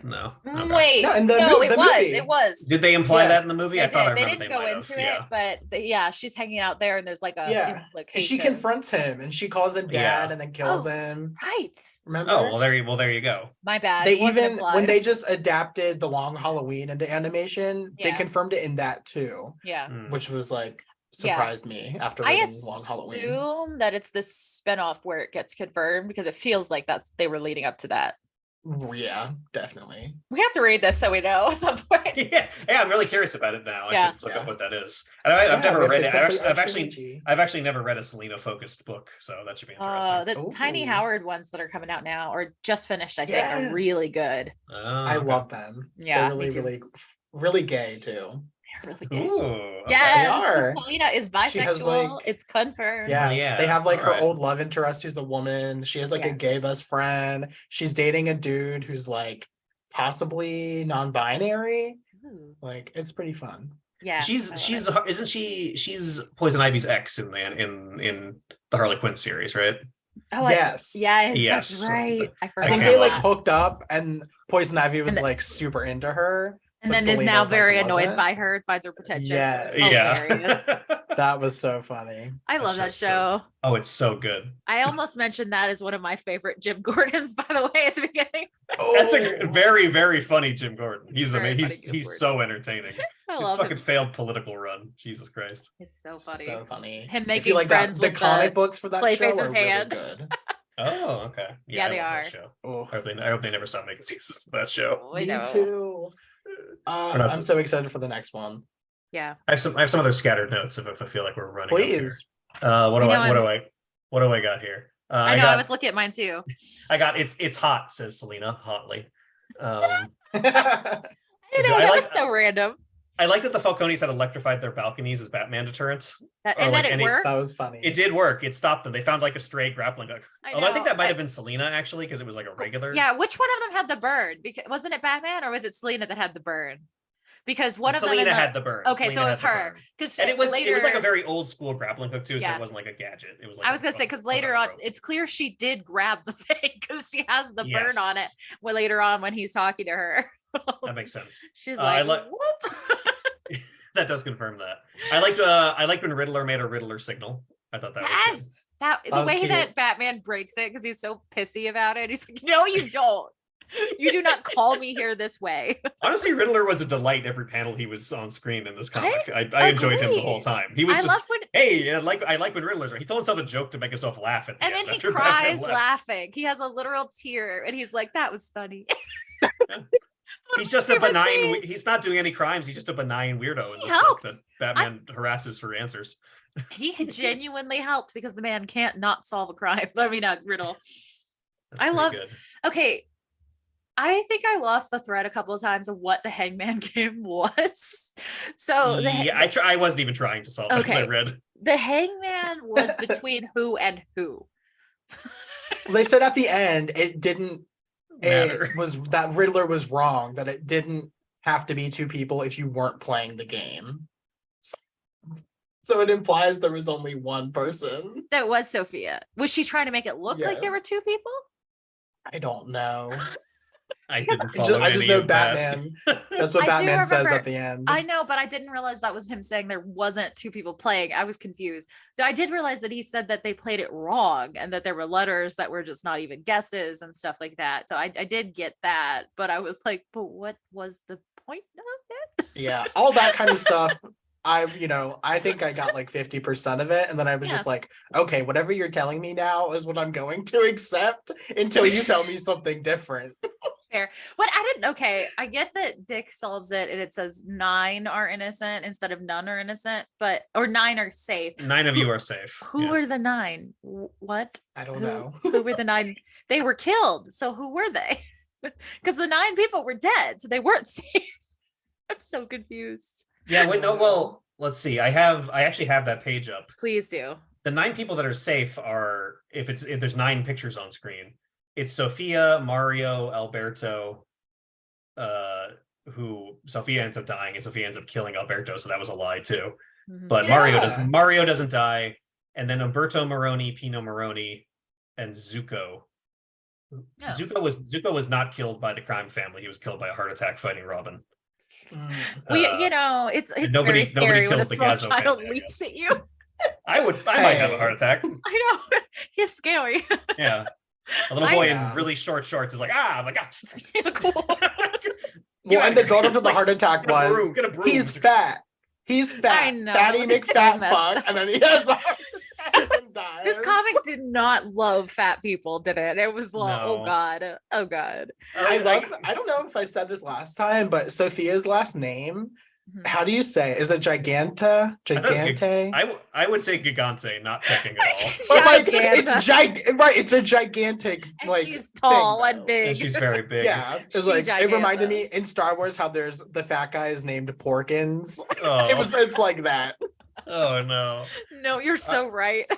Speaker 3: No. Okay.
Speaker 1: Wait, it was.
Speaker 3: Did they imply that in the movie?
Speaker 1: I thought they didn't go into it, but she's hanging out there, and there's like a implication.
Speaker 2: She confronts him, and she calls him dad, and then kills him.
Speaker 1: Right.
Speaker 2: Remember?
Speaker 3: Oh well, there you go.
Speaker 1: My bad.
Speaker 2: They even when they just adapted the Long Halloween into animation, they confirmed it in that too.
Speaker 1: Yeah,
Speaker 2: which was like surprised me after reading Long Halloween.
Speaker 1: I assume that it's this spinoff where it gets confirmed, because it feels like they were leading up to that.
Speaker 2: Yeah, definitely.
Speaker 1: We have to read this so we know at some point.
Speaker 3: Yeah, I'm really curious about it now. I should look up what that is. And I've never read it. I've actually never read a Selena focused book, so that should be interesting.
Speaker 1: The Tiny Howard ones that are coming out now, or just finished, I think, are really good.
Speaker 2: I love them.
Speaker 1: Yeah,
Speaker 2: they're really, really gay too.
Speaker 1: Really good.
Speaker 3: Ooh,
Speaker 1: yeah,
Speaker 2: they are.
Speaker 1: Selena is bisexual. It's confirmed.
Speaker 2: Yeah, they have like her old love interest who's a woman. She has like a gay best friend. She's dating a dude who's like possibly non-binary. Ooh. Like it's pretty fun.
Speaker 1: Yeah,
Speaker 3: she's Poison Ivy's ex in the Harley Quinn series, right?
Speaker 1: Oh, yes, that's right. I
Speaker 2: think they like hooked up, and Poison Ivy was like super into her.
Speaker 1: And then Selena is now very annoyed by her and finds her pretentious.
Speaker 2: Yes. That was so funny.
Speaker 1: I love that show.
Speaker 3: Oh, it's so good.
Speaker 1: I almost mentioned that as one of my favorite Jim Gordons, by the way, at the beginning.
Speaker 3: That's a very, very funny Jim Gordon. He's amazing. He's so entertaining. His fucking failed political run. Jesus Christ.
Speaker 1: He's so funny.
Speaker 2: So funny.
Speaker 1: Him making friends with
Speaker 2: the comic books for that show are
Speaker 1: hand.
Speaker 2: really good.
Speaker 3: Oh, okay.
Speaker 1: Yeah, they are.
Speaker 3: I hope they never stop making seasons of that show.
Speaker 2: Me too. I'm so excited for the next one.
Speaker 1: Yeah.
Speaker 3: I have some other scattered notes if I feel like we're running.
Speaker 2: Please.
Speaker 3: What do I got here?
Speaker 1: I was looking at mine too.
Speaker 3: I got it's hot, says Selena hotly.
Speaker 1: I know that was so random.
Speaker 3: I like that the Falcones had electrified their balconies as Batman deterrents.
Speaker 1: And then it worked.
Speaker 2: That was funny.
Speaker 3: It did work. It stopped them. They found like a stray grappling hook. Although I think that might have been Selena actually, because it was like a regular.
Speaker 1: Yeah, which one of them had the burn? Because wasn't it Batman or was it Selena that had the burn? Because one of them
Speaker 3: had the burn.
Speaker 1: Okay,
Speaker 3: Selena
Speaker 1: so it was her. Because
Speaker 3: it was like a very old school grappling hook too, so it wasn't like a gadget. It was like
Speaker 1: I was gonna say because later on it's clear she did grab the thing because she has the burn on it. Well, later on when he's talking to her,
Speaker 3: that makes sense.
Speaker 1: She's like,
Speaker 3: whoop. That does confirm that. I liked when Riddler made a Riddler signal. I thought that was good.
Speaker 1: The way that Batman breaks it because he's so pissy about it. He's like, no, you don't. You do not call me here this way.
Speaker 3: Honestly, Riddler was a delight every panel he was on screen in this comic. I enjoyed him the whole time. He was I like when Riddler's right. He told himself a joke to make himself laugh at the
Speaker 1: end. And then he cries laughing. He has a literal tear and he's like, that was funny.
Speaker 3: He's just a benign. He's not doing any crimes. He's just a benign weirdo in this book that Batman harasses for answers.
Speaker 1: He genuinely helped because the man can't not solve a crime. I mean, a riddle.
Speaker 3: Good.
Speaker 1: Okay, I think I lost the thread a couple of times of what the Hangman game was. So
Speaker 3: I wasn't even trying to solve it as I read.
Speaker 1: The Hangman was between who and who.
Speaker 2: They said at the end it didn't.
Speaker 3: Matter.
Speaker 2: It was that Riddler was wrong, that it didn't have to be two people if you weren't playing the game. So it implies there was only one person.
Speaker 1: So it was Sophia. Was she trying to make it look like there were two people?
Speaker 2: I don't know.
Speaker 3: I just
Speaker 2: know Batman. That's what Batman says at the end.
Speaker 1: I know, but I didn't realize that was him saying there wasn't two people playing. I was confused. So I did realize that he said that they played it wrong and that there were letters that were just not even guesses and stuff like that. So I did get that, but I was like, but what was the point of it?
Speaker 2: Yeah, all that kind of stuff. I think I got like 50% of it. And then I was just like, okay, whatever you're telling me now is what I'm going to accept until you tell me something different.
Speaker 1: Fair. But I get that Dick solves it and it says 9 are innocent instead of none are innocent, or 9 are safe.
Speaker 3: 9 of you are safe.
Speaker 1: Who were the 9? What?
Speaker 2: I don't know.
Speaker 1: Who were the 9? They were killed. So who were they? Because the 9 people were dead, so they weren't safe. I'm so confused.
Speaker 3: Yeah, well, let's see. I actually have that page up.
Speaker 1: Please do.
Speaker 3: The 9 people that are safe are if there's 9 pictures on screen. It's Sophia, Mario, Alberto, who Sophia ends up dying, and Sophia ends up killing Alberto, so that was a lie too. Mm-hmm. But Mario doesn't die, and then Umberto Moroni, Pino Moroni, and Zuko. Oh. Zuko was not killed by the crime family. He was killed by a heart attack fighting Robin.
Speaker 1: It's very scary when a small child leaps at you.
Speaker 3: I might have a heart attack.
Speaker 1: I know. He's scary.
Speaker 3: Yeah. A little boy in really short shorts is like, my God.
Speaker 1: Cool.
Speaker 2: Well, and the build-up to the heart attack was, he's fat. He's fat. I know. Fatty McFat fuck. And then he has a heart attack and dies.
Speaker 1: This comic did not love fat people, did it? It was like, oh God.
Speaker 2: I don't know if I said this last time, but Sophia's last name, how do you say it? Is it Gigante?
Speaker 3: I would say Gigante, not checking at all.
Speaker 2: But it's a gigantic
Speaker 1: and she's tall
Speaker 2: thing,
Speaker 1: and big.
Speaker 3: And she's very big.
Speaker 2: Yeah. It's it reminded me in Star Wars how there's the fat guy is named Porkins.
Speaker 3: Oh.
Speaker 2: It's like that.
Speaker 3: Oh no.
Speaker 1: No, you're so right.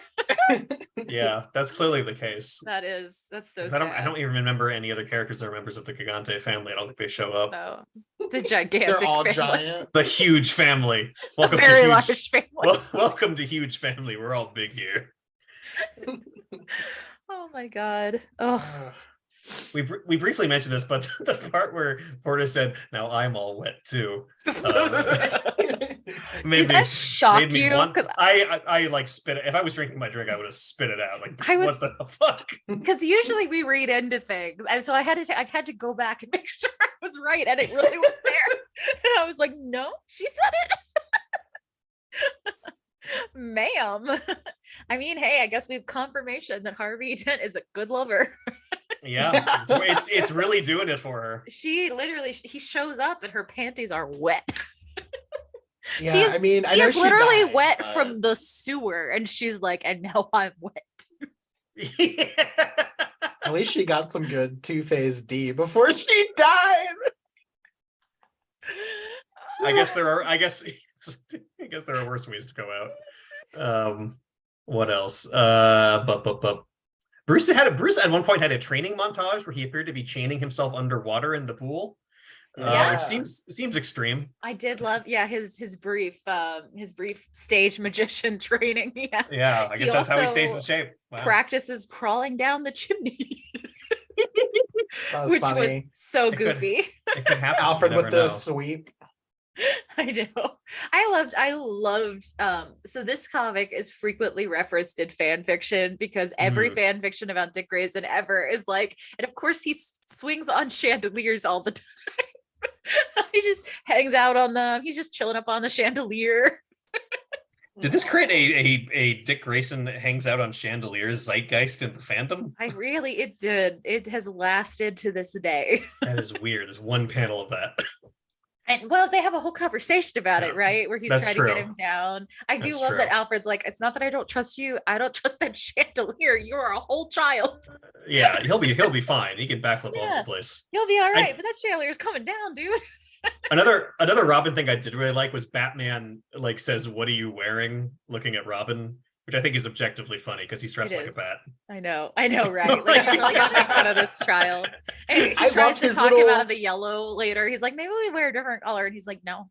Speaker 3: Yeah, that's clearly the case.
Speaker 1: That's so sad.
Speaker 3: I don't even remember any other characters that are members of the Gigante family. I don't think they show up.
Speaker 1: No. The gigantic
Speaker 2: They're all
Speaker 1: family.
Speaker 2: giant.
Speaker 3: The huge family. Welcome
Speaker 1: Very large family.
Speaker 3: Welcome to huge family. We're all big here.
Speaker 1: Oh my God. Oh.
Speaker 3: We briefly mentioned this, but the part where Porter said, "Now I'm all wet too,"
Speaker 1: Did that shock you?
Speaker 3: Because I like spit it. If I was drinking my drink, I would have spit it out. Like, what the fuck? Because
Speaker 1: usually we read into things, and so I had to go back and make sure I was right, and it really was there. And I was like, "No, she said it." Ma'am. I mean, hey, I guess we have confirmation that Harvey Dent is a good lover.
Speaker 3: Yeah, it's really doing it for her.
Speaker 1: She literally, he shows up and her panties are wet.
Speaker 2: Yeah, I mean, I know
Speaker 1: he's
Speaker 2: she
Speaker 1: literally
Speaker 2: died,
Speaker 1: wet
Speaker 2: but
Speaker 1: from the sewer, and she's like, and now I'm wet.
Speaker 2: at least she got some good Two-Phase D before she died.
Speaker 3: I guess there are worse ways to go out. What else? Bruce at one point had a training montage where he appeared to be chaining himself underwater in the pool. Which seems extreme.
Speaker 1: I did love, his brief stage magician training.
Speaker 3: Yeah, I guess that's how he stays in shape. Wow.
Speaker 1: Practices crawling down the chimney.
Speaker 2: That was
Speaker 1: which
Speaker 2: funny.
Speaker 1: was so goofy.
Speaker 3: It could happen.
Speaker 2: Alfred with the sweep.
Speaker 1: I know. I loved so this comic is frequently referenced in fan fiction because every fan fiction about Dick Grayson ever is like, and of course he swings on chandeliers all the time. He just hangs out on them. He's just chilling up on the chandelier.
Speaker 3: Did this create a Dick Grayson hangs out on chandeliers zeitgeist in the fandom?
Speaker 1: It did. It has lasted to this day.
Speaker 3: That is weird. There's one panel of that.
Speaker 1: And well, they have a whole conversation about it, right? Where he's trying to get him down. I do love that Alfred's like, it's not that I don't trust you. I don't trust that chandelier. You are a whole child.
Speaker 3: Yeah, he'll be fine. He can backflip all over the place.
Speaker 1: He'll be all right. But that chandelier is coming down, dude.
Speaker 3: Another Robin thing I did really like was Batman like says, "What are you wearing?" looking at Robin, which I think is objectively funny because he's dressed like a bat.
Speaker 1: I know, right? Like he's really gonna make fun of this child. And he tries to talk him out of the yellow later. He's like, maybe we wear a different color, and he's like, no.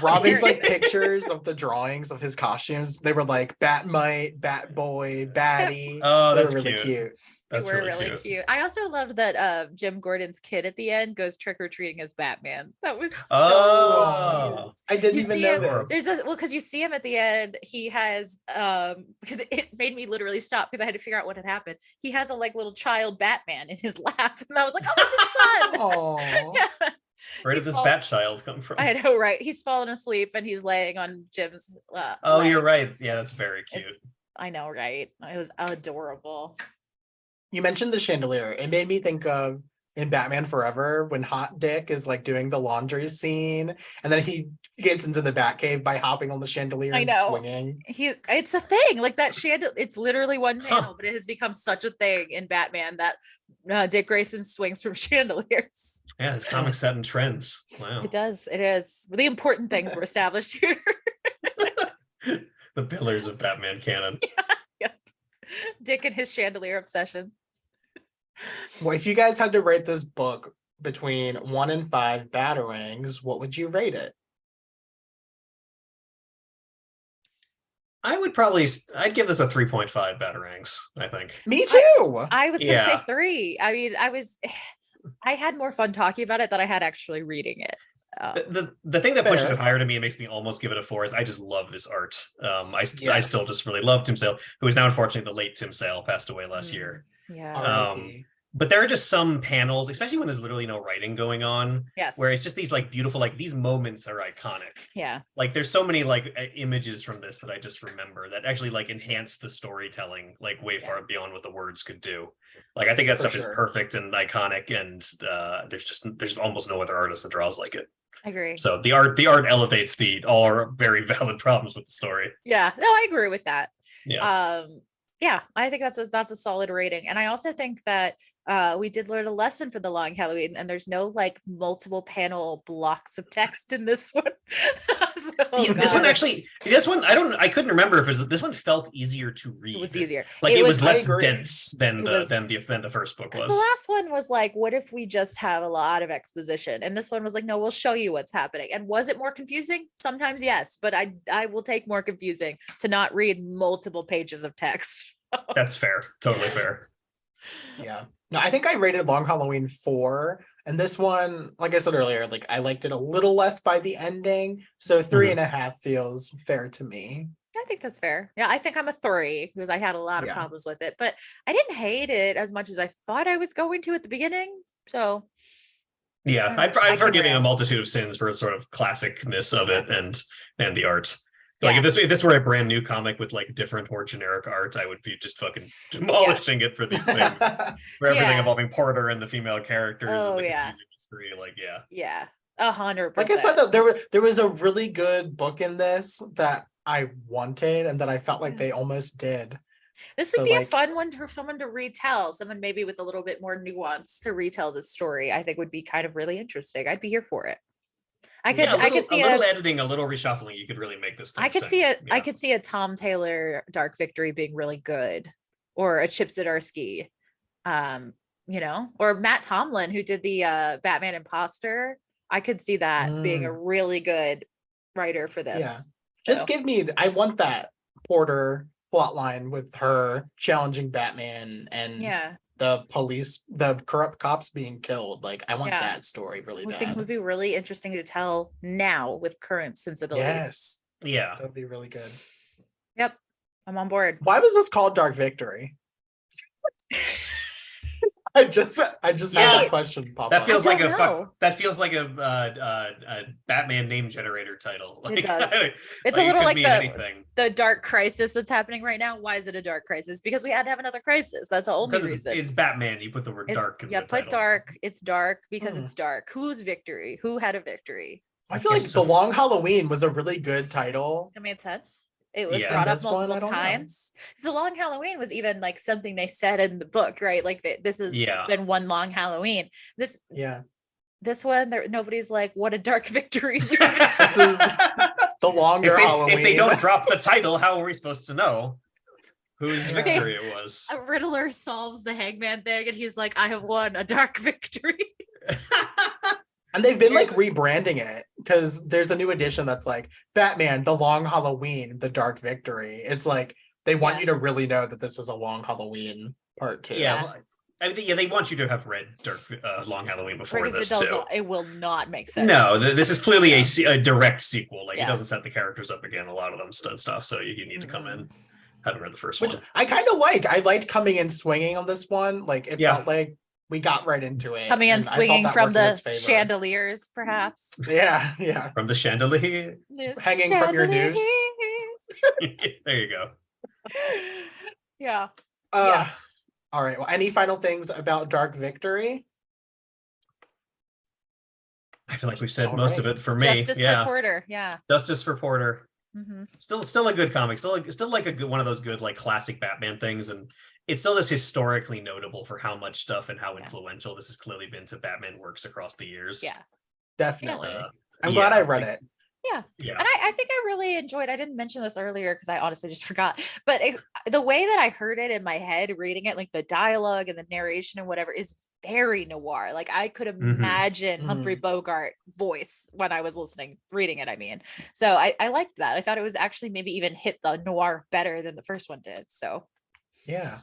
Speaker 2: Robin's like pictures of the drawings of his costumes. They were like Batmite, Batboy, Batty.
Speaker 3: Oh, that's
Speaker 2: really cute.
Speaker 1: They were really cute. I also loved that Jim Gordon's kid at the end goes trick-or-treating as Batman. That was so cute.
Speaker 2: I didn't even know.
Speaker 1: Because you see him at the end, he has because it made me literally stop because I had to figure out what had happened. He has a like little child Batman in his lap, and I was like, oh, that's his son.
Speaker 2: Oh.
Speaker 1: Yeah.
Speaker 3: Where did this bat child come from?
Speaker 1: I know, right? He's fallen asleep and he's laying on Jim's
Speaker 3: oh, legs. You're right. Yeah, that's very cute.
Speaker 1: I know, right? It was adorable.
Speaker 2: You mentioned the chandelier. It made me think of in Batman Forever when Hot Dick is like doing the laundry scene, and then he gets into the Batcave by hopping on the chandelier and swinging.
Speaker 1: It's a thing like that. It's literally one panel, but it has become such a thing in Batman that Dick Grayson swings from chandeliers.
Speaker 3: Yeah, his comic set in trends. Wow,
Speaker 1: it does. It is. The important things were established here.
Speaker 3: The pillars of Batman canon.
Speaker 1: Yes. Dick and his chandelier obsession.
Speaker 2: Well, if you guys had to rate this book between 1 and 5 batarangs, what would you rate it?
Speaker 3: I'd give this a 3.5 batarangs, I think.
Speaker 2: Me too.
Speaker 1: I was gonna say 3. I mean, I had more fun talking about it than I had actually reading it.
Speaker 3: The thing that pushes it higher to me and makes me almost give it a 4 is I just love this art. I still just really love Tim Sale, who is now unfortunately the late Tim Sale, passed away last year.
Speaker 1: Yeah.
Speaker 3: But there are just some panels, especially when there's literally no writing going on, where it's just these like beautiful, like these moments are iconic.
Speaker 1: Yeah.
Speaker 3: Like there's so many like images from this that I just remember that actually like enhance the storytelling like way far beyond what the words could do. Like I think that stuff is perfect and iconic, and there's almost no other artist that draws like it.
Speaker 1: I agree.
Speaker 3: So the art elevates all our very valid problems with the story.
Speaker 1: Yeah, no, I agree with that.
Speaker 3: Yeah.
Speaker 1: Yeah, I think that's a solid rating. And I also think that we did learn a lesson for the long Halloween, and there's no like multiple panel blocks of text in this one.
Speaker 3: This one I couldn't remember if this one felt easier to read.
Speaker 1: It was easier.
Speaker 3: Like it was less dense than the first book was.
Speaker 1: The last one was like, what if we just have a lot of exposition? And this one was like, no, we'll show you what's happening. And was it more confusing? Sometimes yes, but I will take more confusing to not read multiple pages of text.
Speaker 3: That's fair. Totally fair.
Speaker 2: Yeah. No, I think I rated Long Halloween 4, and this one, like I said earlier, like I liked it a little less by the ending, so 3.5 feels fair to me.
Speaker 1: I think that's fair. Yeah, I think I'm a 3 because I had a lot of problems with it, but I didn't hate it as much as I thought I was going to at the beginning. So
Speaker 3: yeah, I'm forgiving a multitude of sins for sort of classicness of it and the art. Like if this were a brand new comic with like different or generic art, I would be just fucking demolishing it for these things. For everything involving Porter and the female characters and the confusing history. Like,
Speaker 1: yeah, 100%.
Speaker 2: Like I said, though, there was a really good book in this that I wanted and that I felt like they almost did.
Speaker 1: This would be a fun one for someone to retell. Someone maybe with a little bit more nuance to retell this story. I think would be kind of really interesting. I'd be here for it. I could see a
Speaker 3: little editing, a little reshuffling. You could really make this thing.
Speaker 1: I could see a Tom Taylor Dark Victory being really good, or a Chip Zdarsky, or Matt Tomlin, who did the Batman Imposter. I could see that being a really good writer for this.
Speaker 2: Yeah. Just give me. I want that Porter plotline with her challenging Batman and the corrupt cops being killed. Like, I want that story really bad.
Speaker 1: I think it would be really interesting to tell now with current sensibilities.
Speaker 2: Yes.
Speaker 3: Yeah.
Speaker 2: That would be really good.
Speaker 1: Yep. I'm on board.
Speaker 2: Why was this called Dark Victory? I just had a question pop
Speaker 3: that
Speaker 2: up.
Speaker 3: Feels like a Batman name generator title. Like,
Speaker 1: it does. It's a little like the dark crisis that's happening right now. Why is it a dark crisis? Because we had to have another crisis. That's the only reason.
Speaker 3: It's Batman. You put the word dark in the title.
Speaker 1: Put dark. It's dark because it's dark. Whose victory? Who had a victory?
Speaker 2: I feel like The Long Halloween was a really good title.
Speaker 1: It made sense. It was brought up multiple times. So The Long Halloween was even like something they said in the book, right? Like this has been one long Halloween. This one, nobody's like, what a dark victory.
Speaker 2: This is the longer Halloween.
Speaker 3: If they don't drop the title, how are we supposed to know whose victory it was?
Speaker 1: A Riddler solves the Hangman thing, and he's like, I have won a dark victory.
Speaker 2: And they've been like rebranding it because there's a new edition that's like Batman, The Long Halloween, The Dark Victory. It's like they want you to really know that this is a Long Halloween part 2.
Speaker 3: Yeah. Well, I think they want you to have read Long Halloween before this too.
Speaker 1: It will not make sense.
Speaker 3: No, this is clearly a direct sequel. Like, it doesn't set the characters up again. A lot of them stuff. So you need to come in. Haven't read the first one.
Speaker 2: I kind of liked. I liked coming in swinging on this one. Like, it felt like we got right into it.
Speaker 1: Coming in swinging from the chandeliers, perhaps.
Speaker 2: Yeah.
Speaker 3: From the chandelier.
Speaker 2: Hanging from your noose.
Speaker 3: There you go.
Speaker 1: Yeah.
Speaker 2: All right. Well, any final things about Dark Victory?
Speaker 3: I feel like we've said most of it for me.
Speaker 1: Justice for Porter. Yeah.
Speaker 3: Justice for Porter.
Speaker 1: Mm-hmm.
Speaker 3: Still a good comic. Still like a good one of those good like classic Batman things, and it's still just historically notable for how much stuff and how influential this has clearly been to Batman works across the years.
Speaker 1: Yeah,
Speaker 2: definitely. I'm glad I read it.
Speaker 1: Yeah. And I think I really enjoyed, I didn't mention this earlier because I honestly just forgot, but the way that I heard it in my head, reading it, like the dialogue and the narration and whatever is very noir. Like I could imagine Humphrey Bogart voice when I was reading it, I mean. So I liked that. I thought it was actually maybe even hit the noir better than the first one did. So.
Speaker 2: Yeah.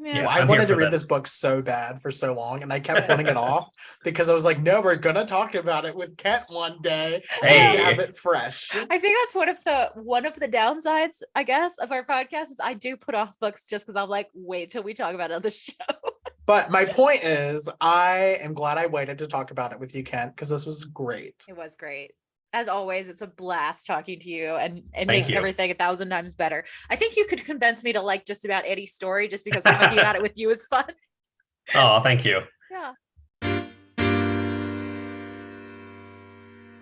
Speaker 1: Yeah,
Speaker 2: I wanted to read this book so bad for so long, and I kept putting it off because I was like, no, we're gonna talk about it with Kent one day and have it fresh.
Speaker 1: I think that's one of the downsides, I guess, of our podcast is I do put off books just because I'm like, wait till we talk about it on the show.
Speaker 2: But my point is, I am glad I waited to talk about it with you, Kent, because this was great.
Speaker 1: It was great. As always, it's a blast talking to you, and it makes everything 1,000 times better. I think you could convince me to like just about any story just because talking about it with you is fun.
Speaker 3: Oh, thank you.
Speaker 1: Yeah.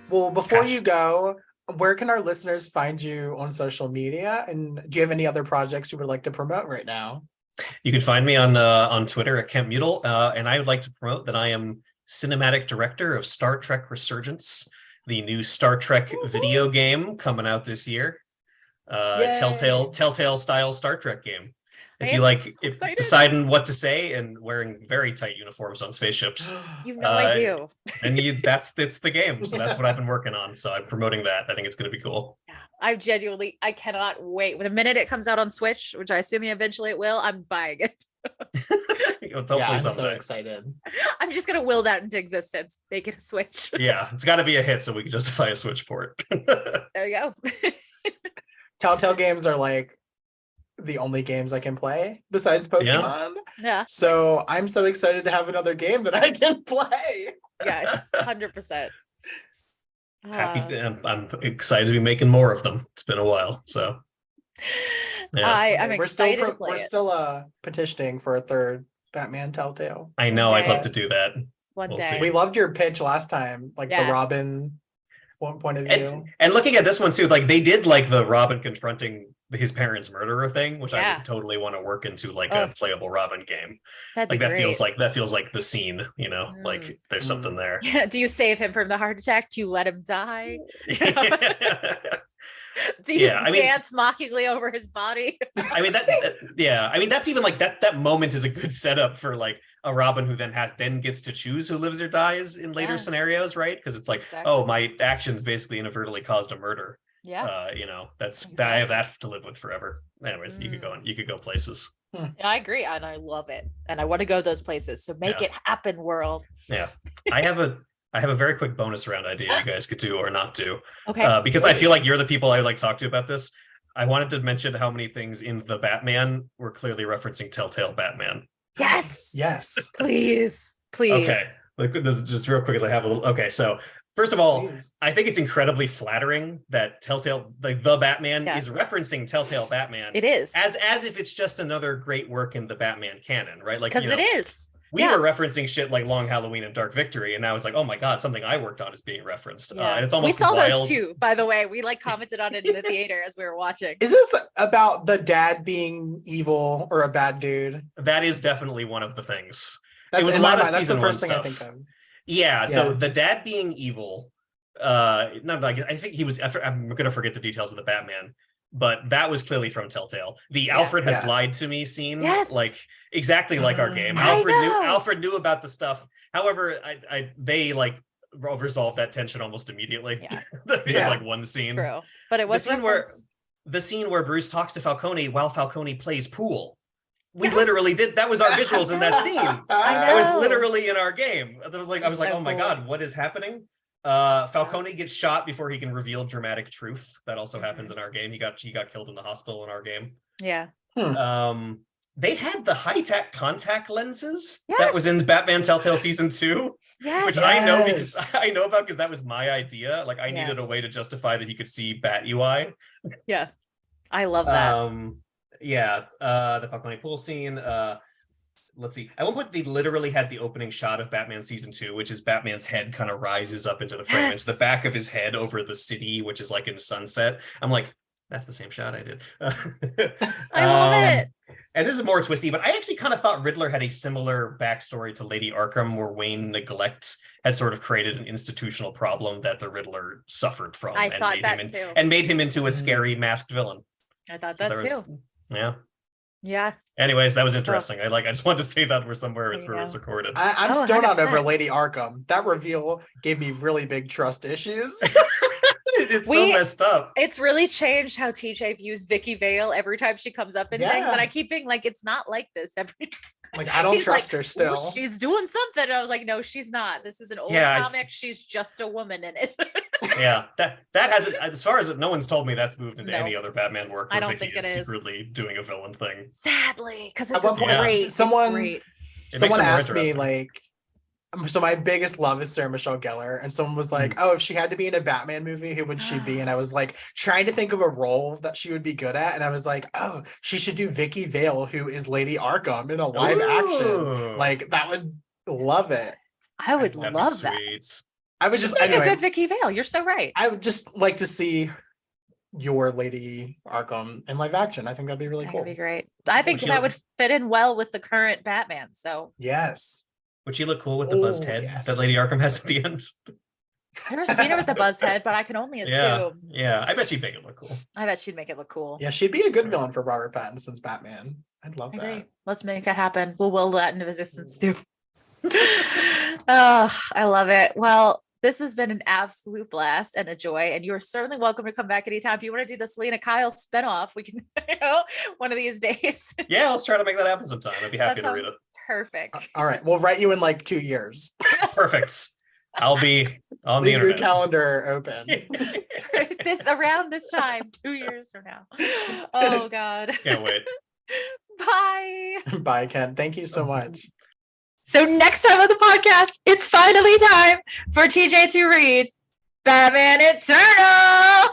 Speaker 2: Well, before you go, where can our listeners find you on social media? And do you have any other projects you would like to promote right now?
Speaker 3: You can find me on Twitter at Kent Mudle, and I would like to promote that I am cinematic director of Star Trek Resurgence, the new Star Trek video game coming out this year. Telltale style Star Trek game. If deciding what to say and wearing very tight uniforms on spaceships.
Speaker 1: You know I do.
Speaker 3: And it's the game. So that's what I've been working on. So I'm promoting that. I think it's gonna be cool.
Speaker 1: Yeah. I cannot wait. The minute it comes out on Switch, which I assume eventually it will, I'm buying it.
Speaker 2: I'm so excited.
Speaker 1: I'm just gonna will that into existence, make it a Switch.
Speaker 3: Yeah, it's got to be a hit so we can justify a Switch port.
Speaker 1: There you go.
Speaker 2: Telltale games are like the only games I can play besides Pokemon.
Speaker 1: Yeah.
Speaker 2: So I'm so excited to have another game that I can play.
Speaker 1: Yes, 100%.
Speaker 3: I'm excited to be making more of them. It's been a while, so yeah.
Speaker 1: I'm excited to play
Speaker 2: we're
Speaker 1: it.
Speaker 2: still petitioning for a third Batman Telltale.
Speaker 3: I know.
Speaker 1: One
Speaker 3: I'd love
Speaker 1: day.
Speaker 3: to do that.
Speaker 1: One
Speaker 3: We'll
Speaker 1: day.
Speaker 3: see.
Speaker 2: We loved your pitch last time, like the Robin point of view.
Speaker 3: And looking at this one too, like they did like the Robin confronting his parents' murderer thing, which I would totally want to work into like a playable Robin game.
Speaker 1: That'd be
Speaker 3: like that
Speaker 1: great.
Speaker 3: feels like the scene, you know, like there's something there.
Speaker 1: Yeah. Do you save him from the heart attack? Do you let him die? Do you dance mockingly over his body?
Speaker 3: I mean that's even like that moment is a good setup for like a Robin who then gets to choose who lives or dies in later scenarios, right? Because it's like, oh, my actions basically inadvertently caused a murder.
Speaker 1: Yeah.
Speaker 3: You know, I have that to live with forever. Anyways, you could go places.
Speaker 1: Yeah, I agree, and I love it, and I want to go those places. So make it happen, world.
Speaker 3: Yeah, I have a very quick bonus round idea you guys could do or not do.
Speaker 1: Okay.
Speaker 3: Because I feel like you're the people I would like to talk to about this. I wanted to mention how many things in the Batman were clearly referencing Telltale Batman.
Speaker 2: Yes.
Speaker 1: Please.
Speaker 3: Okay. This is just real quick as I have a little. Okay, so first of all, I think it's incredibly flattering that Telltale, like the Batman, is referencing Telltale Batman.
Speaker 1: It is
Speaker 3: as if it's just another great work in the Batman canon, right? Like
Speaker 1: because it is.
Speaker 3: We were referencing shit like Long Halloween and Dark Victory, and now it's like, oh my god, something I worked on is being referenced. And it's almost
Speaker 1: we saw
Speaker 3: wild.
Speaker 1: those too, by the way. We like commented on it in the theater as we were watching.
Speaker 2: Is this about the dad being evil or a bad dude?
Speaker 3: That is definitely one of the things.
Speaker 2: That's,
Speaker 3: it was
Speaker 2: in
Speaker 3: a lot
Speaker 2: my
Speaker 3: of
Speaker 2: mind, that's the first thing
Speaker 3: stuff.
Speaker 2: I think of.
Speaker 3: Yeah, so the dad being evil, I think he was, I'm gonna forget the details of the Batman, but that was clearly from Telltale. The Alfred has lied to me scene, like exactly like our game. Alfred knew about the stuff. However, they like resolved that tension almost immediately. Like one scene.
Speaker 1: True. But it was
Speaker 3: the scene where Bruce talks to Falcone while Falcone plays pool. We literally did. That was our visuals in that scene. It was literally in our game. I was like, oh my god, what is happening? Falcone gets shot before he can reveal dramatic truth. That also happens in our game. He got killed in the hospital in our game.
Speaker 1: Yeah.
Speaker 3: They had the high-tech contact lenses that was in Batman Telltale Season 2, which I know about because that was my idea. Like I needed a way to justify that he could see Bat UI.
Speaker 1: Yeah, I love that.
Speaker 3: The Falcone pool scene. Let's see. At one point, they literally had the opening shot of Batman Season 2, which is Batman's head kind of rises up into the frame. It's the back of his head over the city, which is like in sunset. I'm like, that's the same shot I did.
Speaker 1: I love it.
Speaker 3: And this is more twisty, but I actually kind of thought Riddler had a similar backstory to Lady Arkham, where Wayne neglect had sort of created an institutional problem that the Riddler suffered from. And made him into a scary masked villain.
Speaker 1: I thought that too.
Speaker 3: Yeah. Anyways, that was interesting. I just wanted to say that we're somewhere it's where it's recorded.
Speaker 2: I'm still not over Lady Arkham. That reveal gave me really big trust issues.
Speaker 3: It's so messed up.
Speaker 1: It's really changed how TJ views Vicky Vale every time she comes up in things, and I keep being like, it's not like this every time.
Speaker 2: Like I don't trust her still.
Speaker 1: Well, she's doing something. And I was like, no, she's not. This is an old comic. She's just a woman in it.
Speaker 3: That hasn't, as far as no one's told me that's moved into any other Batman work.
Speaker 1: I don't think it is
Speaker 3: secretly doing a villain thing.
Speaker 1: Sadly, because it's great.
Speaker 2: Someone asked me like, so my biggest love is Sarah Michelle Gellar, and someone was like, oh, if she had to be in a Batman movie, who would she be? And I was like trying to think of a role that she would be good at, and I was like, oh, she should do Vicky Vale, who is Lady Arkham in a live action. Like that would love it.
Speaker 1: I would love that.
Speaker 2: I would just
Speaker 1: make a good Vicky Vale. You're so right.
Speaker 2: I would just like to see your Lady Arkham in live action. I think that'd be really cool.
Speaker 1: That'd be great. I think that would fit in well with the current Batman. So
Speaker 2: yes.
Speaker 3: Would she look cool with the buzzed head that Lady Arkham has at the end?
Speaker 1: I've never seen her with the buzz head, but I can only assume.
Speaker 3: Yeah, I bet she'd make it look cool.
Speaker 1: I bet she'd make it look cool.
Speaker 2: Yeah, she'd be a good villain for Robert Pattinson's Batman. I'd love that.
Speaker 1: Let's make it happen. We'll will that into existence too. Oh, I love it. Well, this has been an absolute blast and a joy, and you're certainly welcome to come back anytime. If you want to do the Selena Kyle spinoff, we can, one of these days.
Speaker 3: Yeah, let's try to make that happen sometime. I'd be happy to read it.
Speaker 1: Perfect.
Speaker 2: All right, we'll write you in like 2 years.
Speaker 3: Perfect. I'll be on the
Speaker 2: internet.
Speaker 3: Your
Speaker 2: calendar open.
Speaker 1: Around this time, 2 years from now. Oh God.
Speaker 3: Can't wait.
Speaker 1: Bye.
Speaker 2: Bye, Ken. Thank you so much.
Speaker 1: So next time on the podcast, it's finally time for TJ to read Batman Eternal.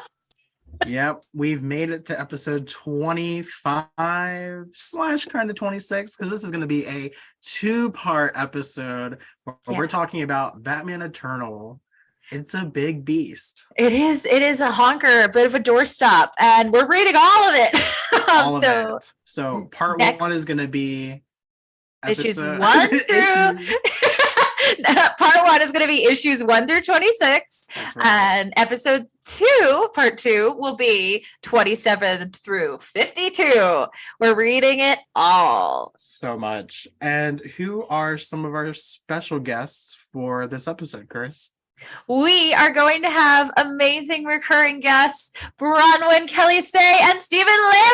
Speaker 2: Yep, we've made it to episode 25 / kind of 26, because this is going to be a 2-part episode where we're talking about Batman Eternal. It's a big beast.
Speaker 1: It is a honker, a bit of a doorstop, and we're reading all of it.
Speaker 2: All of it. So part 1 is going to be
Speaker 1: issues 1 through part 1 is going to be issues 1 through 26, right. And episode 2, part 2, will be 27 through 52. We're reading it all.
Speaker 2: So much. And who are some of our special guests for this episode, Chris?
Speaker 1: We are going to have amazing recurring guests, Bronwyn Kelly Say and Stephen Layne.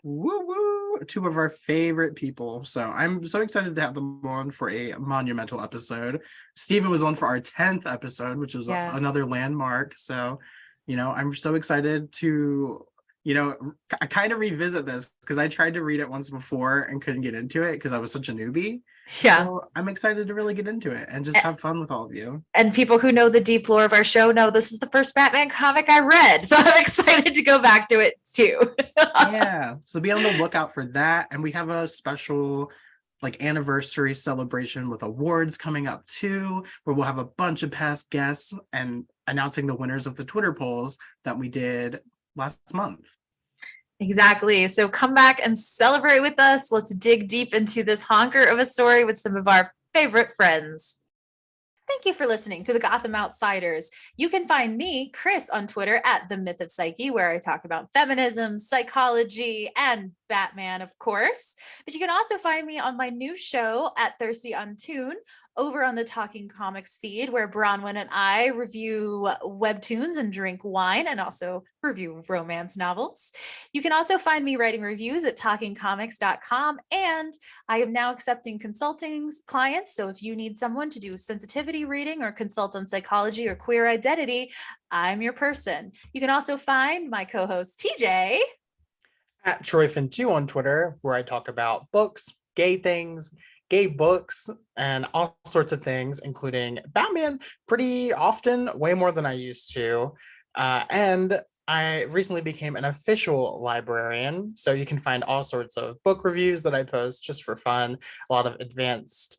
Speaker 2: Woo woo! 2 of our favorite people. So I'm so excited to have them on for a monumental episode. Stephen was on for our 10th episode, which is another landmark. So, I'm so excited to, I kind of revisit this because I tried to read it once before and couldn't get into it because I was such a newbie.
Speaker 1: Yeah.
Speaker 2: So I'm excited to really get into it and just have fun with all of you.
Speaker 1: And people who know the deep lore of our show know this is the first Batman comic I read. So I'm excited to go back to it too.
Speaker 2: Yeah. So be on the lookout for that. And we have a special anniversary celebration with awards coming up too, where we'll have a bunch of past guests and announcing the winners of the Twitter polls that we did last month.
Speaker 1: Exactly. So come back and celebrate with us. Let's dig deep into this honker of a story with some of our favorite friends. Thank you for listening to the Gotham Outsiders. You can find me, Chris, on Twitter at The Myth of Psyche, where I talk about feminism, psychology, and Batman, of course. But you can also find me on my new show at Thirsty on Toon, over on the Talking Comics feed, where Bronwyn and I review webtoons and drink wine, and also review romance novels. You can also find me writing reviews at talkingcomics.com, and I am now accepting consulting clients. So if you need someone to do sensitivity reading or consult on psychology or queer identity, I'm your person. You can also find my co-host TJ
Speaker 2: at Troyfin2 on Twitter, where I talk about books, gay things, gay books, and all sorts of things, including Batman pretty often, way more than I used to. And I recently became an official librarian, so you can find all sorts of book reviews that I post just for fun, a lot of advanced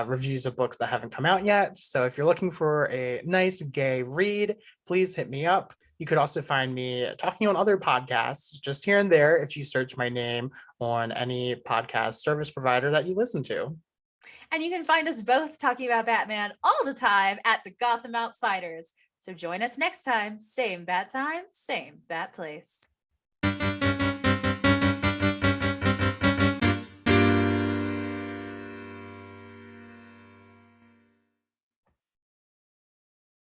Speaker 2: reviews of books that haven't come out yet. So if you're looking for a nice gay read, please hit me up. You could also find me talking on other podcasts just here and there if you search my name on any podcast service provider that you listen to.
Speaker 1: And you can find us both talking about Batman all the time at the Gotham Outsiders. So join us next time. Same bat time, same bat place.